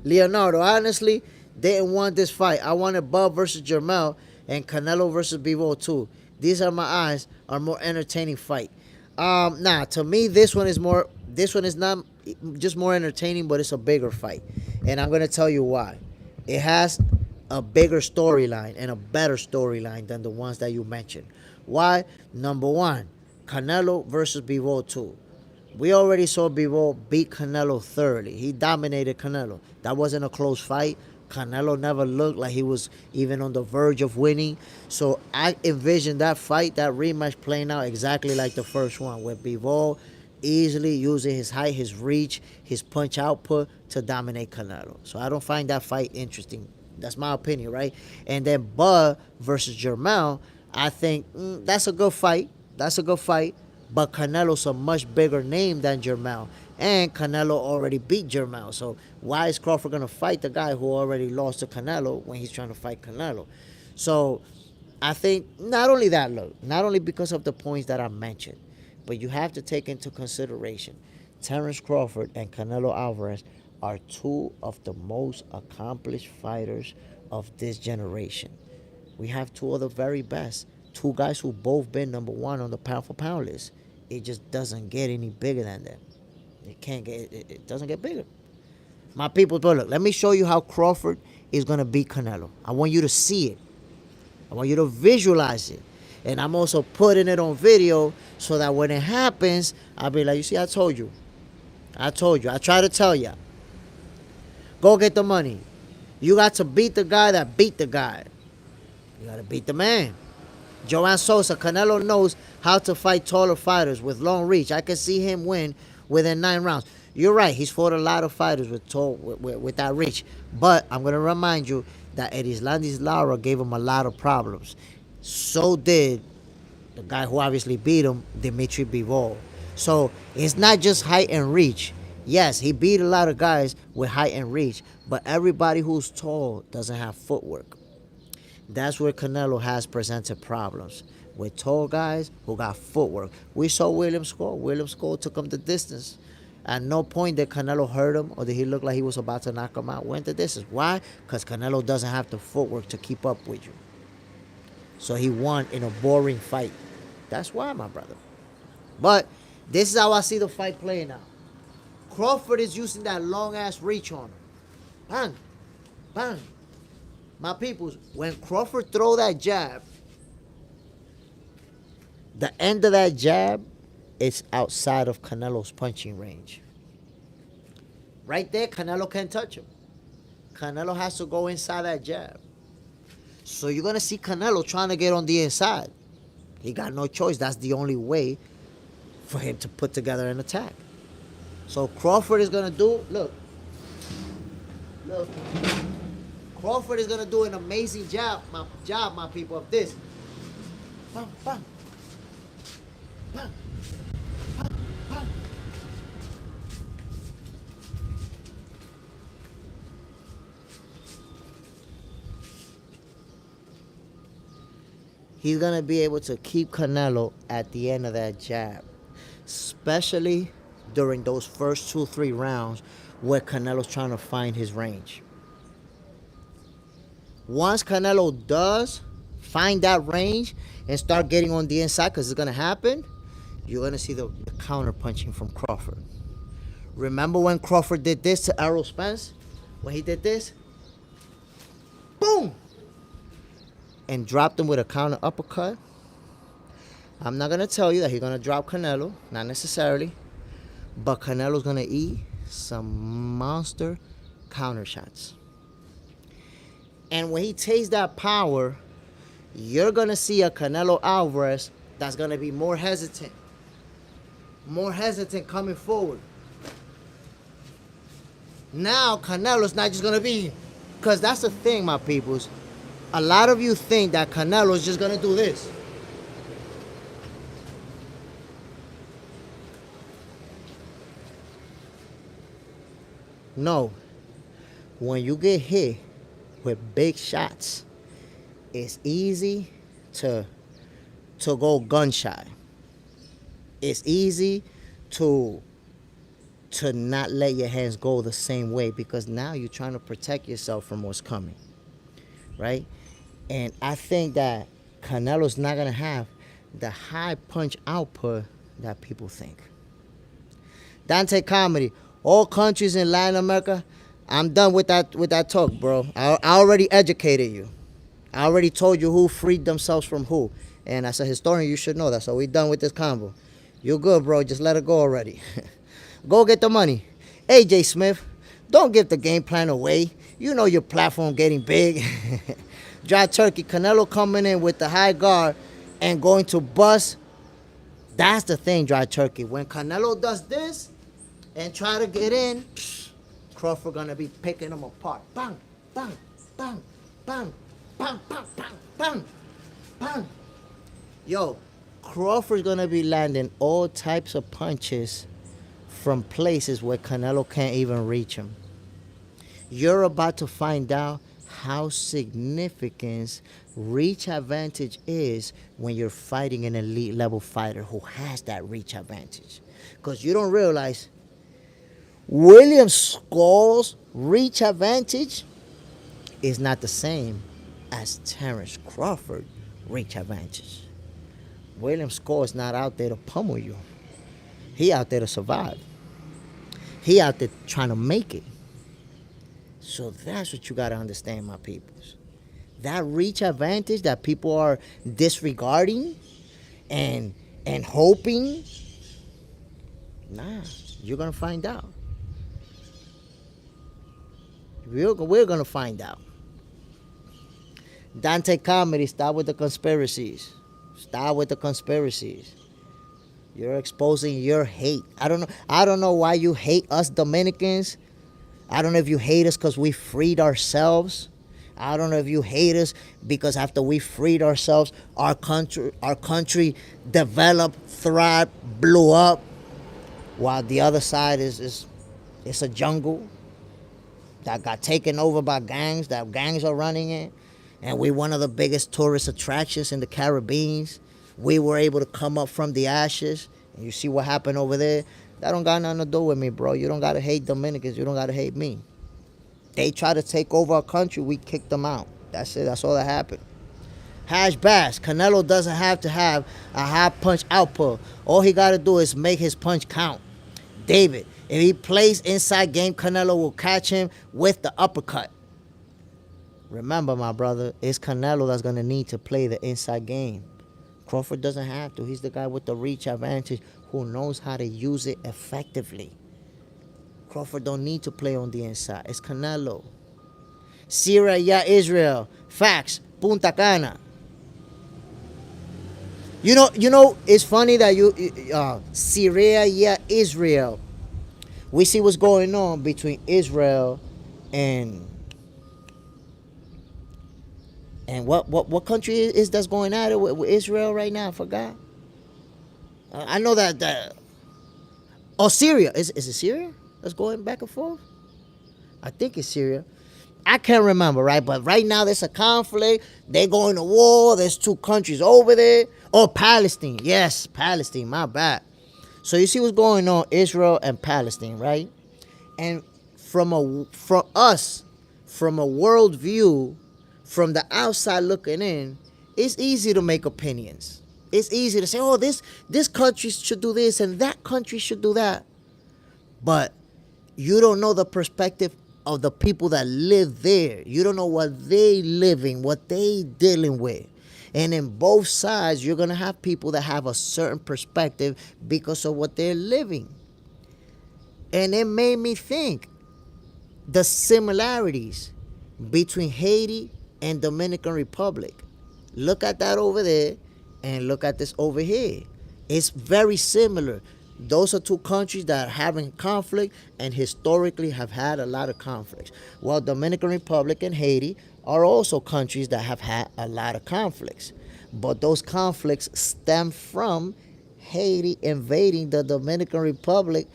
Leonardo, honestly, didn't want this fight. I wanted Bub versus Jermell and Canelo versus Bivol too. These are more entertaining fight. To me, this one is not just more entertaining, but it's a bigger fight. And I'm going to tell you why. It has a bigger storyline and a better storyline than the ones that you mentioned. Why? Number one, Canelo versus Bivol 2. We already saw Bivol beat Canelo thoroughly. He dominated Canelo. That wasn't a close fight. Canelo never looked like he was even on the verge of winning. So I envision that fight, that rematch, playing out exactly like the first one, where Bivol easily using his height, his reach, his punch output to dominate Canelo. So I don't find that fight interesting. That's my opinion, right? And then Bud versus Jermell, I think that's a good fight. That's a good fight. But Canelo's a much bigger name than Jermell. And Canelo already beat Jermell. So why is Crawford going to fight the guy who already lost to Canelo when he's trying to fight Canelo? So I think not only because of the points that I mentioned, but you have to take into consideration Terence Crawford and Canelo Alvarez are two of the most accomplished fighters of this generation. We have two of the very best. Two guys who both been number one on the pound for pound list. It just doesn't get any bigger than that. It doesn't get bigger. My people, but look, let me show you how Crawford is going to beat Canelo. I want you to see it. I want you to visualize it. And I'm also putting it on video so that when it happens, I'll be like, you see, I told you. I try to tell you. Go get the money. You got to beat the guy that beat the guy. You got to beat the man. Joan Sosa, Canelo knows how to fight taller fighters with long reach. I can see him win within 9 rounds. You're right. He's fought a lot of fighters with that reach. But I'm going to remind you that Erislandis Lara gave him a lot of problems. So did the guy who obviously beat him, Dimitri Bivol. So it's not just height and reach. Yes, he beat a lot of guys with height and reach. But everybody who's tall doesn't have footwork. That's where Canelo has presented problems. With tall guys who got footwork. We saw William Score. William Score took him the distance. At no point did Canelo hurt him or did he look like he was about to knock him out. Went the distance. Why? Because Canelo doesn't have the footwork to keep up with you. So he won in a boring fight. That's why, my brother. But This is how I see the fight playing out. Crawford is using that long ass reach on him. Bang, bang. My peoples, when Crawford throw that jab, the end of that jab is outside of Canelo's punching range. Right there, Canelo can't touch him. Canelo has to go inside that jab. So you're going to see Canelo trying to get on the inside. He got no choice. That's the only way for him to put together an attack. So Crawford is going to do, look. Crawford is going to do an amazing job, my people, of this. Bam, bam. Bam. Bam, bam. He's going to be able to keep Canelo at the end of that jab, especially during those first 2-3 rounds where Canelo's trying to find his range. Once Canelo does find that range and start getting on the inside, because it's going to happen, you're going to see the counter punching from Crawford. Remember when Crawford did this to Errol Spence? When he did this? Boom! And dropped him with a counter uppercut. I'm not going to tell you that he's going to drop Canelo. Not necessarily. But Canelo's going to eat some monster counter shots. And when he takes that power, you're going to see a Canelo Alvarez that's going to be more hesitant. More hesitant coming forward. Now, Canelo's not just going to be... Because that's the thing, my peoples. A lot of you think that Canelo is just going to do this. No. When you get hit with big shots, it's easy to go gun shy. It's easy to not let your hands go the same way, because now you're trying to protect yourself from what's coming, right? And I think that Canelo's not going to have the high punch output that people think. Dante Comedy, all countries in Latin America, I'm done with that talk, bro. I already educated you. I already told you who freed themselves from who. And as a historian, you should know that. So we done with this combo. You're good, bro. Just let it go already. Go get the money. AJ Smith, don't give the game plan away. You know your platform getting big. Dry Turkey, Canelo coming in with the high guard and going to bust. That's the thing, Dry Turkey. When Canelo does this and try to get in, Crawford gonna be picking them apart. Bang, bang, bang, bang, bang, bang, bang, bang, bang. Yo, Crawford's gonna be landing all types of punches from places where Canelo can't even reach him. You're about to find out how significant reach advantage is when you're fighting an elite level fighter who has that reach advantage. Because you don't realize William Skull's reach advantage is not the same as Terence Crawford reach advantage. William Skull is not out there to pummel you. He out there to survive. He out there trying to make it. So that's what you got to understand, my peoples. That reach advantage that people are disregarding and hoping, nah, you're going to find out. We're going to find out. Dante Comedy, stop with the conspiracies. Stop with the conspiracies. You're exposing your hate. I don't know why you hate us Dominicans. I don't know if you hate us because we freed ourselves. I don't know if you hate us because after we freed ourselves, our country developed, thrived, blew up, while the other side is a jungle that got taken over by gangs, that gangs are running it, and we're one of the biggest tourist attractions in the Caribbean. We were able to come up from the ashes, and you see what happened over there. That don't got nothing to do with me, bro. You don't got to hate Dominicans. You don't got to hate me. They tried to take over our country. We kicked them out. That's it. That's all that happened. Hash bash. Canelo doesn't have to have a high punch output. All he got to do is make his punch count. David, if he plays inside game, Canelo will catch him with the uppercut. Remember, my brother, it's Canelo that's going to need to play the inside game. Crawford doesn't have to. He's the guy with the reach advantage who knows how to use it effectively. Crawford don't need to play on the inside. It's Canelo. Syria, yeah, Israel. Facts. Punta Cana. You know, it's funny that Syria, yeah, Israel. We see what's going on between Israel and what country is that's going at it with Israel right now? I forgot. I know that. Oh, Syria. Is it Syria that's going back and forth? I think it's Syria. I can't remember, right? But right now there's a conflict. They're going to war. There's two countries over there. Oh, Palestine. Yes, Palestine. My bad. So you see what's going on, Israel and Palestine, right? And from a world view, from the outside looking in, it's easy to make opinions. It's easy to say, oh, this country should do this and that country should do that. But you don't know the perspective of the people that live there. You don't know what they living, what they dealing with. And in both sides, you're going to have people that have a certain perspective because of what they're living. And it made me think the similarities between Haiti and Dominican Republic. Look at that over there and look at this over here. It's very similar. Those are two countries that are having conflict and historically have had a lot of conflicts. While Dominican Republic and Haiti are also countries that have had a lot of conflicts. But those conflicts stem from Haiti invading the Dominican Republic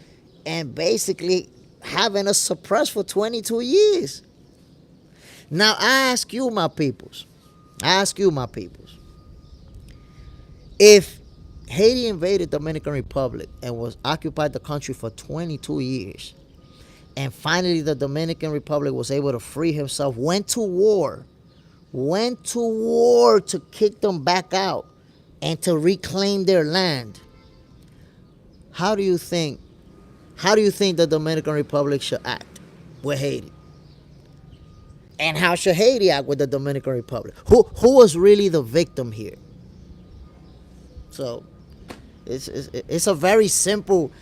and basically having us suppressed for 22 years. Now, I ask you, my peoples, if Haiti invaded Dominican Republic and was occupied the country for 22 years, and finally the Dominican Republic was able to free himself, went to war to kick them back out and to reclaim their land, how do you think the Dominican Republic should act with Haiti? And how should Haiti act with the Dominican Republic? Who was really the victim here? So it's a very simple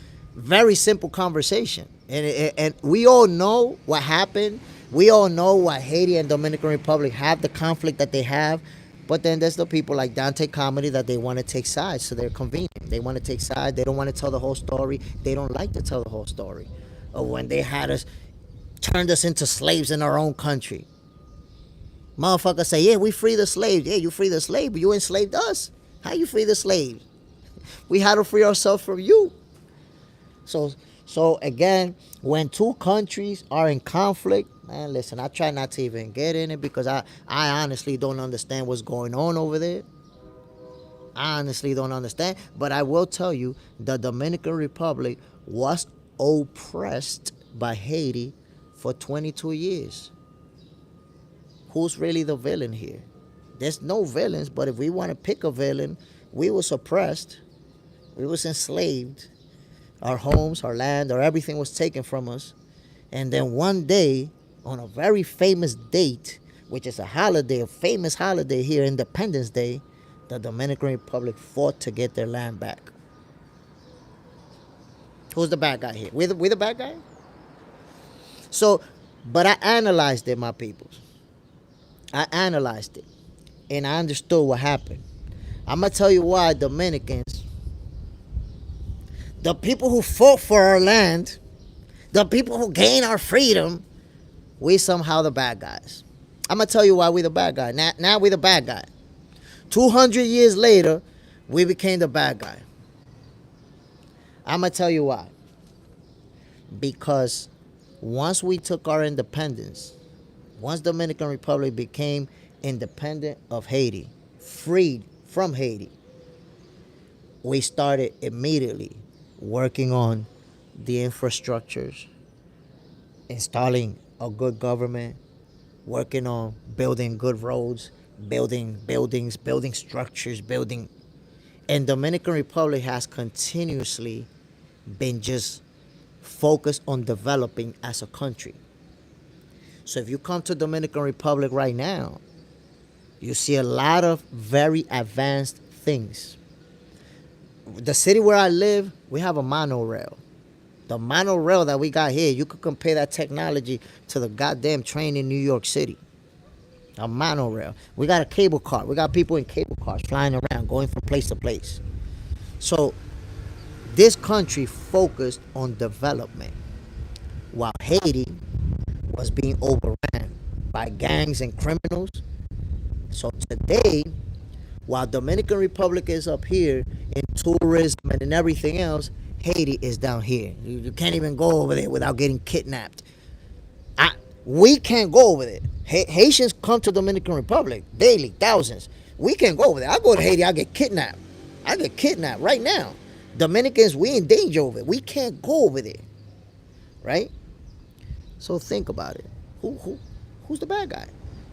conversation, and we all know what happened. We all know why Haiti and Dominican Republic have the conflict that they have. But then there's the people like Dante Comedy that they want to take sides, so they're convenient. They want to take sides. They don't want to tell the whole story. They don't like to tell the whole story. Or when they had us, turned us into slaves in our own country. Motherfuckers say, yeah, we free the slaves. Yeah, you free the slave, but you enslaved us. How you free the slaves? We had to free ourselves from you. So again, when two countries are in conflict, man, listen, I try not to even get in it because I honestly don't understand what's going on over there. I honestly don't understand. But I will tell you, the Dominican Republic was oppressed by Haiti for 22 years. Who's really the villain here? There's no villains, but if we want to pick a villain, we was oppressed. We was enslaved. Our homes, our land, our everything was taken from us. And then one day, on a very famous date, which is a holiday, a famous holiday here, Independence Day, the Dominican Republic fought to get their land back. Who's the bad guy here? We the bad guy? So, but I analyzed it, my peoples. I analyzed it. And I understood what happened. I'm going to tell you why Dominicans, the people who fought for our land, the people who gained our freedom, we somehow the bad guys. I'm going to tell you why we the bad guy. Now we the bad guy. 200 years later, we became the bad guy. I'm going to tell you why. Because once we took our independence, once Dominican Republic became independent of Haiti, freed from Haiti, we started immediately working on the infrastructures, installing a good government, working on building good roads, building buildings, building structures, building. And Dominican Republic has continuously been just focused on developing as a country. So if you come to Dominican Republic right now, you see a lot of very advanced things. The city where I live, we have a monorail. The monorail that we got here, you could compare that technology to the goddamn train in New York City. A monorail. We got a cable car. We got people in cable cars flying around, going from place to place. So this country focused on development, while Haiti was being overrun by gangs and criminals. So today, while Dominican Republic is up here in tourism and in everything else, Haiti is down here. You can't even go over there without getting kidnapped. We can't go over there. Haitians come to Dominican Republic daily, thousands. We can't go over there. I go to Haiti, I get kidnapped. I get kidnapped right now. Dominicans, we in danger over it. We can't go over there, right? So think about it. Who's the bad guy?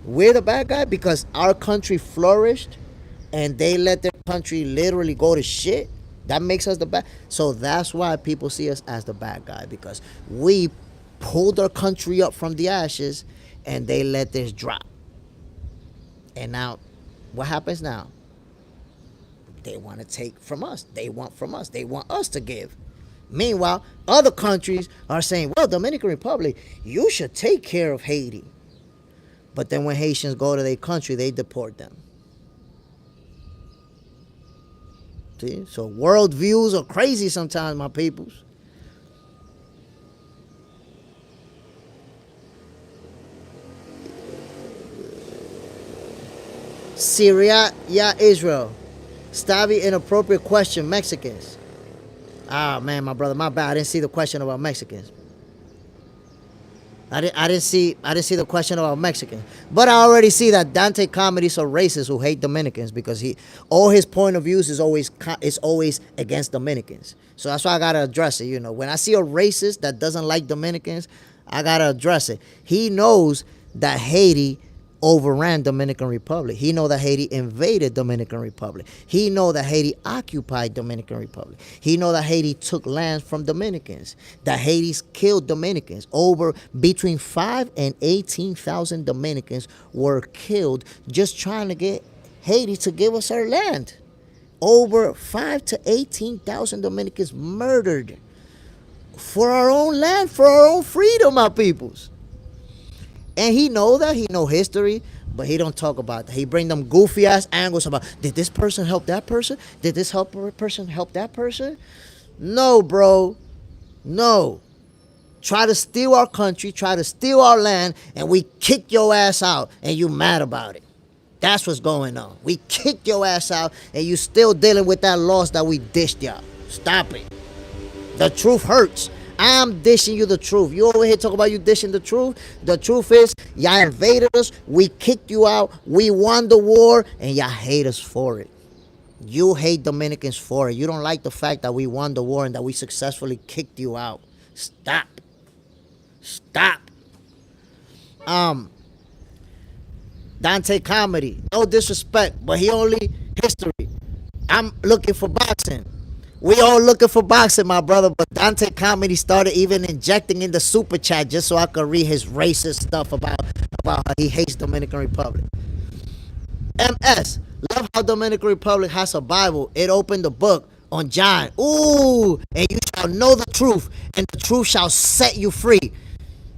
We're the bad guy because our country flourished and they let their country literally go to shit. That makes us the bad. So that's why people see us as the bad guy, because we pulled our country up from the ashes and they let this drop. And now, what happens now? They want to take from us. They want from us. They want us to give. Meanwhile, other countries are saying, well, Dominican Republic, you should take care of Haiti. But then when Haitians go to their country, they deport them. See? So world views are crazy sometimes, my peoples. Syria, yeah, Israel. Stavi, inappropriate question, Mexicans. Ah, man, my brother, my bad. I didn't see the question about Mexicans. I didn't see the question about Mexicans. But I already see that Dante Comedy's a racist who hate Dominicans because all his point of views is always against Dominicans. So that's why I gotta address it. You know, when I see a racist that doesn't like Dominicans, I gotta address it. He knows that Haiti overran Dominican Republic. He know that Haiti invaded Dominican Republic. He know that Haiti occupied Dominican Republic. He know that Haiti took lands from Dominicans. That Haiti's killed Dominicans. Over between 5 and 18,000 Dominicans were killed just trying to get Haiti to give us our land. Over 5 to 18,000 Dominicans murdered for our own land, for our own freedom, my peoples. And he know that. He know history, but he don't talk about that. He bring them goofy ass angles about, did this person help that person? Did this person help that person? No, bro. No. Try to steal our country, try to steal our land, and we kick your ass out, and you mad about it. That's what's going on. We kick your ass out, and you still dealing with that loss that we dished y'all. Stop it. The truth hurts. I'm dishing you the truth. You over here talk about you dishing the truth. The truth is, y'all invaded us. We kicked you out. We won the war, and y'all hate us for it. You hate Dominicans for it. You don't like the fact that we won the war and that we successfully kicked you out. Stop. Stop. Dante Comedy. No disrespect, but he only history. I'm looking for boxing. We all looking for boxing, my brother, but Dante Comedy started even injecting in the super chat just so I could read his racist stuff about how he hates Dominican Republic. MS, love how Dominican Republic has a Bible. It opened the book on John. Ooh, and you shall know the truth, and the truth shall set you free.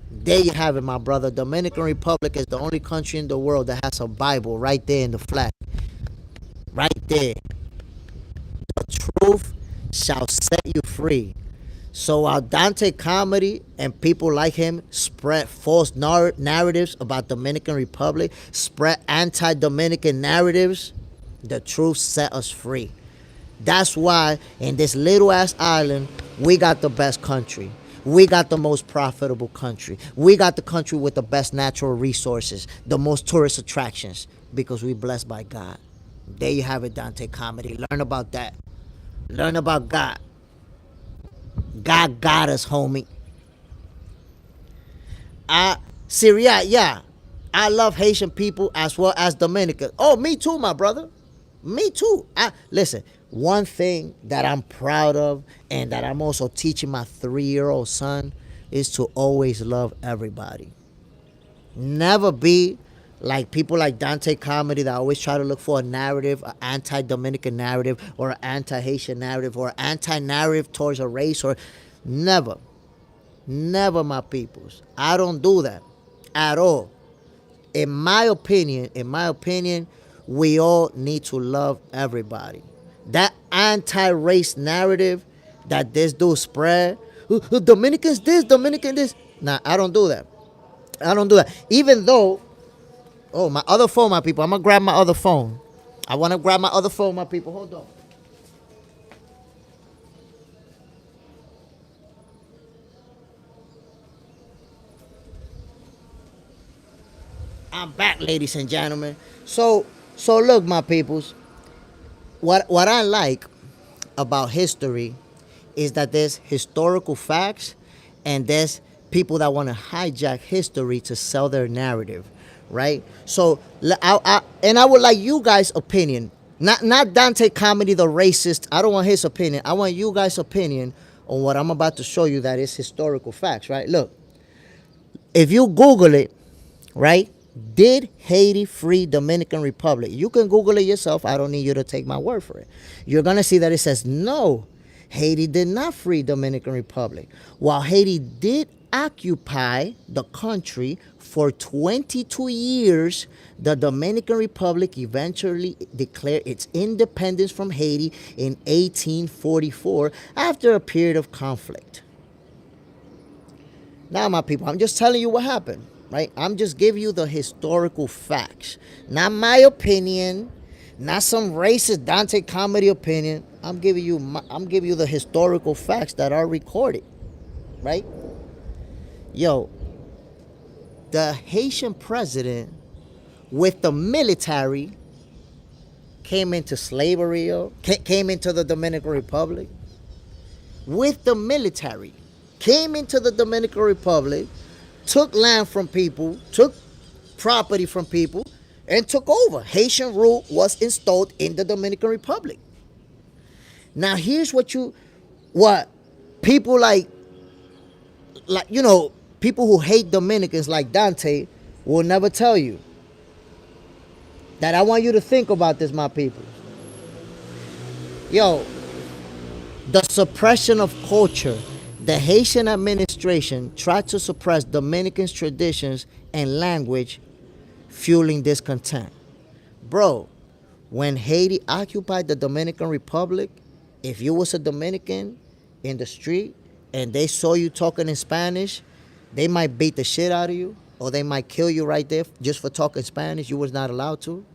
There you have it, my brother. Dominican Republic is the only country in the world that has a Bible right there in the flag. Right there. The truth shall set you free. So while Dante Comedy and people like him spread false narratives about Dominican Republic, spread anti-Dominican narratives, the truth set us free. That's why in this little ass island, we got the best country. We got the most profitable country. We got the country with the best natural resources, the most tourist attractions, because we blessed by God. There you have it, Dante Comedy. Learn about that. Learn about God. God got us, homie. Syria, yeah. I love Haitian people as well as Dominicans. Oh, me too, my brother. Me too. Listen, one thing that I'm proud of and that I'm also teaching my 3-year-old son is to always love everybody. Never be like people like Dante Comedy that always try to look for a narrative, an anti-Dominican narrative or an anti-Haitian narrative or an anti-narrative towards a race or never. Never, my peoples. I don't do that at all. In my opinion, we all need to love everybody. That anti-race narrative that this dude spread, Dominicans this, Dominican this. Nah, I don't do that. I don't do that. Even though, oh, my other phone, my people. I'm gonna grab my other phone. I wanna grab my other phone, my people. Hold on. I'm back, ladies and gentlemen. So look, my peoples. What I like about history is that there's historical facts and there's people that want to hijack history to sell their narrative, right? So I would like you guys' opinion, not Dante Comedy, the racist. I don't want his opinion. I want you guys' opinion on what I'm about to show you that is historical facts, right? Look, if you Google it, right? Did Haiti free Dominican Republic? You can Google it yourself. I don't need you to take my word for it. You're going to see that it says no, Haiti did not free Dominican Republic. While Haiti did occupy the country for 22 years, the Dominican Republic eventually declared its independence from Haiti in 1844 after a period of conflict. Now, my people, I'm just telling you what happened, right? I'm just giving you the historical facts. Not my opinion, not some racist Dante Comedy opinion. I'm giving you the historical facts that are recorded, right? Yo, the Haitian president with the military came into slavery, came into the Dominican Republic with the military, came into the Dominican Republic, took land from people, took property from people, and took over. Haitian rule was installed in the Dominican Republic. Now here's what people like people who hate Dominicans like Dante will never tell you. That I want you to think about this, my people. Yo, the suppression of culture. The Haitian administration tried to suppress Dominicans' traditions and language, fueling discontent. Bro, when Haiti occupied the Dominican Republic, if you was a Dominican in the street and they saw you talking in Spanish, they might beat the shit out of you or they might kill you right there just for talking Spanish. You was not allowed to.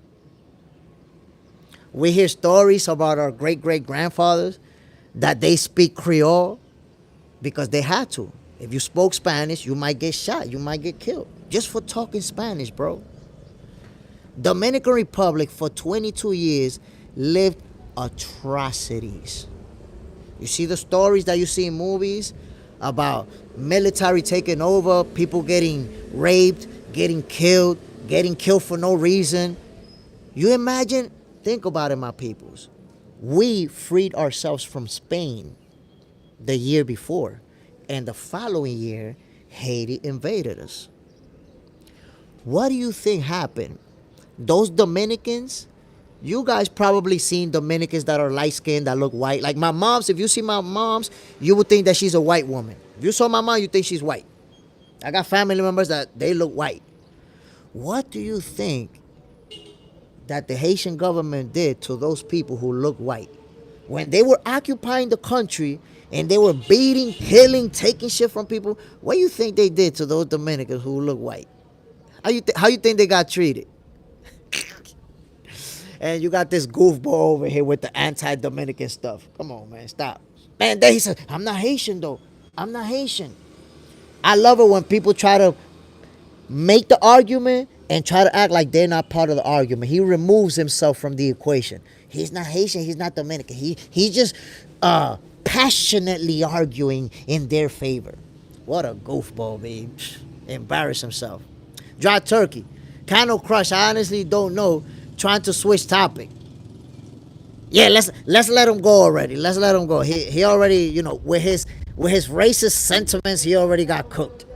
We hear stories about our great-great-grandfathers that they speak Creole because they had to. If you spoke Spanish, you might get shot. You might get killed just for talking Spanish, bro. Dominican Republic for 22 years lived atrocities. You see the stories that you see in movies about military taking over, people getting raped, getting killed for no reason. You imagine, think about it, my peoples. We freed ourselves from Spain the year before, and the following year, Haiti invaded us. What do you think happened? Those Dominicans, you guys probably seen Dominicans that are light-skinned, that look white. Like my moms, if you see my moms, you would think that she's a white woman. If you saw my mom, you think she's white. I got family members that they look white. What do you think that the Haitian government did to those people who look white? When they were occupying the country and they were beating, killing, taking shit from people, what do you think they did to those Dominicans who look white? How you think they got treated? And you got this goofball over here with the anti-Dominican stuff. Come on, man, stop. Man, then he said, I'm not Haitian, though. I'm not Haitian. I love it when people try to make the argument and try to act like they're not part of the argument. He removes himself from the equation. He's not Haitian. He's not Dominican. He's just passionately arguing in their favor. What a goofball, babe. Embarrass himself. Dry turkey. Cano Crush, I honestly don't know. Trying to switch topic. Yeah, let's let him go already. Let's let him go. He already, with his racist sentiments, he already got cooked.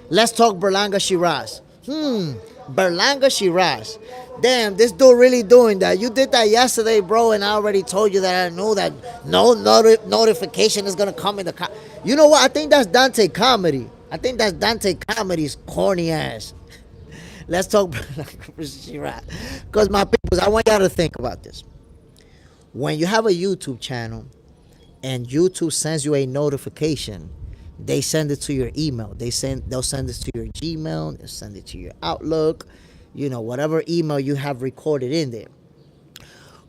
Let's talk Berlanga Shiraz. Berlanga Shiraz. Damn, this dude really doing that. You did that yesterday, bro, and I already told you that I know that no notification is gonna come in the. You know what? I think that's Dante Comedy. I think that's Dante Comedy's corny ass. Let's talk Berlanga Shiraz. Because my people, I want y'all to think about this. When you have a YouTube channel and YouTube sends you a notification, they send it to your email. They'll send it to your Gmail. They'll send it to your Outlook. Whatever email you have recorded in there.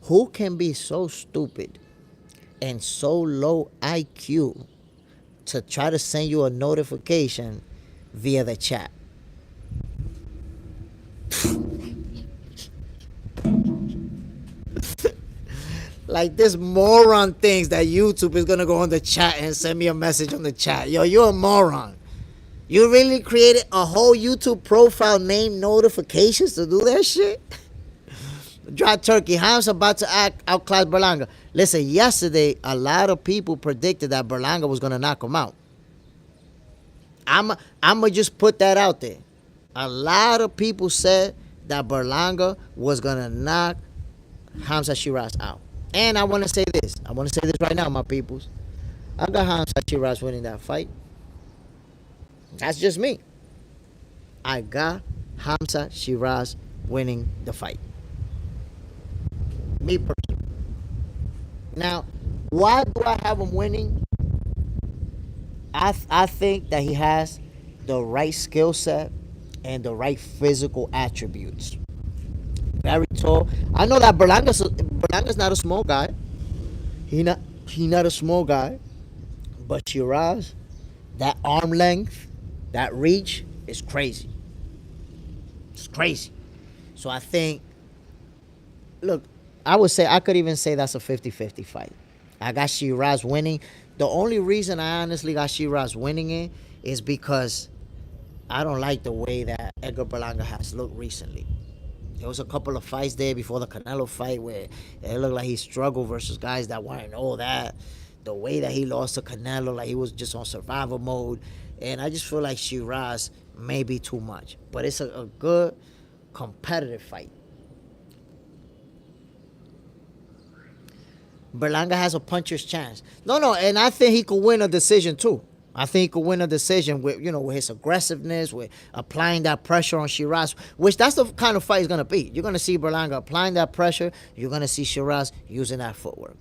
Who can be so stupid and so low IQ to try to send you a notification via the chat? Like this moron thinks that YouTube is gonna go on the chat and send me a message on the chat. Yo, you're a moron. You really created a whole YouTube profile named notifications to do that shit? Dry turkey. Ham's about to outclass Berlanga. Listen, yesterday a lot of people predicted that Berlanga was gonna knock him out. I'ma just put that out there. A lot of people said that Berlanga was gonna knock Hamza Shiraz out. And I want to say this. I want to say this right now, my peoples. I got Hamza Shiraz winning that fight. That's just me. I got Hamza Shiraz winning the fight. Me personally. Now, why do I have him winning? I think that he has the right skill set and the right physical attributes. Very tall. I know that Berlanga's not a small guy. He not a small guy. But Shiraz, that arm length, that reach is crazy. It's crazy. So I think, look, I could even say that's a 50-50 fight. I got Shiraz winning. The only reason I honestly got Shiraz winning it is because I don't like the way that Edgar Berlanga has looked recently. There was a couple of fights there before the Canelo fight where it looked like he struggled versus guys that weren't all that. The way that he lost to Canelo, like he was just on survival mode. And I just feel like Shiraz may be too much. But it's a good competitive fight. Berlanga has a puncher's chance. No, and I think he could win a decision too. I think he could win a decision with, with his aggressiveness, with applying that pressure on Shiraz, which that's the kind of fight he's going to be. You're going to see Berlanga applying that pressure. You're going to see Shiraz using that footwork.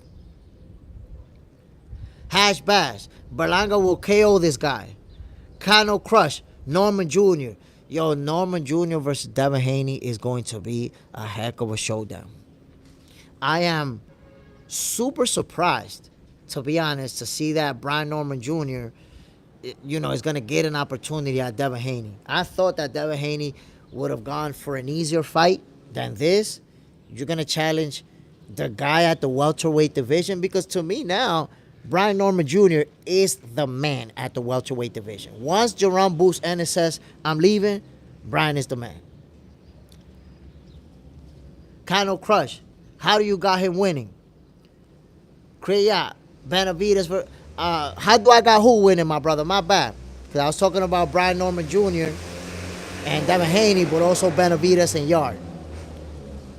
Hash Bash. Berlanga will KO this guy. Cano Crush. Norman Jr. Yo, Norman Jr. versus Devin Haney is going to be a heck of a showdown. I am super surprised, to be honest, to see that Brian Norman Jr., is going to get an opportunity at Devin Haney. I thought that Devin Haney would have gone for an easier fight than this. You're going to challenge the guy at the welterweight division, because to me now, Brian Norman Jr. is the man at the welterweight division. Once Jerome Boots Ennis says, I'm leaving, Brian is the man. Cano Crush, how do you got him winning? Kriya, Benavides, how do I got who winning, my brother? My bad. Because I was talking about Brian Norman Jr. and Devin Haney, but also Benavides and Yard.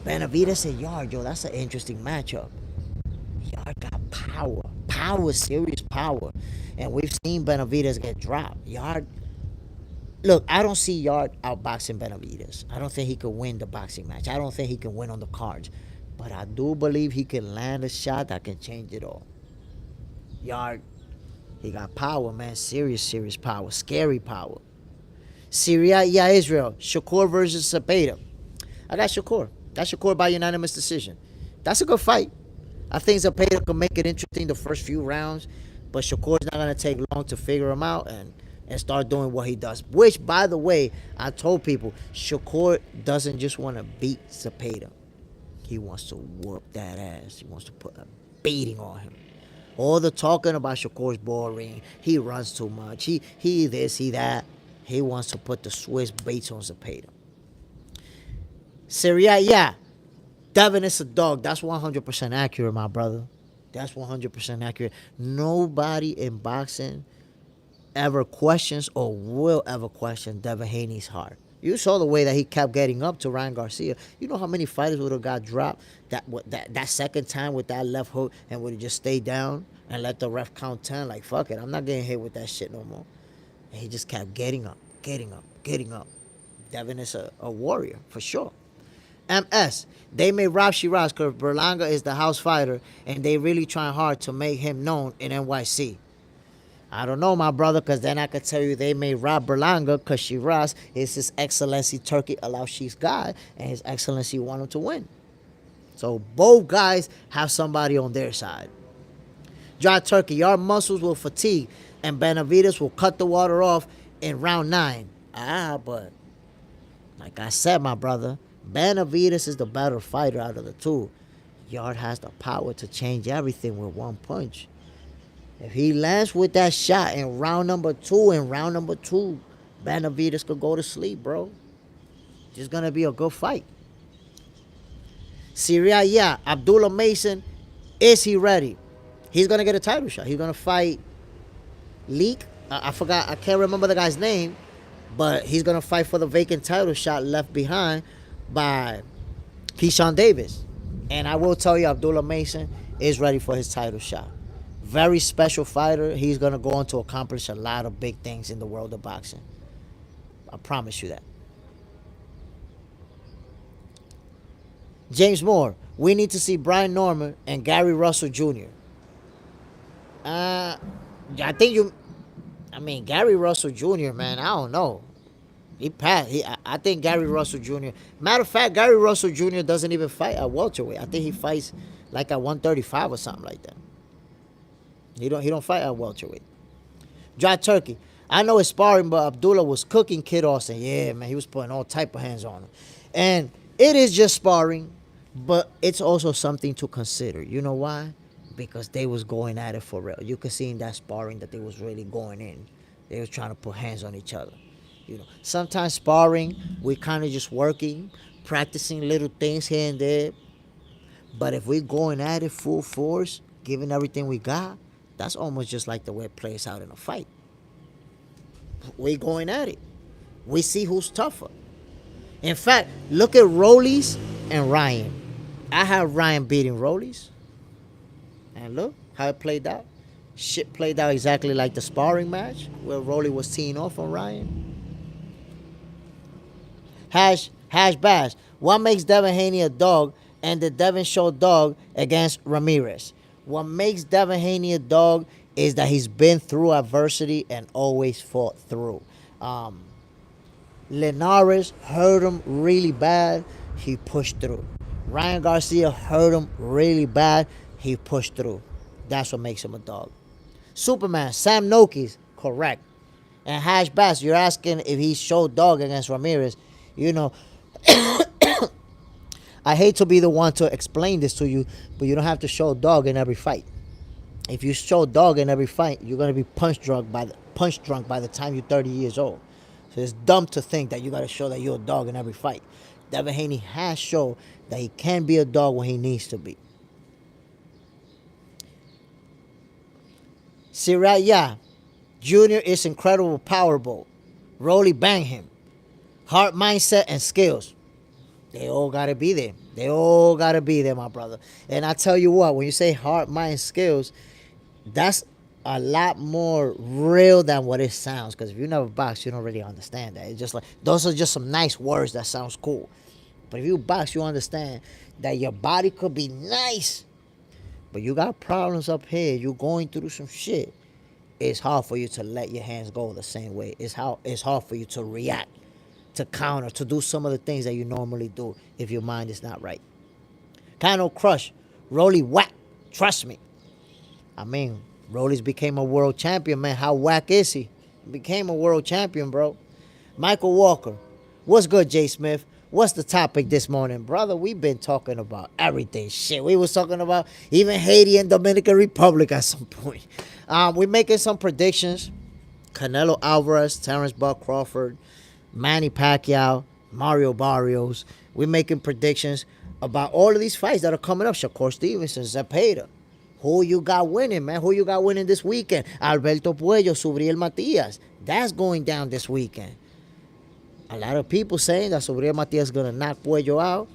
Benavides and Yard, yo, that's an interesting matchup. Yard got power. Power, serious power. And we've seen Benavides get dropped. Yard, look, I don't see Yard outboxing Benavides. I don't think he could win the boxing match. I don't think he can win on the cards. But I do believe he can land a shot that can change it all. Yard, he got power, man. Serious power. Scary power. Syria, yeah, Israel. Shakur versus Cepeda. I got Shakur. Got Shakur by unanimous decision. That's a good fight. I think Cepeda could make it interesting the first few rounds, but Shakur's not going to take long to figure him out and start doing what he does. Which, by the way, I told people, Shakur doesn't just want to beat Cepeda. He wants to whoop that ass. He wants to put a beating on him. All the talking about Shakur's boring. He runs too much. He this, he that. He wants to put the Swiss baits on Zepeda. Syria, yeah. Devin is a dog. That's 100% accurate, my brother. That's 100% accurate. Nobody in boxing ever questions or will ever question Devin Haney's heart. You saw the way that he kept getting up to Ryan Garcia. You know how many fighters would have got dropped that second time with that left hook and would have just stayed down and let the ref count 10? Like, fuck it, I'm not getting hit with that shit no more. And he just kept getting up, getting up, getting up. Devin is a warrior, for sure. MS, they made Rob Shiraz because Berlanga is the house fighter and they really trying hard to make him known in NYC. I don't know, my brother, because then I could tell you they made Rob Berlanga because Shiraz is His Excellency Turkey Al-Sheik's guy, and His Excellency want him to win. So both guys have somebody on their side. Dry Turkey, your muscles will fatigue, and Benavides will cut the water off in round 9. But like I said, my brother, Benavides is the better fighter out of the two. Yard has the power to change everything with one punch. If he lands with that shot in round number 2, Benavides could go to sleep, bro. Just gonna be a good fight. Syria, yeah. Abdullah Mason, is he ready? He's gonna get a title shot. He's gonna fight Leak. I forgot. I can't remember the guy's name, but he's gonna fight for the vacant title shot left behind by Keyshawn Davis. And I will tell you, Abdullah Mason is ready for his title shot. Very special fighter. He's going to go on to accomplish a lot of big things in the world of boxing. I promise you that. James Moore, we need to see Brian Norman and Gary Russell Jr. I mean, Gary Russell Jr., man, I don't know. He passed. I think Gary Russell Jr. Matter of fact, Gary Russell Jr. doesn't even fight at welterweight. I think he fights like at 135 or something like that. He don't fight at welterweight. Dry Turkey. I know it's sparring, but Abdullah was cooking Kid Austin. Yeah, man, he was putting all type of hands on him. And it is just sparring, but it's also something to consider. You know why? Because they was going at it for real. You could see in that sparring that they was really going in. They was trying to put hands on each other. You know, sometimes sparring, we kind of just working, practicing little things here and there. But if we're going at it full force, giving everything we got, that's almost just like the way it plays out in a fight. We're going at it. We see who's tougher. In fact, look at Rollies and Ryan. I have Ryan beating Rollies. And look how it played out. Shit played out exactly like the sparring match where Rolly was teeing off on Ryan. Hash Bash. What makes Devin Haney a dog and the Devin Show dog against Ramirez? What makes Devin Haney a dog is that he's been through adversity and always fought through. Linares hurt him really bad. He pushed through. Ryan Garcia hurt him really bad. He pushed through. That's what makes him a dog. Superman, Sam Noki's correct. And Hash Bass, you're asking if he showed dog against Ramirez. You know, I hate to be the one to explain this to you, but you don't have to show dog in every fight. If you show dog in every fight, you're gonna be punch drunk by the time you're 30 years old. So it's dumb to think that you gotta show that you're a dog in every fight. Devin Haney has shown that he can be a dog when he needs to be. Siraya Jr. is incredible powerball. Rolly bang him. Heart, mindset, and skills. They all gotta be there. They all gotta be there, my brother. And I tell you what, when you say heart, mind, skills, that's a lot more real than what it sounds. Because if you never box, you don't really understand that. It's just like, those are just some nice words that sounds cool. But if you box, you understand that your body could be nice, but you got problems up here. You're going through some shit. It's hard for you to let your hands go the same way. It's hard for you to react, to counter, to do some of the things that you normally do if your mind is not right. Kano Crush, Rolly whack. Trust me. I mean, Rolly's became a world champion, man. How whack is he? Became a world champion, bro. Michael Walker, what's good, Jay Smith? What's the topic this morning? Brother, we've been talking about everything. Shit, we was talking about even Haiti and Dominican Republic at some point. We're making some predictions Canelo Alvarez, Terence Crawford, Manny Pacquiao, Mario Barrios. We're making predictions about all of these fights that are coming up. Shakur Stevenson, Zepeda. Who you got winning, man? Who you got winning this weekend? Alberto Puello, Subriel Matias. That's going down this weekend. A lot of people saying that Subriel Matias is going to knock Puello out.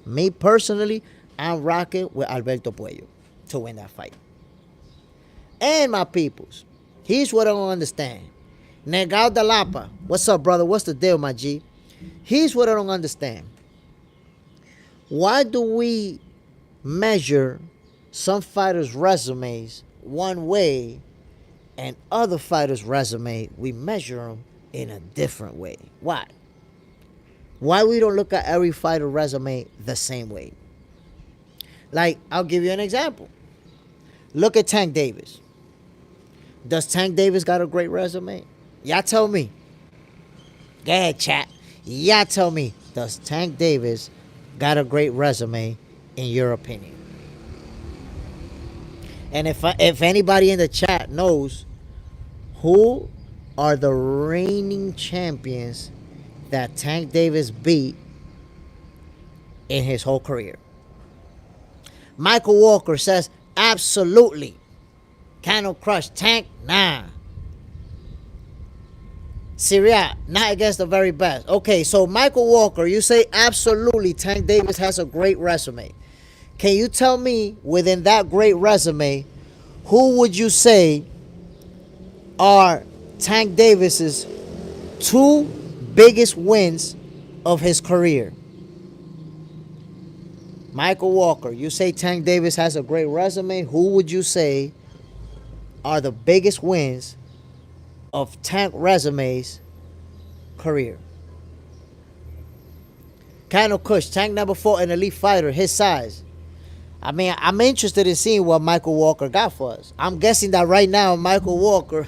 Me personally, I'm rocking with Alberto Puello to win that fight. And my peoples, here's what I don't understand. Negao de Lapa. What's up, brother? What's the deal, my G? Here's what I don't understand. Why do we measure some fighters' resumes one way and other fighters' resume, we measure them in a different way? Why? Why we don't look at every fighter resume the same way? Like, I'll give you an example. Look at Tank Davis. Does Tank Davis got a great resume? Y'all tell me. Go ahead, chat. Y'all tell me. Does Tank Davis got a great resume in your opinion? And if anybody in the chat knows who are the reigning champions that Tank Davis beat in his whole career. Michael Walker says, absolutely. Cano Crush, Tank, nah. Syria, not against the very best. Okay, so Michael Walker, you say absolutely Tank Davis has a great resume. Can you tell me, within that great resume, who would you say are Tank Davis's two biggest wins of his career? Michael Walker, you say Tank Davis has a great resume. Who would you say are the biggest wins of Tank resume's career? Kano Kush, Tank never fought an elite fighter his size. I mean, I'm interested in seeing what Michael Walker got for us. I'm guessing that right now Michael Walker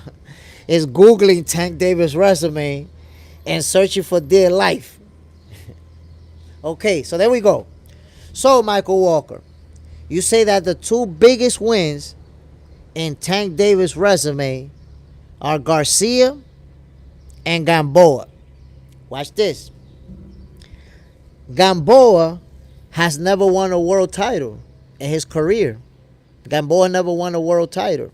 is Googling Tank Davis' resume and searching for dear life. Okay, so there we go. So, Michael Walker, you say that the two biggest wins in Tank Davis' resume are Garcia and Gamboa. Watch this. Gamboa has never won a world title in his career. Gamboa never won a world title.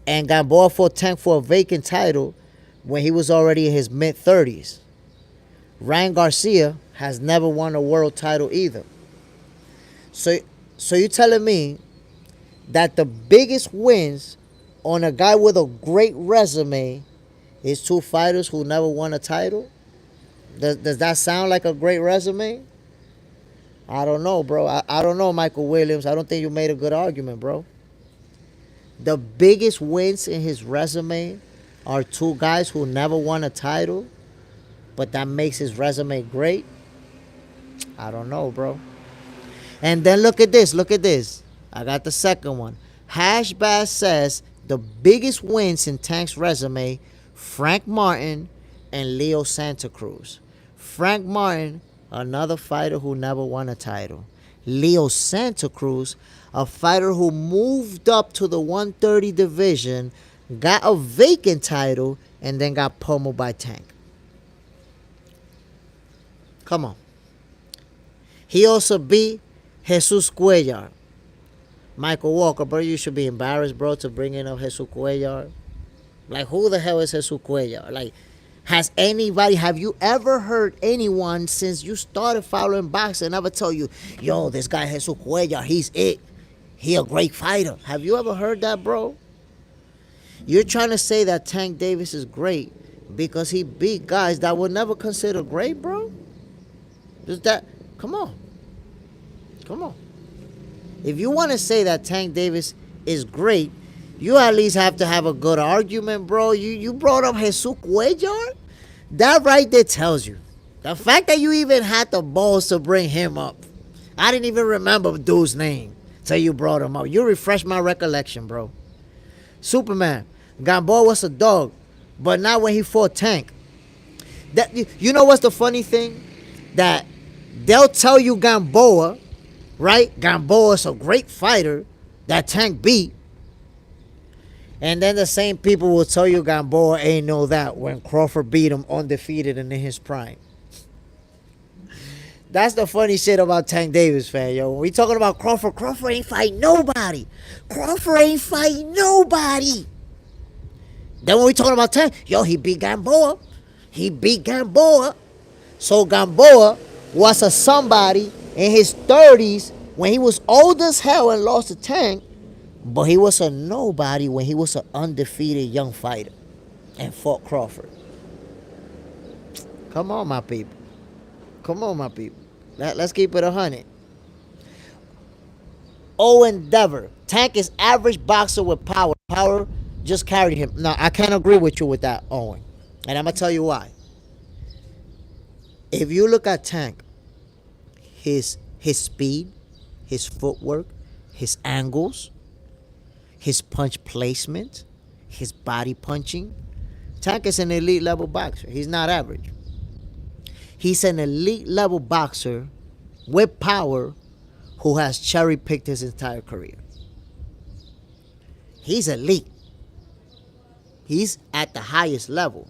And Gamboa fought Tank for a vacant title when he was already in his mid-30s. Ryan Garcia has never won a world title either. So you're telling me that the biggest wins on a guy with a great resume is two fighters who never won a title? Does that sound like a great resume? I don't know, bro. I don't know, Michael Williams. I don't think you made a good argument, bro. The biggest wins in his resume are two guys who never won a title, but that makes his resume great? I don't know, bro. And then look at this. Look at this. I got the second one. Hashbash says the biggest wins in Tank's resume, Frank Martin and Leo Santa Cruz. Frank Martin, another fighter who never won a title. Leo Santa Cruz, a fighter who moved up to the 130 division, got a vacant title, and then got pummeled by Tank. Come on. He also beat Jesus Cuellar. Michael Walker, bro, you should be embarrassed, bro, to bring in a Jesus Cuellar. Like, who the hell is Jesus Cuellar? Like, have you ever heard anyone since you started following boxing ever tell you, yo, this guy Jesus Cuellar, he's it. He a great fighter. Have you ever heard that, bro? You're trying to say that Tank Davis is great because he beat guys that were never considered great, bro? Is that, come on. Come on. If you want to say that Tank Davis is great, you at least have to have a good argument, bro. You brought up Jesus Cuellar? That right there tells you. The fact that you even had the balls to bring him up. I didn't even remember the dude's name till you brought him up. You refreshed my recollection, bro. Superman. Gamboa was a dog, but not when he fought Tank. That, you know what's the funny thing? That they'll tell you Gamboa, right? Gamboa is a great fighter that Tank beat. And then the same people will tell you Gamboa ain't know that when Crawford beat him undefeated and in his prime. That's the funny shit about Tank Davis, fan, yo. When we talking about Crawford, Crawford ain't fighting nobody. Crawford ain't fighting nobody. Then when we talking about Tank, yo, he beat Gamboa. He beat Gamboa. So Gamboa was a somebody in his 30s when he was old as hell and lost to Tank. But he was a nobody when he was an undefeated young fighter and fought Crawford. Come on, my people. Come on, my people. Let's keep it 100. Endeavor. Tank is average boxer with power. Power just carried him. No, I can't agree with you with that, Owen. And I'm going to tell you why. If you look at Tank, his speed, his footwork, his angles, his punch placement, his body punching, Tank is an elite level boxer. He's not average. He's an elite level boxer with power who has cherry picked his entire career. He's elite. He's at the highest level,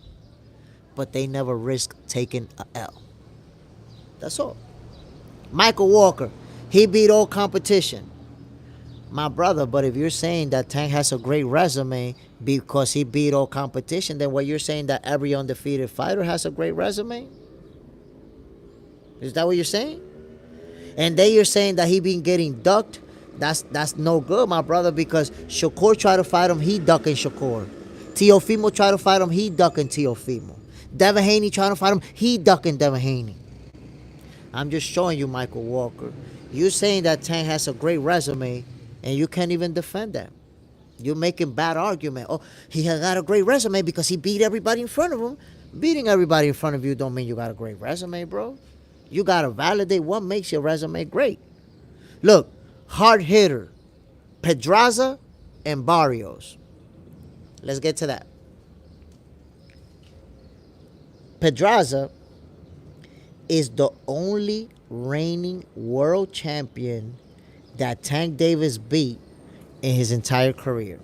but they never risk taking a L. That's all. Michael Walker, he beat all competition. My brother, but if you're saying that Tank has a great resume because he beat all competition, then what you're saying that every undefeated fighter has a great resume? Is that what you're saying? And then you're saying that he been getting ducked. That's no good, my brother, because Shakur tried to fight him, he ducking Shakur. Teofimo tried to fight him, he ducking Teofimo. Devin Haney trying to fight him, he ducking Devin Haney. I'm just showing you, Michael Walker. You're saying that Tank has a great resume, and you can't even defend that. You're making bad argument. Oh, he has got a great resume because he beat everybody in front of him. Beating everybody in front of you don't mean you got a great resume, bro. You got to validate what makes your resume great. Look, hard hitter, Pedraza and Barrios. Let's get to that. Pedraza is the only reigning world champion that Tank Davis beat in his entire career.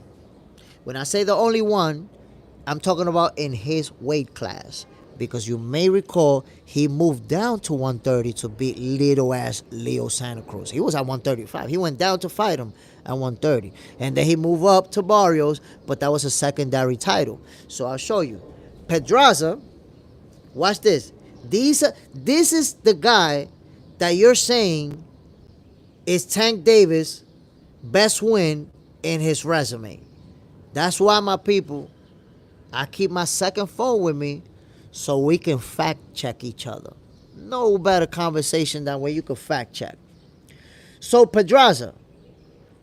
When I say the only one, I'm talking about in his weight class. Because you may recall, he moved down to 130 to beat little ass Leo Santa Cruz. He was at 135. He went down to fight him at 130. And then he moved up to Barrios, but that was a secondary title. So I'll show you. Pedraza, watch this. This is the guy that you're saying is Tank Davis' best win in his resume. That's why, my people, I keep my second phone with me so we can fact check each other. No better conversation than where you can fact check. So Pedraza,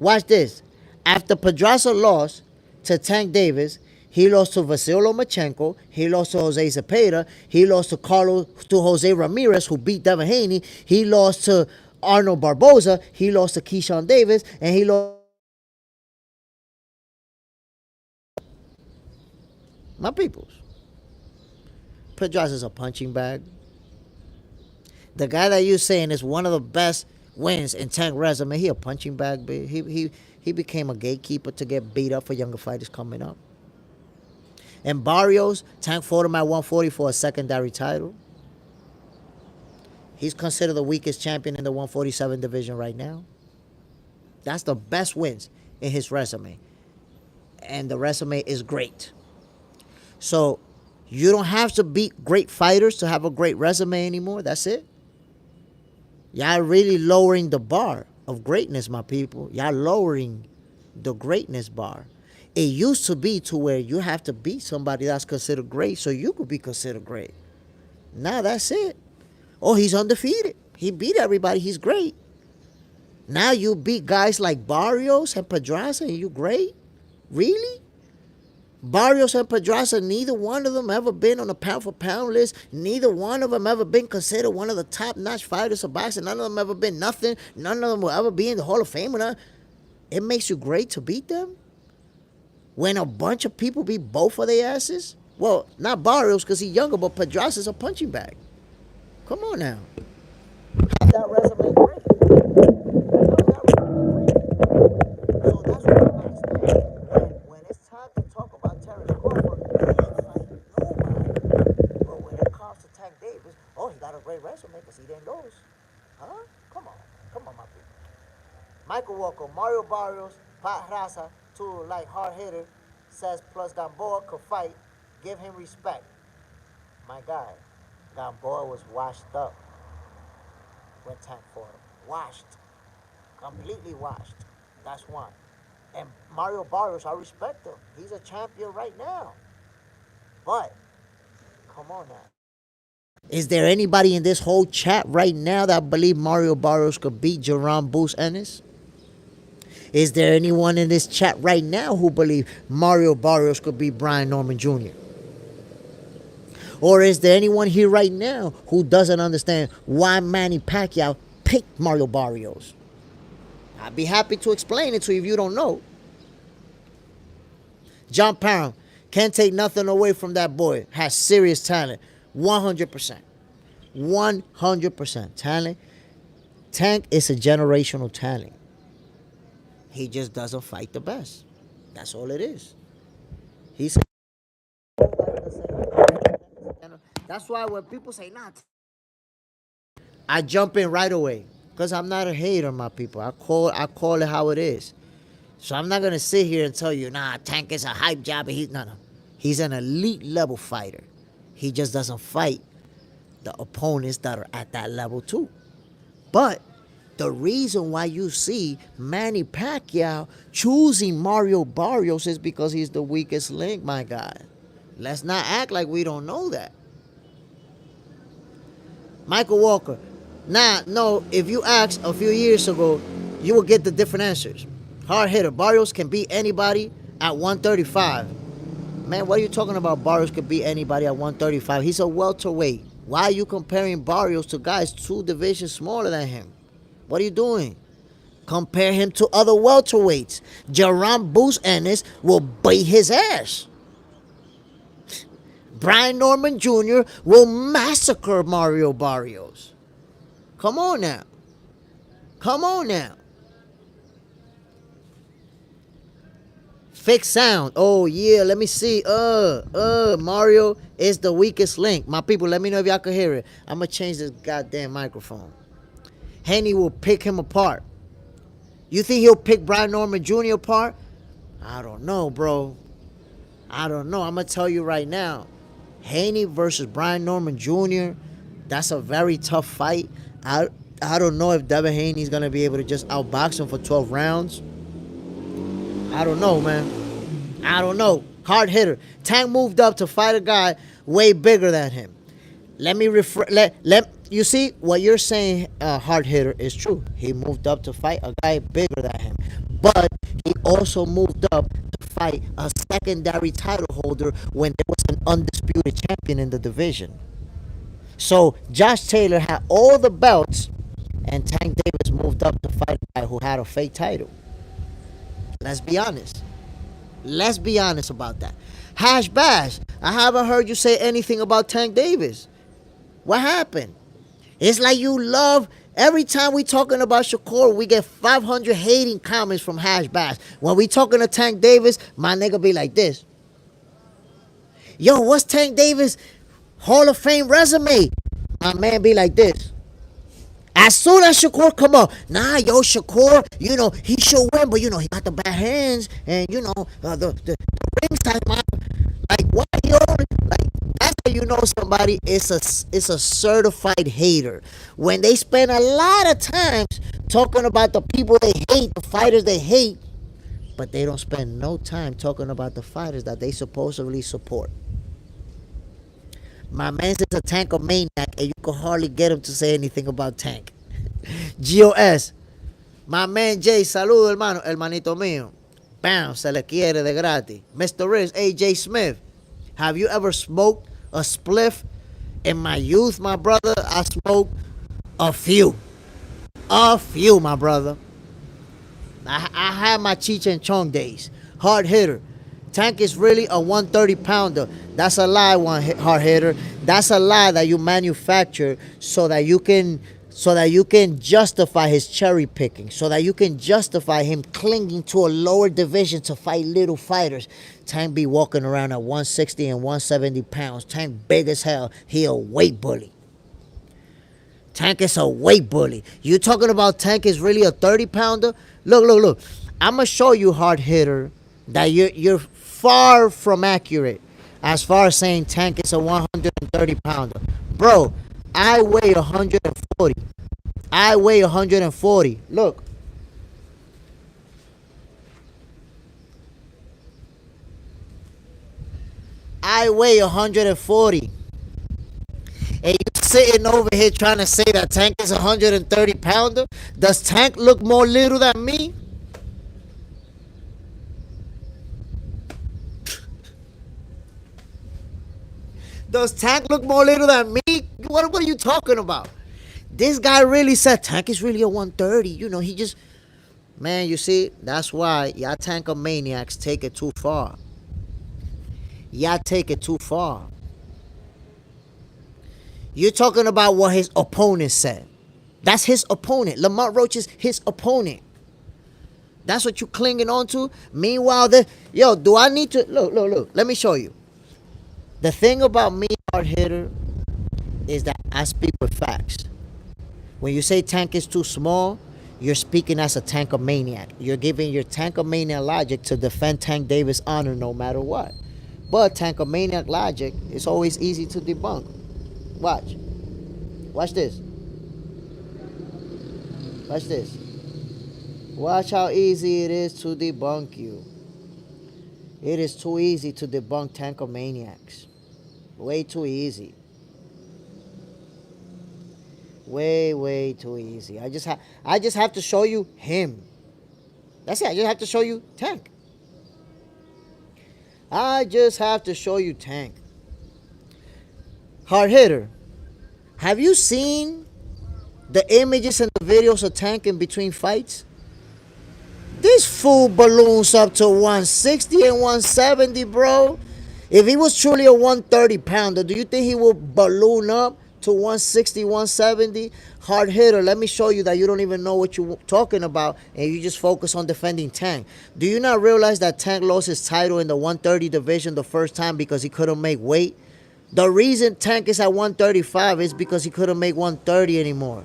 watch this. After Pedraza lost to Tank Davis, he lost to Vasyl Lomachenko, he lost to Jose Zepeda, he lost to Jose Ramirez, who beat Devin Haney, he lost to Arnold Barboza, he lost to Keyshawn Davis, and he lost. My peoples. Pedraza's a punching bag. The guy that you're saying is one of the best wins in Tank resume, he a punching bag. He became a gatekeeper to get beat up for younger fighters coming up. And Barrios, Tank fought him at 140 for a secondary title. He's considered the weakest champion in the 147 division right now. That's the best wins in his resume. And the resume is great. So you don't have to beat great fighters to have a great resume anymore. That's it. Y'all really lowering the bar of greatness, my people. Y'all lowering the greatness bar. It used to be to where you have to beat somebody that's considered great so you could be considered great. Now that's it. Oh, he's undefeated. He beat everybody. He's great. Now you beat guys like Barrios and Pedraza and you great? Really? Barrios and Pedraza, neither one of them ever been on a pound-for-pound list. Neither one of them ever been considered one of the top-notch fighters of boxing. None of them ever been nothing. None of them will ever be in the Hall of Fame. It makes you great to beat them? When a bunch of people beat both of their asses? Well, not Barrios because he's younger, but Pedraza's a punching bag. Come on now. That resume great. So that's what I understand. When it's time Loco, Mario Barrios, Pat Raza, two like hard hitter, says plus Gamboa could fight. Give him respect. My guy, Gamboa was washed up when Tank fought him. Washed. Completely washed. That's one. And Mario Barrios, I respect him. He's a champion right now. But, come on now. Is there anybody in this whole chat right now that believe Mario Barrios could beat Jerron Boost Ennis? Is there anyone in this chat right now who believe Mario Barrios could beat Brian Norman Jr.? Or is there anyone here right now who doesn't understand why Manny Pacquiao picked Mario Barrios? I'd be happy to explain it to you if you don't know. John Parham, can't take nothing away from that boy. Has serious talent. 100%. 100% talent. Tank is a generational talent. He just doesn't fight the best. That's all it is. He's a... That's why when people say, nah, I jump in right away. Because I'm not a hater, my people. I call it how it is. So I'm not going to sit here and tell you, nah, Tank is a hype job. No. He's an elite level fighter. He just doesn't fight the opponents that are at that level too. But the reason why you see Manny Pacquiao choosing Mario Barrios is because he's the weakest link, my guy. Let's not act like we don't know that. Michael Walker. Nah, no, if you asked a few years ago, you will get the different answers. Hard hitter. Barrios can beat anybody at 135. Man, what are you talking about? Barrios could beat anybody at 135. He's a welterweight. Why are you comparing Barrios to guys 2 divisions smaller than him? What are you doing? Compare him to other welterweights. Jerron Boost Ennis will beat his ass. Brian Norman Jr. will massacre Mario Barrios. Come on now. Come on now. Fixed sound. Oh, yeah. Let me see. Mario is the weakest link. My people, let me know if y'all can hear it. I'm going to change this goddamn microphone. Haney will pick him apart. You think he'll pick Brian Norman Jr. apart? I don't know, bro. I don't know. I'm going to tell you right now. Haney versus Brian Norman Jr., that's a very tough fight. I don't know if Devin Haney's going to be able to just outbox him for 12 rounds. I don't know, man. I don't know. Hard hitter. Tank moved up to fight a guy way bigger than him. Let me you see what you're saying, hard hitter, is true. He moved up to fight a guy bigger than him. But he also moved up to fight a secondary title holder when there was an undisputed champion in the division. So Josh Taylor had all the belts, and Tank Davis moved up to fight a guy who had a fake title. Let's be honest. Let's be honest about that. Hash Bash, I haven't heard you say anything about Tank Davis. What happened? It's like you love, every time we talking about Shakur, we get 500 hating comments from Hash Bash. When we talking to Tank Davis, my nigga be like this. Yo, what's Tank Davis Hall of Fame resume? My man be like this. As soon as Shakur come up, nah, yo, Shakur, you know, he should win, but, you know, he got the bad hands, and, you know, the ring size, like, why you only, like, that's how you know somebody is a certified hater. When they spend a lot of times talking about the people they hate, the fighters they hate, but they don't spend no time talking about the fighters that they supposedly support. My man's is a Tankomaniac, and you can hardly get him to say anything about Tank. GOS. My man Jay, saludo, hermano, hermanito mío. Bam, se le quiere de gratis. Mr. Riz, AJ Smith. Have you ever smoked a spliff? In my youth, my brother, I smoked a few. A few, my brother. I had my Cheech and Chong days. Hard hitter. Tank is really a 130 pounder. That's a lie, hard hitter. That's a lie that you manufacture so that you can justify his cherry picking, so that you can justify him clinging to a lower division to fight little fighters. Tank be walking around at 160 and 170 pounds. Tank big as hell. He a weight bully. Tank is a weight bully. You talking about Tank is really a 30-pounder? Look. I'm gonna show you, hard hitter, that you're far from accurate as far as saying Tank is a 130-pounder. Bro, I weigh 140. I weigh 140. Look. I weigh 140. And you sitting over here trying to say that Tank is a 130-pounder? Does Tank look more little than me? Does Tank look more little than me? What are you talking about? This guy really said Tank is really a 130. You know, he just... Man, you see, that's why y'all Tankomaniacs take it too far. Y'all take it too far. You're talking about what his opponent said. That's his opponent. Lamont Roach is his opponent. That's what you clinging on to. Meanwhile, do I need to... Look. Let me show you. The thing about me, hard hitter, is that I speak with facts. When you say Tank is too small, you're speaking as a Tankomaniac. You're giving your Tankomaniac logic to defend Tank Davis' honor no matter what. But Tankomaniac logic is always easy to debunk. Watch. Watch this. Watch this. Watch how easy it is to debunk you. It is too easy to debunk Tankomaniacs. Way too easy. Way too easy. I just have to show you him. That's it. I just have to show you Tank. I just have to show you Tank. Hard hitter, have you seen the images and the videos of Tank in between fights? This fool balloons up to 160 and 170, bro. If he was truly a 130-pounder, do you think he would balloon up to 160, 170? Hard hitter, let me show you that you don't even know what you're talking about and you just focus on defending Tank. Do you not realize that Tank lost his title in the 130 division the first time because he couldn't make weight? The reason Tank is at 135 is because he couldn't make 130 anymore.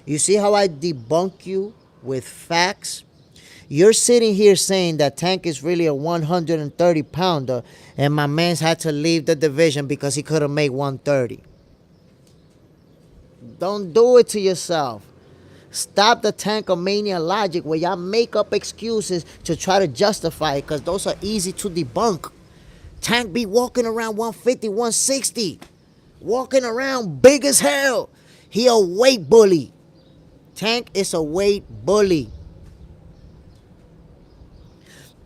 You see how I debunk you with facts? You're sitting here saying that Tank is really a 130-pounder and my man's had to leave the division because he couldn't make 130. Don't do it to yourself. Stop the Tankomania logic where y'all make up excuses to try to justify it because those are easy to debunk. Tank be walking around 150, 160. Walking around big as hell. He a weight bully. Tank is a weight bully.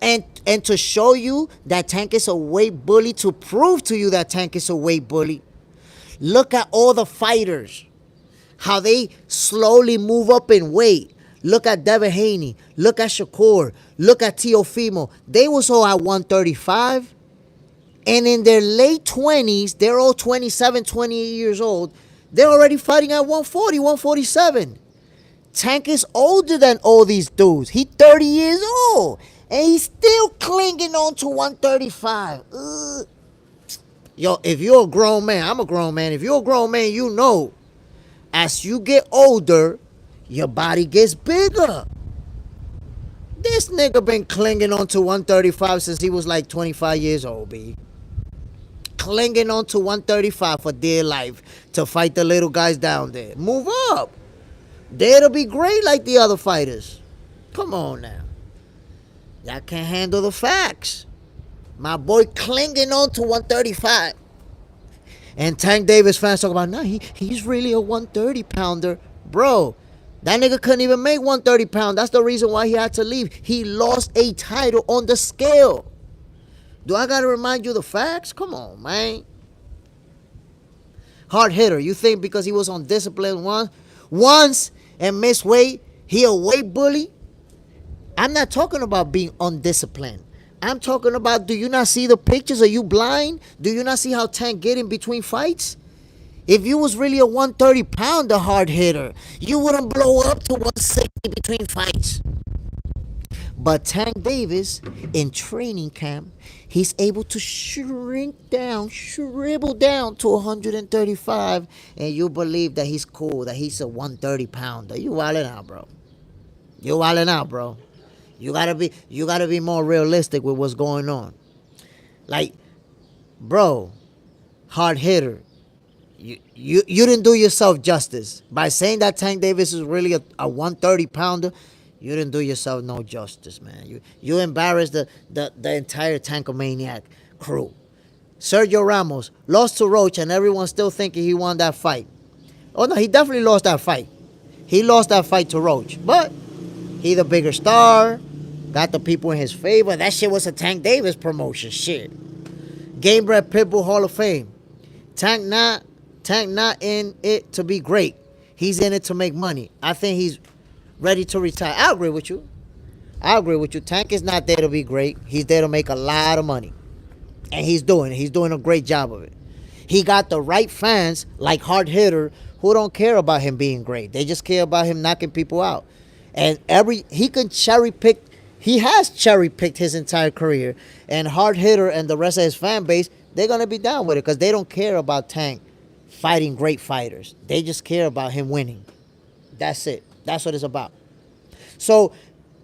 And to show you that Tank is a weight bully, to prove to you that Tank is a weight bully, look at all the fighters. How they slowly move up in weight. Look at Devin Haney. Look at Shakur. Look at Teofimo. They was all at 135. And in their late 20s, they're all 27, 28 years old. They're already fighting at 140, 147. Tank is older than all these dudes. He's 30 years old. And he's still clinging on to 135. Ugh. Yo, if you're a grown man, I'm a grown man. If you're a grown man, you know, as you get older, your body gets bigger. This nigga been clinging on to 135 since he was like 25 years old, B. Clinging on to 135 for dear life to fight the little guys down there. Move up. There to be great like the other fighters. Come on now. Y'all can't handle the facts. My boy clinging on to 135. And Tank Davis fans talk about, he's really a 130-pounder. Bro, that nigga couldn't even make 130 pounds. That's the reason why he had to leave. He lost a title on the scale. Do I got to remind you the facts? Come on, man. Hard hitter. You think because he was on discipline once and missed weight, he a weight bully? I'm not talking about being undisciplined. I'm talking about, do you not see the pictures? Are you blind? Do you not see how Tank get in between fights? If you was really a 130-pounder hard hitter, you wouldn't blow up to 160 between fights. But Tank Davis in training camp, he's able to shrink down, shrivel down to 135, and you believe that he's cool, that he's a 130 pounder. You wildin' out, bro. You wildin' out, bro. You gotta be more realistic with what's going on. Like, bro, hard hitter. You didn't do yourself justice by saying that Tank Davis is really a 130 pounder. You didn't do yourself no justice, man. You embarrassed the entire Tankomaniac crew. Sergio Ramos lost to Roach, and everyone's still thinking he won that fight. Oh no, he definitely lost that fight. He lost that fight to Roach, but he the bigger star, got the people in his favor. That shit was a Tank Davis promotion. Shit. Gamebred Pitbull Hall of Fame. Tank not in it to be great. He's in it to make money. I think he's ready to retire. I agree with you. Tank is not there to be great. He's there to make a lot of money. And he's doing it. He's doing a great job of it. He got the right fans, like Hard Hitter, who don't care about him being great. They just care about him knocking people out. And he can cherry pick. He has cherry picked his entire career. And Hard Hitter and the rest of his fan base, they're going to be down with it because they don't care about Tank fighting great fighters. They just care about him winning. That's it. That's what it's about. So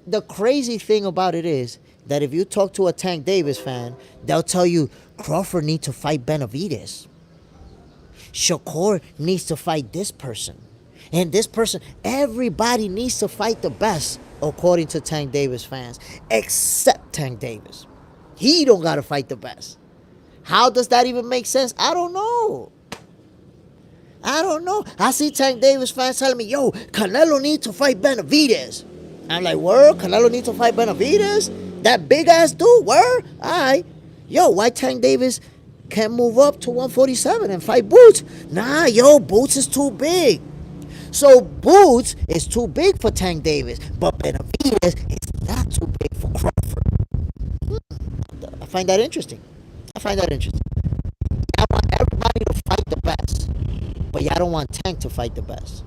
the crazy thing about it is that if you talk to a Tank Davis fan, they'll tell you Crawford needs to fight Benavidez. Shakur needs to fight this person. And this person, everybody needs to fight the best, according to Tank Davis fans, except Tank Davis. He don't got to fight the best. How does that even make sense? I don't know. I see Tank Davis fans telling me, yo, Canelo needs to fight Benavidez. I'm like, word? Canelo needs to fight Benavidez? That big ass dude? Word? All right. Yo, why Tank Davis can't move up to 147 and fight Boots? Nah, yo, Boots is too big. So Boots is too big for Tank Davis, but Benavidez is not too big for Crawford. I find that interesting. I want everybody to fight the best, but y'all don't want Tank to fight the best.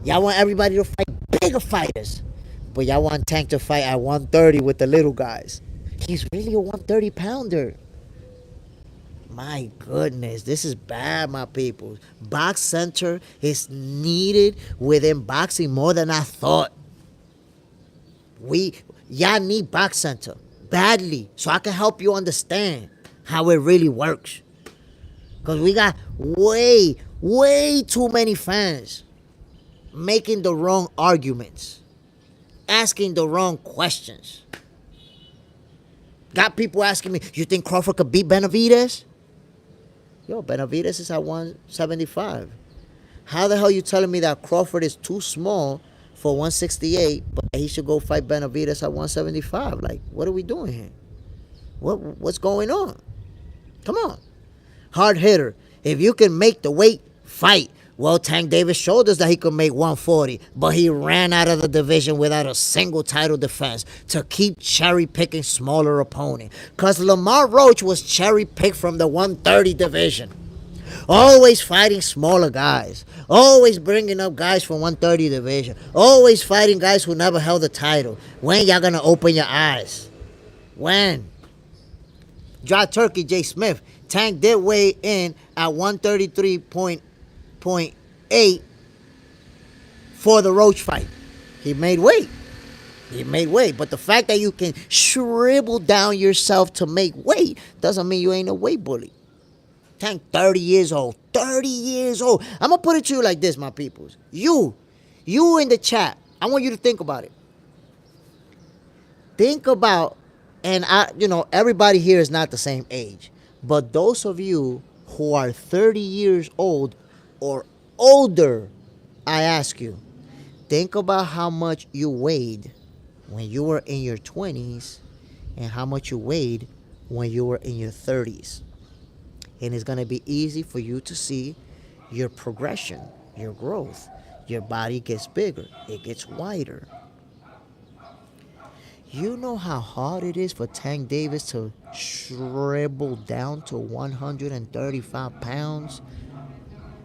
Y'all want everybody to fight bigger fighters, but y'all want Tank to fight at 130 with the little guys. He's really a 130 pounder. My goodness, this is bad, my people. Box Center is needed within boxing more than I thought. Y'all need Box Center badly so I can help you understand how it really works. Because we got way too many fans making the wrong arguments, asking the wrong questions. Got people asking me, you think Crawford could beat Benavidez? Yo, Benavidez is at 175. How the hell you telling me that Crawford is too small for 168, but he should go fight Benavidez at 175? Like, what are we doing here? What's going on? Come on. Hard hitter. If you can make the weight, fight. Well, Tank Davis showed us that he could make 140, but he ran out of the division without a single title defense to keep cherry-picking smaller opponent. Because Lamar Roach was cherry-picked from the 130 division. Always fighting smaller guys. Always bringing up guys from 130 division. Always fighting guys who never held a title. When y'all gonna open your eyes? When? Dry Turkey J. Smith. Tank did weigh in at 133.8 for the Roach fight. He made weight. But the fact that you can shrivel down yourself to make weight doesn't mean you ain't a weight bully. Tank 30 years old. 30 years old. I'm going to put it to you like this, my peoples. You in the chat, I want you to think about it. Think about, and everybody here is not the same age, but those of you who are 30 years old or older, I ask you, think about how much you weighed when you were in your 20s and how much you weighed when you were in your 30s. And it's going to be easy for you to see your progression, your growth. Your body gets bigger. It gets wider. You know how hard it is for Tank Davis to shrivel down to 135 pounds?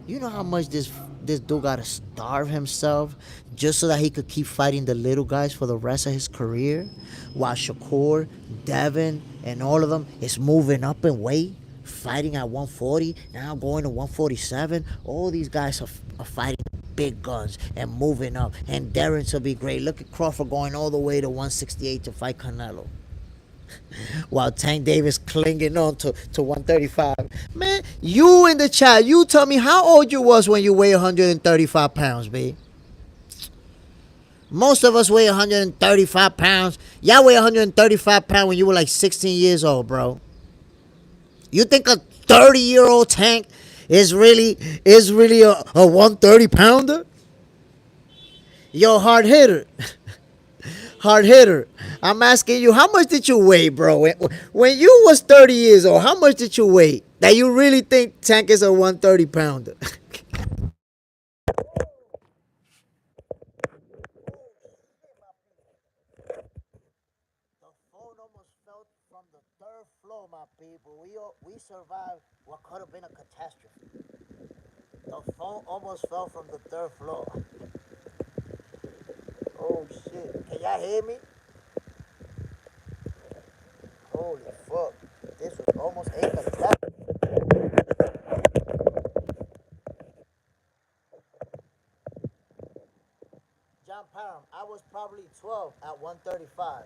You know how much this this dude gotta starve himself just so that he could keep fighting the little guys for the rest of his career, while Shakur, Devin, and all of them is moving up in weight, fighting at 140, now going to 147. All these guys are fighting big guns and moving up, and Terence will be great. Look at Crawford going all the way to 168 to fight Canelo, while Tank Davis clinging on to 135. Man, you in the chat, you tell me how old you was when you weigh 135 pounds, babe. Most of us weigh 135 pounds. Y'all weigh 135 pounds when you were like 16 years old, bro. You think a 30-year-old Tank is really a 130 pounder? Yo, hard hitter. Hard hitter. I'm asking you, how much did you weigh, bro? When you was 30 years old, how much did you weigh? That you really think Tank is a 130 pounder? The phone almost fell from the third floor, my people. We survived what could have been a catastrophe. The phone almost fell from the third floor. Oh shit! Can y'all hear me? Holy fuck! This was almost a catastrophe. John Parham, I was probably 12 at 135.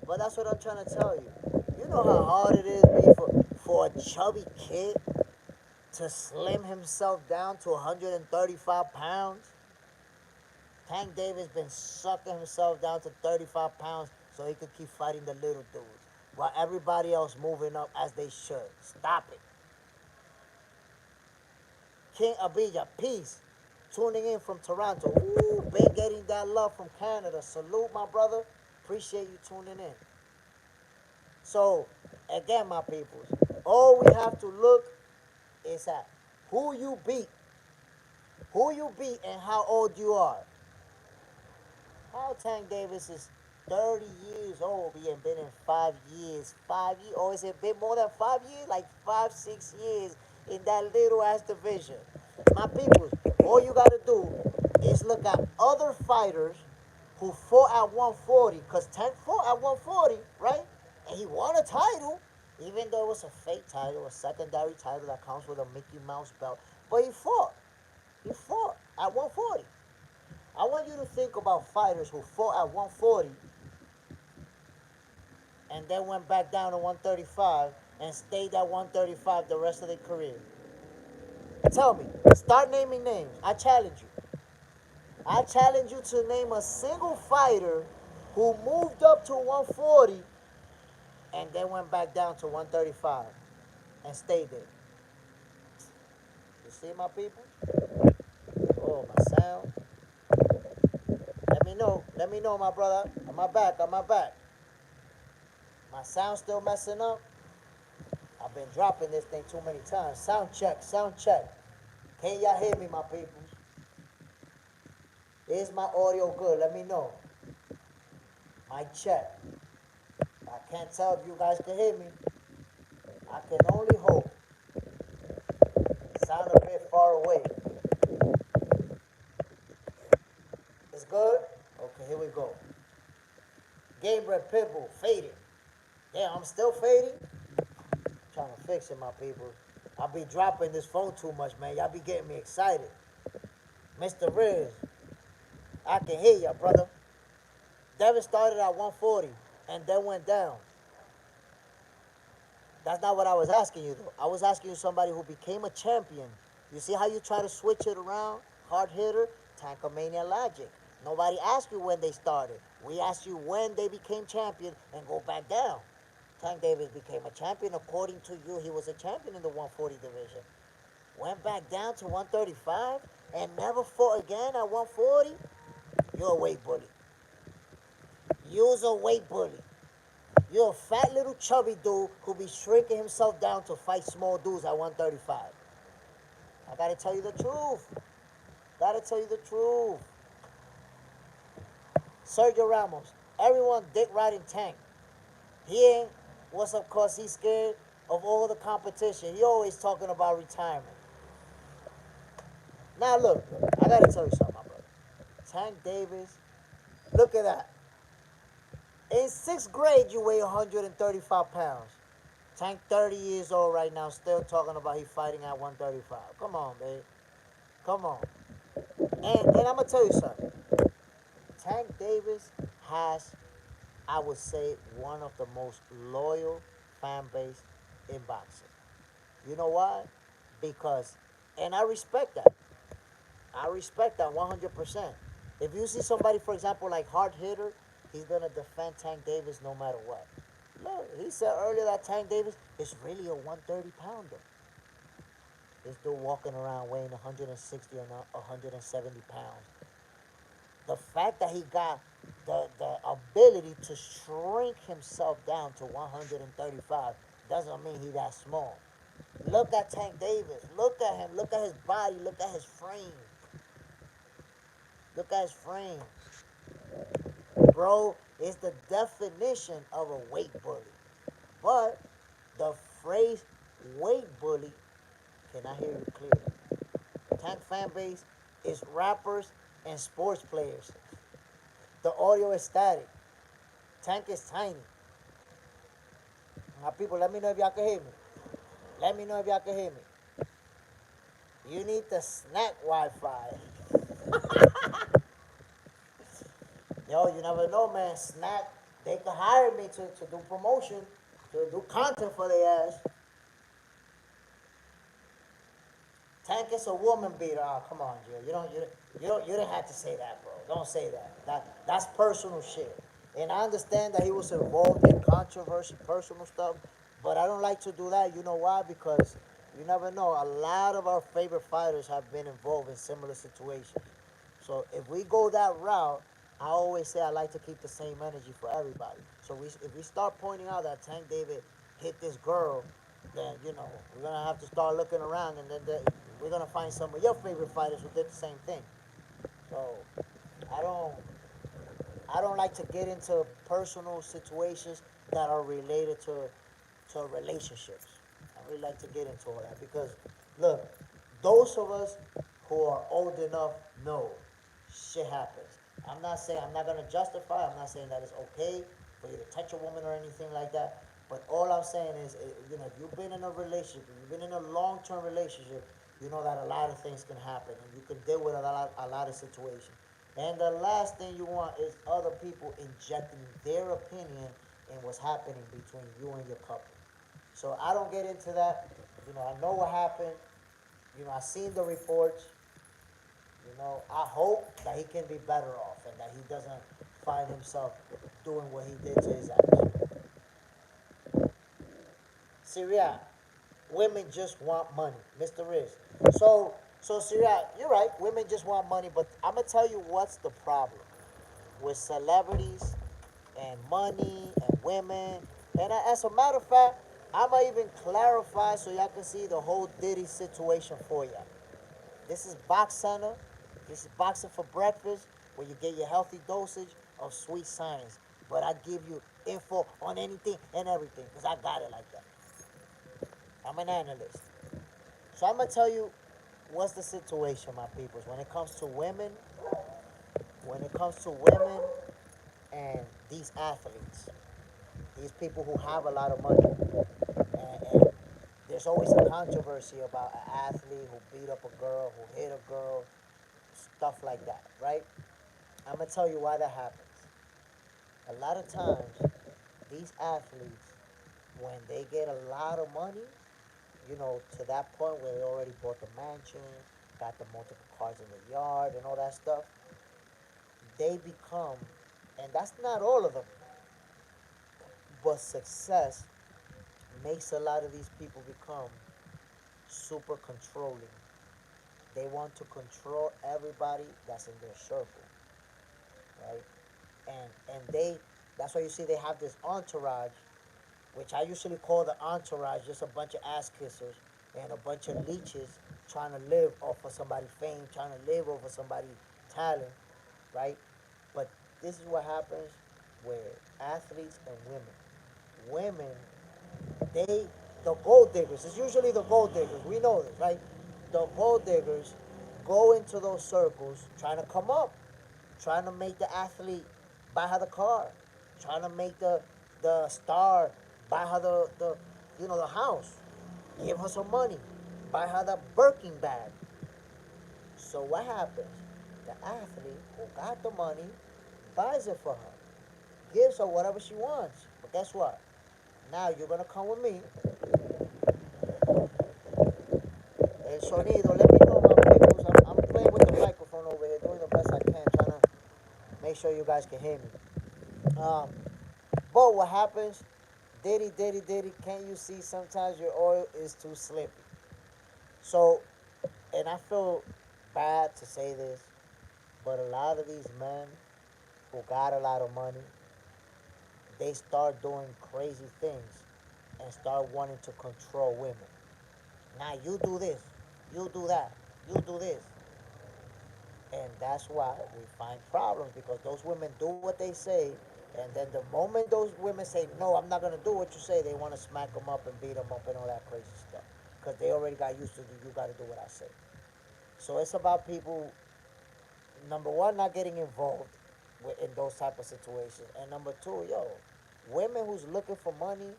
But that's what I'm trying to tell you. You know how hard it is for a chubby kid to slim himself down to 135 pounds? Tank Davis been sucking himself down to 35 pounds so he could keep fighting the little dudes, while everybody else moving up as they should. Stop it. King Abija, peace. Tuning in from Toronto. Ooh, been getting that love from Canada. Salute, my brother. Appreciate you tuning in. So, again, my peoples, all we have to look is at who you beat. Who you beat and how old you are. How Tank Davis is 30 years old, being been in 5 years. 5 years, or is it a bit more than 5 years? Like 5, 6 years in that little ass division. My people, all you gotta do is look at other fighters who fought at 140, because Tank fought at 140, right? And he won a title, even though it was a fake title, a secondary title that comes with a Mickey Mouse belt. But he fought. He fought at 140. I want you to think about fighters who fought at 140 and then went back down to 135 and stayed at 135 the rest of their career. Tell me, start naming names. I challenge you. I challenge you to name a single fighter who moved up to 140 and then went back down to 135 and stayed there. You see my people? Oh, my sound. Let me know, my brother. On my back. My sound still messing up? I've been dropping this thing too many times. Sound check. Can y'all hear me, my people? Is my audio good? Let me know. Mic check. I can't tell if you guys can hear me. I can only hope. Sound a bit far away. It's good? Okay, here we go. Gamebred Pitbull, fading. Damn, I'm still fading? Trying to fix it, my people. I'll be dropping this phone too much, man. Y'all be getting me excited. Mr. Riz, I can hear ya, brother. Devin started at 140 and then went down. That's not what I was asking you, though. I was asking you somebody who became a champion. You see how you try to switch it around? Hard hitter, Tankomania logic. Nobody asked you when they started. We asked you when they became champion and go back down. Tank Davis became a champion. According to you, he was a champion in the 140 division. Went back down to 135 and never fought again at 140. You're a weight bully. You're a weight bully. You're a fat little chubby dude who be shrinking himself down to fight small dudes at 135. I gotta tell you the truth. Sergio Ramos. Everyone dick riding Tank. He ain't. What's up, cause he's scared of all the competition. He always talking about retirement. Now look, I I gotta tell you something, my brother. Tank Davis, look at that. In sixth grade, you weigh 135 pounds. Tank 30 years old right now, still talking about he fighting at 135. Come on, babe. Come on. And I'm gonna tell you something. Tank Davis has, I would say, one of the most loyal fan base in boxing. You know why? Because, and I respect that. I respect that 100%. If you see somebody, for example, like hard hitter, he's gonna defend Tank Davis no matter what. Look, he said earlier that Tank Davis is really a 130 pounder. This dude walking around weighing 160 and 170 pounds. The fact that he got the ability to shrink himself down to 135 doesn't mean he that small. Look at Tank Davis. Look at him. Look at his body. Look at his frame. Look at his frame. Bro, it's the definition of a weight bully. But the phrase weight bully, can I hear you clearly? Tank fan base is rappers and sports players. The audio is static. Tank is tiny. Now, people, let me know if y'all can hear me. Let me know if y'all can hear me. You need the snack Wi-Fi. Yo, you never know, man. Snack, they could hire me to do promotion, to do content for their ass. Tank is a woman beater. Oh, come on, Jill. You didn't have to say that, bro. Don't say that. That's personal shit. And I understand that he was involved in controversy, personal stuff, but I don't like to do that. You know why? Because you never know. A lot of our favorite fighters have been involved in similar situations. So if we go that route, I always say I like to keep the same energy for everybody. So if we start pointing out that Tank David hit this girl, then we're gonna have to start looking around, and then we're gonna find some of your favorite fighters who did the same thing. So I don't I don't like to get into personal situations that are related to relationships. I really like to get into all that because look, those of us who are old enough know shit happens. I'm not gonna justify. I'm not saying that it's okay for you to touch a woman or anything like that. But all I'm saying is, if you've been in a relationship, if you've been in a long-term relationship, you know that a lot of things can happen, and you can deal with a lot of situations. And the last thing you want is other people injecting their opinion in what's happening between you and your couple. So I don't get into that. I know what happened. I seen the reports. I hope that he can be better off and that he doesn't find himself doing what he did to his ex. Syria, women just want money, Mr. Riz. So Syria, you're right. Women just want money, but I'm gonna tell you what's the problem with celebrities and money and women. And as a matter of fact, I'ma even clarify so y'all can see the whole Diddy situation for y'all. This is Box Center. This is Boxing for Breakfast, where you get your healthy dosage of sweet science. But I give you info on anything and everything, because I got it like that. I'm an analyst. So I'm going to tell you what's the situation, my peoples. When it comes to women and these athletes, these people who have a lot of money, and there's always a controversy about an athlete who beat up a girl, who hit a girl, stuff like that, right? I'm gonna tell you why that happens. A lot of times, these athletes, when they get a lot of money, to that point where they already bought the mansion, got the multiple cars in the yard, and all that stuff, they become, and that's not all of them, but success makes a lot of these people become super controlling. They want to control everybody that's in their circle, right? And that's why you see they have this entourage, which I usually call the entourage just a bunch of ass kissers and a bunch of leeches trying to live off of somebody's fame, trying to live off of somebody's talent, right? But this is what happens with athletes and women. Women, the gold diggers, it's usually the gold diggers, we know this, right? The gold diggers go into those circles trying to come up, trying to make the athlete buy her the car, trying to make the star buy her the house, give her some money, buy her the Birkin bag. So what happens? The athlete who got the money buys it for her, gives her whatever she wants. But guess what? Now you're gonna come with me. El sonido, let me know my peoples. I'm playing with the microphone over here, doing the best I can, trying to make sure you guys can hear me. Um, but what happens? Diddy, can't you see sometimes your oil is too slippy? So, and I feel bad to say this, but a lot of these men who got a lot of money, they start doing crazy things and start wanting to control women. Now you do this, you do that, you do this. And that's why we find problems because those women do what they say, and then the moment those women say, no, I'm not going to do what you say, they want to smack them up and beat them up and all that crazy stuff. Because they already got used to you got to do what I say. So it's about people, number one, not getting involved in those type of situations. And number two, women who's looking for money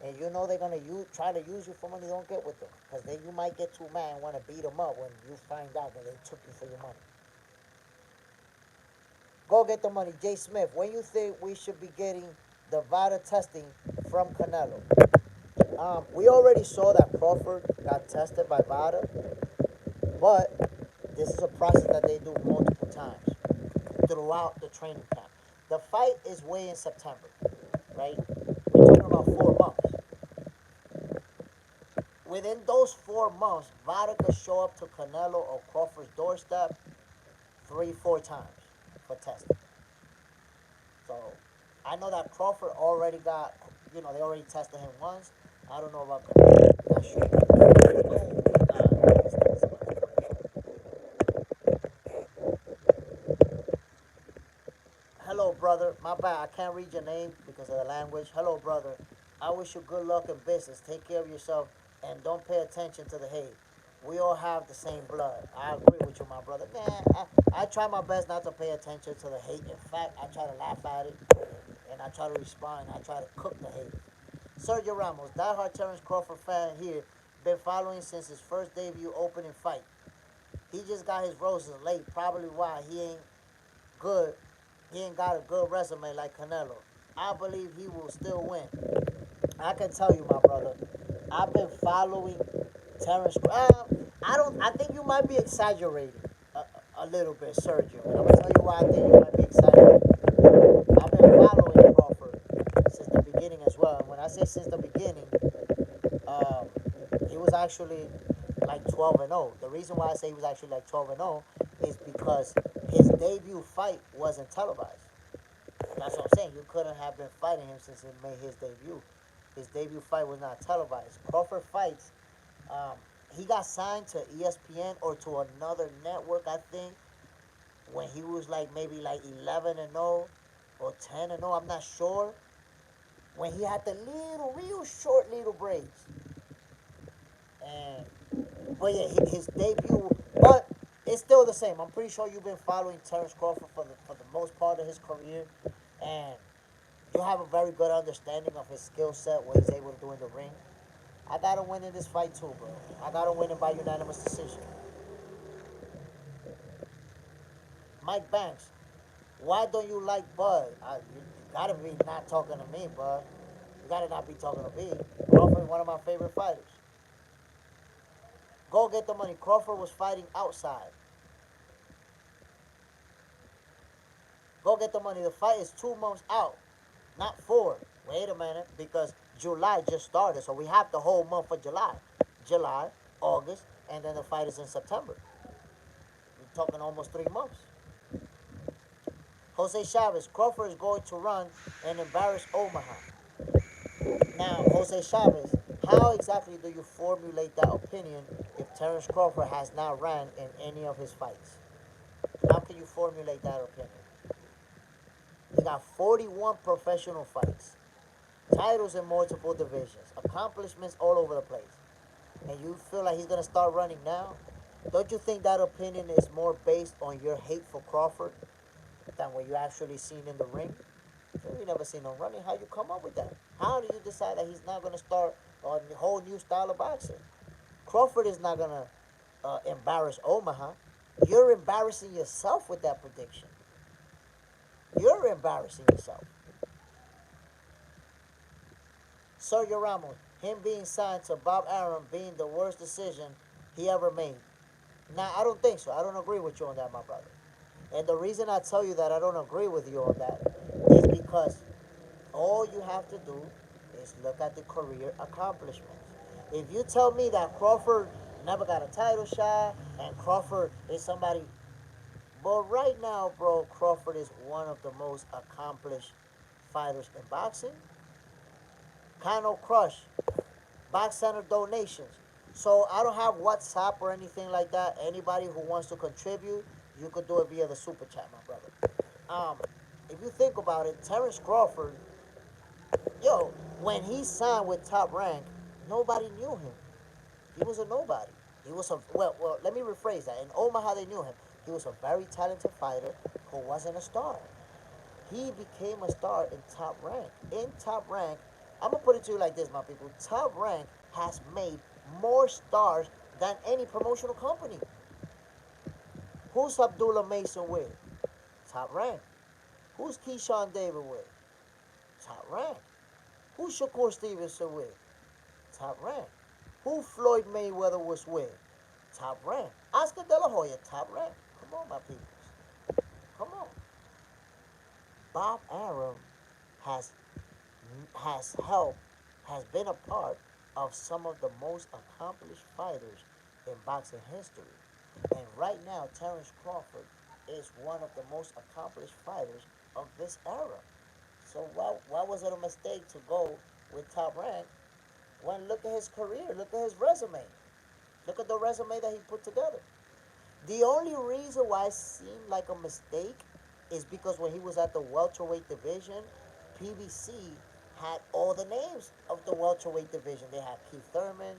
and you know they're going to try to use you for money, don't get with them. Because then you might get too mad and want to beat them up when you find out that they took you for your money. Go get the money. Jay Smith, when you think we should be getting the VADA testing from Canelo? We already saw that Crawford got tested by VADA, but this is a process that they do multiple times throughout the training camp. The fight is way in September, right? We're talking about 4 months. Within those 4 months, VADA could show up to Canelo or Crawford's doorstep 3, 4 times for testing. So I know that Crawford already got, they already tested him once. I don't know about Canelo. Not sure. Hello, brother. My bad. I can't read your name because of the language. Hello, brother. I wish you good luck in business. Take care of yourself and don't pay attention to the hate. We all have the same blood. I agree with you, my brother. Man, I try my best not to pay attention to the hate. In fact, I try to laugh at it and I try to respond. I try to cook the hate. Sergio Ramos, diehard Terence Crawford fan here, been following since his first debut opening fight. He just got his roses late, probably why good. He ain't got a good resume like Canelo. I believe he will still win. I can tell you, my brother, I've been following Terence. I don't. I think you might be exaggerating a little bit, Sergio. And I'm gonna tell you why I think you might be exaggerating. I've been following Crawford since the beginning as well. And when I say since the beginning, um, he was actually like 12-0. The reason why I say he was actually like 12-0 is because his debut fight wasn't televised. That's what I'm saying. You couldn't have been fighting him since he made his debut. His debut fight was not televised. Crawford fights. Um, he got signed to ESPN or to another network, I think, when he was like maybe like 11-0 or 10-0. I'm not sure. When he had the real short little braids. And but yeah, his debut. But it's still the same. I'm pretty sure you've been following Terence Crawford for the most part of his career, and you have a very good understanding of his skill set, what he's able to do in the ring. I got him winning this fight too, bro. I got him winning by unanimous decision. Mike Banks, why don't you like Bud? You gotta be not talking to me, Bud. You gotta not be talking to me. Crawford is one of my favorite fighters. Go get the money. Crawford was fighting outside. Go get the money. The fight is 2 months out, not 4. Wait a minute, because July just started, so we have the whole month of July, August, and then the fight is in September. We're talking almost 3 months. Jose Chavez, Crawford is going to run and embarrass Omaha. Now, Jose Chavez, how exactly do you formulate that opinion if Terence Crawford has not ran in any of his fights? How can you formulate that opinion? He got 41 professional fights, titles in multiple divisions, accomplishments all over the place. And you feel like he's going to start running now? Don't you think that opinion is more based on your hate for Crawford than what you actually seen in the ring? So you never seen him running. How you come up with that? How do you decide that he's not gonna start a whole new style of boxing? Crawford is not gonna embarrass Omaha. You're embarrassing yourself with that prediction. You're embarrassing yourself. Sergio Ramos, him being signed to Bob Arum being the worst decision he ever made. Now, I don't think so. I don't agree with you on that, my brother. And the reason I tell you that I don't agree with you on that is because all you have to do is look at the career accomplishments. If you tell me that Crawford never got a title shot and Crawford is somebody, but right now, bro, Crawford is one of the most accomplished fighters in boxing. Kano Crush, Box Center donations. So I don't have WhatsApp or anything like that. Anybody who wants to contribute, you could do it via the super chat, my brother. Um, if you think about it, Terence Crawford, yo, when he signed with Top Rank, nobody knew him. He was a nobody. He was a Let me rephrase that. In Omaha, they knew him. He was a very talented fighter who wasn't a star. He became a star in Top Rank. In Top Rank, I'm gonna put it to you like this, my people. Top Rank has made more stars than any promotional company. Who's Abdullah Mason with? Top Rank. Who's Keyshawn David with? Top Rank. Who's Shakur Stevenson with? Top Rank. Who Floyd Mayweather was with? Top Rank. Oscar De La Hoya, Top Rank. Come on, my people. Come on. Bob Arum has has helped, has been a part of some of the most accomplished fighters in boxing history. And right now, Terence Crawford is one of the most accomplished fighters of this era. So why was it a mistake to go with Top Rank when look at his career, look at his resume, look at the resume that he put together. The only reason why it seemed like a mistake is because when he was at the welterweight division, PBC had all the names of the welterweight division. They had Keith Thurman,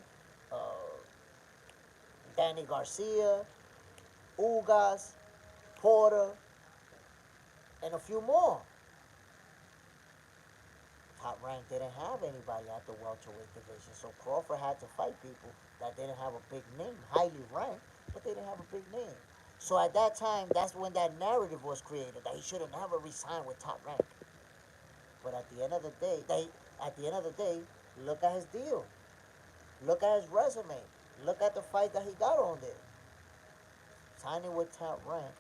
uh, Danny Garcia, Ugas, Porter, and a few more. Top Rank didn't have anybody at the welterweight division, so Crawford had to fight people that didn't have a big name, highly ranked, but they didn't have a big name. So at that time, that's when that narrative was created that he should have never resigned with Top Rank. But at the end of the day, look at his deal. Look at his resume. Look at the fight that he got on there. Signing with Top Rank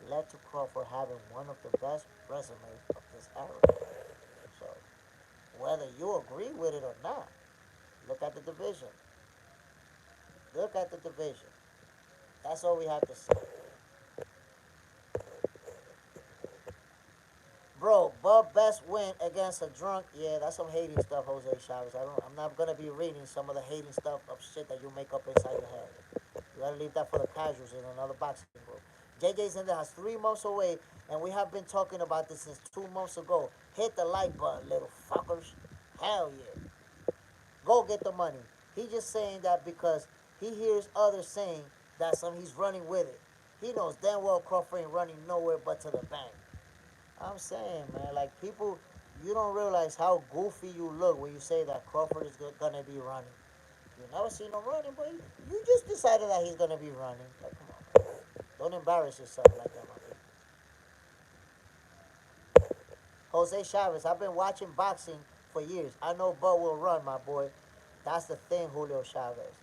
led to Crawford having one of the best resumes of this era. So whether you agree with it or not, look at the division. Look at the division. That's all we have to say. Bro, Bub Best win against a drunk. Yeah, that's some hating stuff, Jose Chavez. I'm not gonna be reading some of the hating stuff of shit that you make up inside your head. You gotta leave that for the casuals in another boxing group. JJ Zender has 3 months away, and we have been talking about this since 2 months ago. Hit the like button, little fuckers. Hell yeah. Go get the money. He just saying that because he hears others saying that he's running with it. He knows damn well Crawford ain't running nowhere but to the bank. I'm saying, man, like people, you don't realize how goofy you look when you say that Crawford is gonna be running. You never seen him running, but you just decided that he's gonna be running. Like, come on, man. Don't embarrass yourself like that, my people. Jose Chavez, I've been watching boxing for years. I know Bud will run, my boy. That's the thing, Julio Chavez.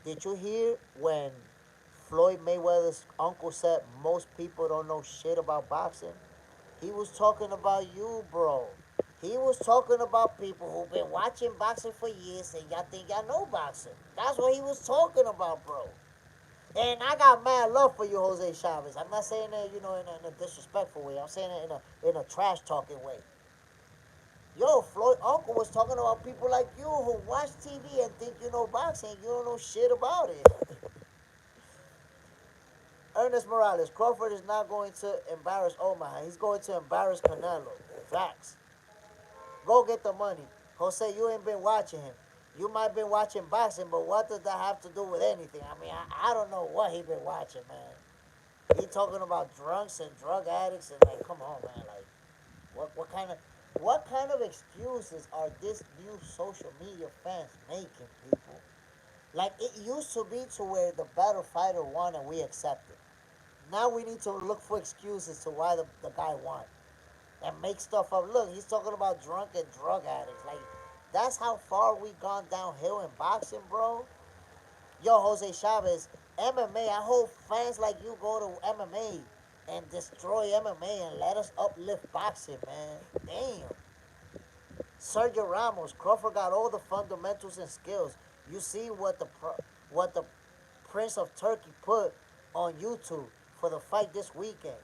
Did you hear when Floyd Mayweather's uncle said most people don't know shit about boxing? He was talking about you, bro. He was talking about people who've been watching boxing for years and y'all think y'all know boxing. That's what he was talking about, bro. And I got mad love for you, Jose Chavez. I'm not saying that, in a disrespectful way. I'm saying it in a trash talking way. Yo, Floyd Uncle was talking about people like you who watch TV and think you know boxing. You don't know shit about it. Ernest Morales, Crawford is not going to embarrass Omaha. He's going to embarrass Canelo. Facts. Go get the money. Jose, you ain't been watching him. You might have been watching boxing, but what does that have to do with anything? I mean, I don't know what he been watching, man. He talking about drunks and drug addicts and like, come on, man. Like, what kind of excuses are this new social media fans making, people? Like it used to be to where the battle fighter won and we accepted. Now we need to look for excuses to why the guy won and make stuff up. Look, he's talking about drunk and drug addicts. Like that's how far we gone downhill in boxing, bro. Yo, Jose Chavez, MMA. I hope fans like you go to MMA and destroy MMA and let us uplift boxing, man. Damn. Sergio Ramos, Crawford got all the fundamentals and skills. You see what the Prince of Turkey put on YouTube for the fight this weekend.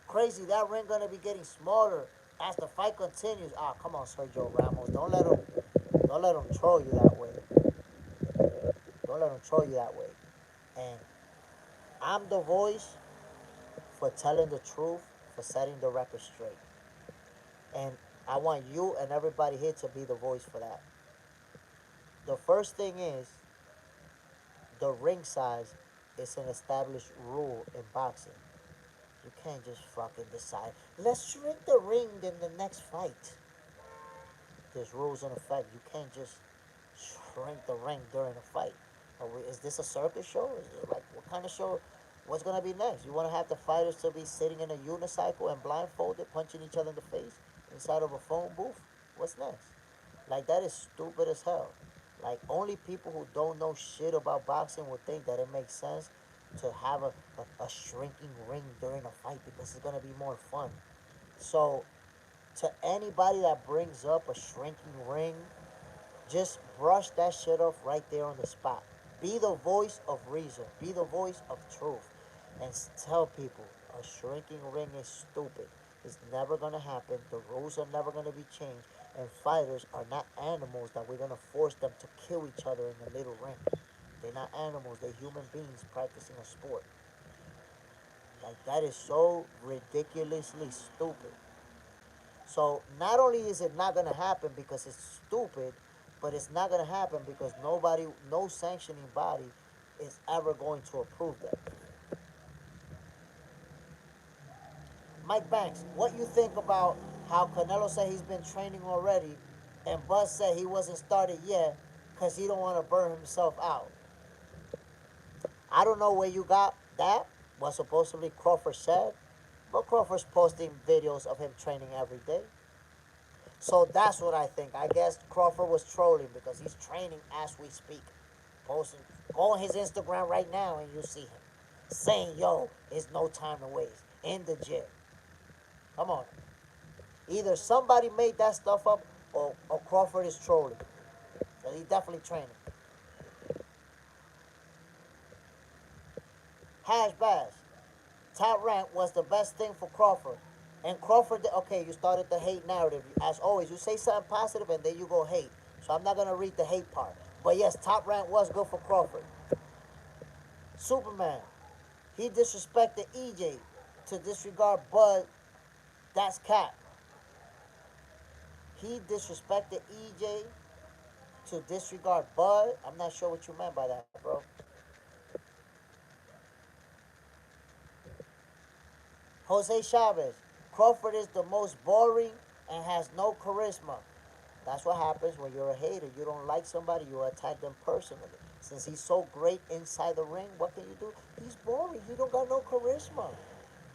Crazy, that ring gonna be getting smaller as the fight continues. Ah, come on, Sergio Ramos, don't let him troll you that way. Don't let him troll you that way. And I'm the voice for telling the truth, for setting the record straight. And I want you and everybody here to be the voice for that. The first thing is the ring size is an established rule in boxing. You can't just fucking decide, let's shrink the ring in the next fight. There's rules in effect. You can't just shrink the ring during a fight. Is this a circus show? Is it like what kind of show? What's gonna be next? You want to have the fighters to be sitting in a unicycle and blindfolded, punching each other in the face inside of a phone booth? What's next? Like that is stupid as hell. Like only people who don't know shit about boxing would think that it makes sense to have a shrinking ring during a fight because it's gonna be more fun. So to anybody that brings up a shrinking ring, just brush that shit off right there on the spot. Be the voice of reason. Be the voice of truth. And tell people a shrinking ring is stupid. It's never going to happen. The rules are never going to be changed. And fighters are not animals that we're going to force them to kill each other in the little ring. They're not animals. They're human beings practicing a sport. Like, that is so ridiculously stupid. So not only is it not gonna happen because it's stupid, but it's not gonna happen because nobody, no sanctioning body, is ever going to approve that. Mike Banks, what you think about how Canelo said he's been training already, and Buzz said he wasn't started yet because he don't want to burn himself out. I don't know where you got that. What supposedly Crawford said, but Crawford's posting videos of him training every day. So that's what I think. I guess Crawford was trolling because he's training as we speak. Posting, go on his Instagram right now and you see him saying, yo, it's no time to waste in the gym. Come on. Either somebody made that stuff up or Crawford is trolling. So he's definitely training. Hash Bash. Top rank was the best thing for Crawford. And Crawford, okay, you started the hate narrative. As always, you say something positive and then you go hate. So I'm not going to read the hate part. But yes, Top Rank was good for Crawford. Superman, he disrespected EJ to disregard Bud. That's cap. He disrespected EJ to disregard Bud. I'm not sure what you meant by that, bro. Jose Chavez, Crawford is the most boring and has no charisma. That's what happens when you're a hater. You don't like somebody, you attack them personally. Since he's so great inside the ring, what can you do? He's boring. He don't got no charisma.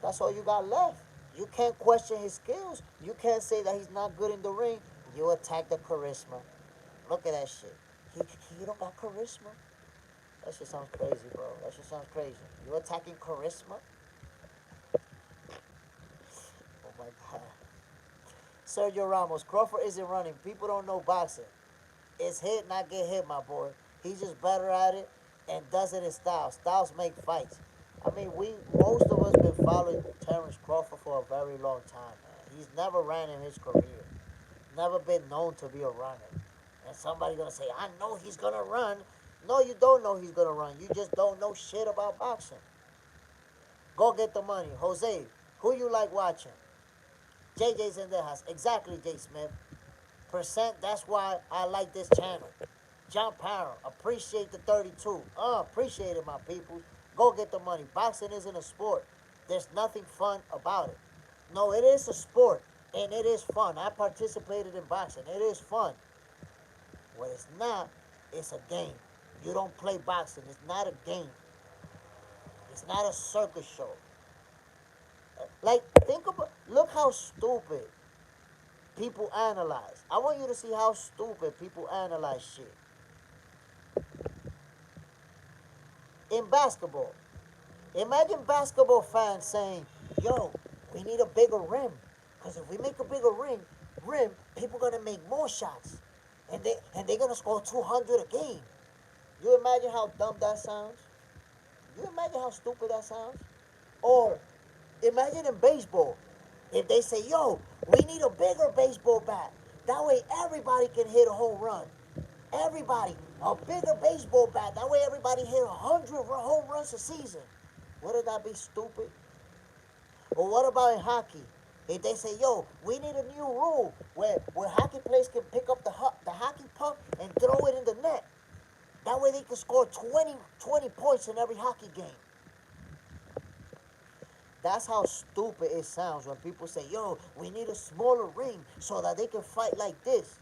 That's all you got left. You can't question his skills. You can't say that he's not good in the ring. You attack the charisma. Look at that shit. He don't got charisma. That shit sounds crazy, bro. That shit sounds crazy. You attacking charisma? Oh my god. Sergio Ramos, Crawford isn't running. People don't know boxing. It's hit, not get hit, my boy. He's just better at it and does it in style. Styles make fights. I mean, most of us been following Terence Crawford for a very long time, man. He's never ran in his career. Never been known to be a runner. And somebody gonna say, I know he's gonna run. No, you don't know he's gonna run. You just don't know shit about boxing. Go get the money. Jose, who you like watching? JJ's in the house. Exactly, J. Smith. Percent, that's why I like this channel. John Parra, appreciate the 32. Appreciate it, my people. Go get the money. Boxing isn't a sport. There's nothing fun about it. No, it is a sport, and it is fun. I participated in boxing. It is fun. What it's not, it's a game. You don't play boxing. It's not a game. It's not a circus show. Like, think about, look how stupid people analyze. I want you to see how stupid people analyze shit. In basketball, imagine basketball fans saying, yo, we need a bigger rim. Because if we make a bigger rim, people are gonna make more shots. And they're gonna score 200 a game. You imagine how dumb that sounds? You imagine how stupid that sounds? Or imagine in baseball, if they say, yo, we need a bigger baseball bat. That way everybody can hit a home run. Everybody, a bigger baseball bat. That way everybody hit 100 home runs a season. Wouldn't that be stupid? Or what about in hockey? If they say, yo, we need a new rule where hockey players can pick up the hockey puck and throw it in the net. That way they can score 20 points in every hockey game. That's how stupid it sounds when people say, yo, we need a smaller ring so that they can fight like this.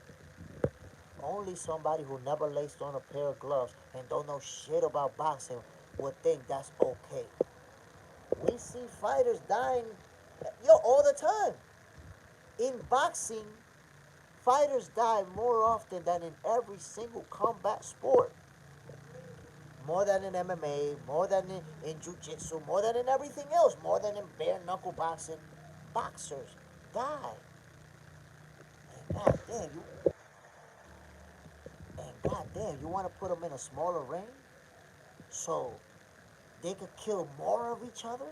Only somebody who never laced on a pair of gloves and don't know shit about boxing would think that's okay. We see fighters dying, all the time. In boxing, fighters die more often than in every single combat sport. More than in MMA, more than in jiu-jitsu, more than in everything else, more than in bare knuckle boxing. Boxers die. And goddamn, you want to put them in a smaller ring so they could kill more of each other?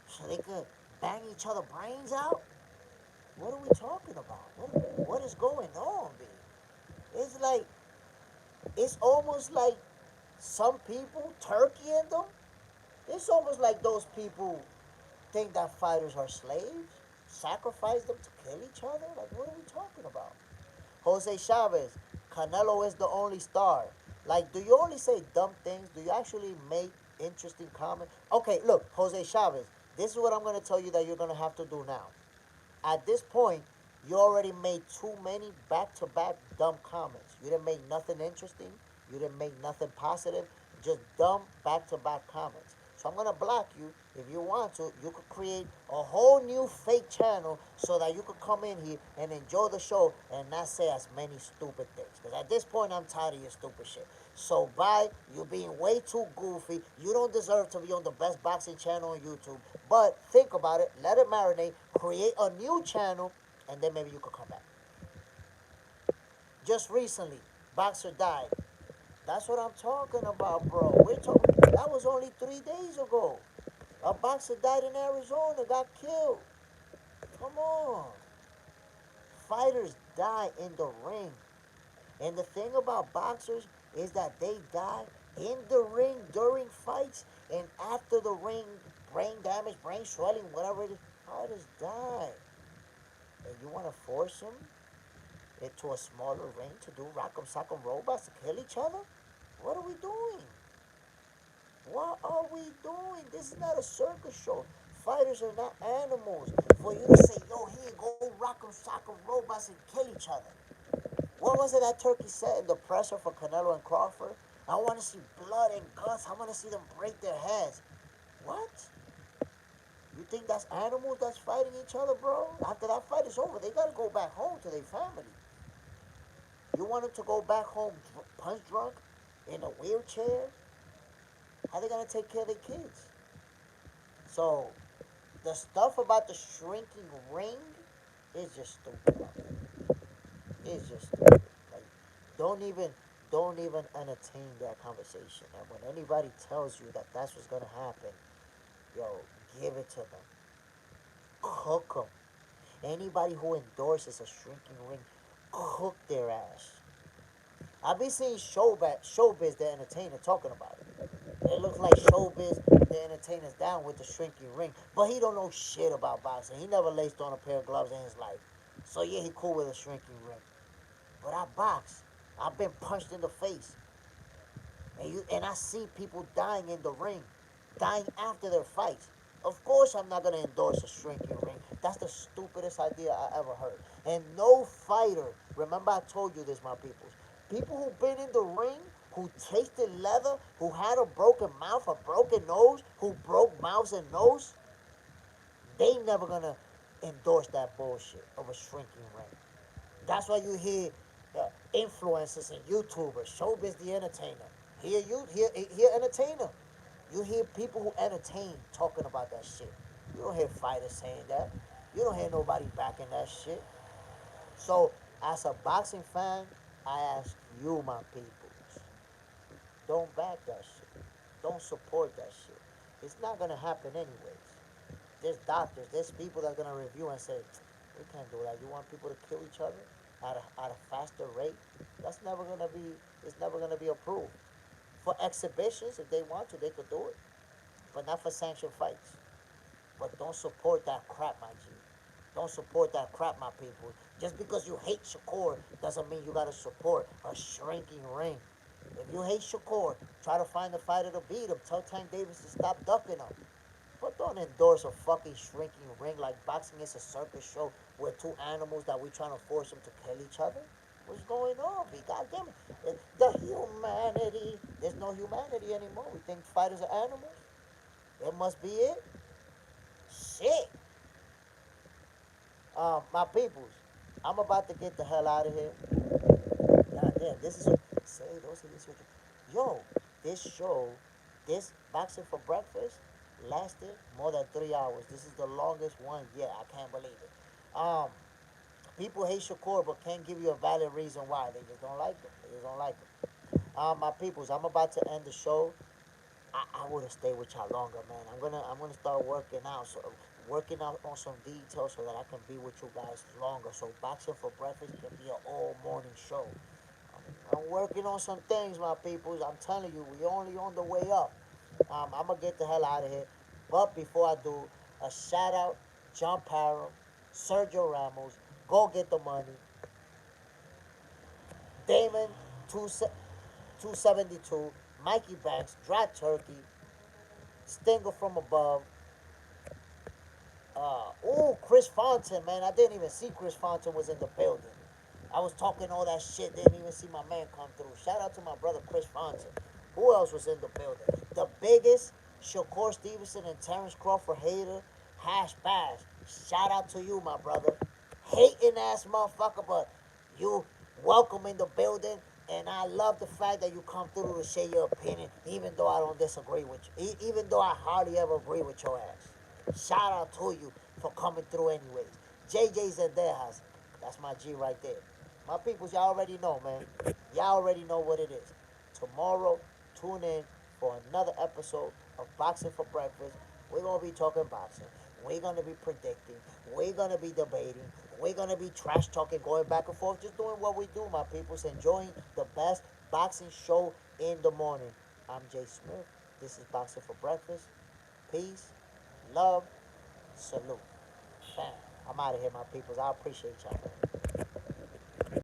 So they could bang each other brains out? What are we talking about? What is going on, B? It's like, it's almost like some people, Turkey and them, it's almost like those people think that fighters are slaves, sacrifice them to kill each other. Like, what are we talking about? Jose Chavez, Canelo is the only star. Like, do you only say dumb things? Do you actually make interesting comments? Okay, look, Jose Chavez, this is what I'm going to tell you that you're going to have to do now. At this point, you already made too many back-to-back dumb comments. You didn't make nothing interesting. You didn't make nothing positive. Just dumb back-to-back comments. So I'm going to block you. If you want to, you could create a whole new fake channel so that you could come in here and enjoy the show and not say as many stupid things. Because at this point, I'm tired of your stupid shit. So bye. You're being way too goofy. You don't deserve to be on the best boxing channel on YouTube. But think about it. Let it marinate. Create a new channel. And then maybe you could come back. Just recently, boxer died. That's what I'm talking about, bro. That was only 3 days ago. A boxer died in Arizona, got killed. Come on. Fighters die in the ring. And the thing about boxers is that they die in the ring during fights and after the ring, brain damage, brain swelling, whatever it is, fighters die. And you want to force them into a smaller ring to do rock'em sock'em robots to kill each other? What are we doing? What are we doing? This is not a circus show. Fighters are not animals. For you to say, yo, here, go rock'em sock'em robots and kill each other. What was it that Turkey said in the presser for Canelo and Crawford? I want to see blood and guts. I want to see them break their heads. What? You think that's animals that's fighting each other, bro? After that fight is over, they got to go back home to their family. You want them to go back home punch drunk in a wheelchair? How they going to take care of their kids? So, the stuff about the shrinking ring is just stupid. It's just stupid. Like, don't even entertain that conversation. And when anybody tells you that that's what's gonna happen, yo, give it to them. Cook them. Anybody who endorses a shrinking ring, cook their ass. I've been seeing Showbiz, the entertainer, talking about it. It looks like Showbiz, the entertainer's down with the shrinking ring, but he don't know shit about boxing. He never laced on a pair of gloves in his life. So yeah, he cool with a shrinking ring. But I box. I've been punched in the face. And I see people dying in the ring, dying after their fights. Of course, I'm not gonna endorse a shrinking ring. That's the stupidest idea I ever heard. And no fighter. Remember, I told you this, my peoples. People who've been in the ring, who tasted leather, who had a broken mouth, a broken nose, who broke mouths and nose, they never gonna endorse that bullshit of a shrinking ring. That's why you hear influencers and YouTubers, showbiz the entertainer. Hear entertainer. You hear people who entertain talking about that shit. You don't hear fighters saying that. You don't hear nobody backing that shit. So, as a boxing fan, I ask you, my peoples, don't back that shit. Don't support that shit. It's not gonna happen anyways. There's doctors, there's people that are gonna review and say, we can't do that. You want people to kill each other at a faster rate? That's never gonna be. It's never gonna be approved. For exhibitions, if they want to, they could do it, but not for sanctioned fights. But don't support that crap, my G. Don't support that crap, my people. Just because you hate Shakur doesn't mean you gotta support a shrinking ring. If you hate Shakur, try to find a fighter to beat him. Tell Tank Davis to stop ducking him. But don't endorse a fucking shrinking ring like boxing is a circus show with two animals that we trying to force them to kill each other. What's going on, B? God damn it. The humanity. There's no humanity anymore. We think fighters are animals. That must be it. Shit. My peoples, I'm about to get the hell out of here. God damn, this is say those are these. Yo, this show, this boxing for breakfast, lasted more than 3 hours. This is the longest one yet. I can't believe it. Um, People hate Shakur, but can't give you a valid reason why. They just don't like him. They just don't like him. My peoples, I'm about to end the show. I would have stayed with y'all longer, man. I'm gonna start working out on some details so that I can be with you guys longer. So boxing for breakfast can be an all morning show. I'm working on some things, my peoples. I'm telling you, we only on the way up. I'm gonna get the hell out of here. But before I do, a shout out, John Parham, Sergio Ramos, go get the money. Damon, 272, Mikey Banks, Dry Turkey, Stinger from above. Chris Fontaine, man. I didn't even see Chris Fontaine was in the building. I was talking all that shit, didn't even see my man come through. Shout out to my brother Chris Fontaine. Who else was in the building? The biggest Shakur Stevenson and Terence Crawford hater, Hash Bash. Shout out to you, my brother. Hating ass motherfucker, but you welcome in the building. And I love the fact that you come through to share your opinion, even though I don't disagree with you. Even though I hardly ever agree with your ass. Shout out to you for coming through anyways. JJ's and Dejas. That's my G right there. My peoples, y'all already know, man. Y'all already know what it is. Tomorrow, tune in for another episode of Boxing for Breakfast. We're going to be talking boxing. We're going to be predicting. We're going to be debating. We're going to be trash talking, going back and forth, just doing what we do, my peoples. Enjoying the best boxing show in the morning. I'm Jay Smith. This is Boxing for Breakfast. Peace, love, salute. Bam. I'm out of here, my peoples. I appreciate y'all.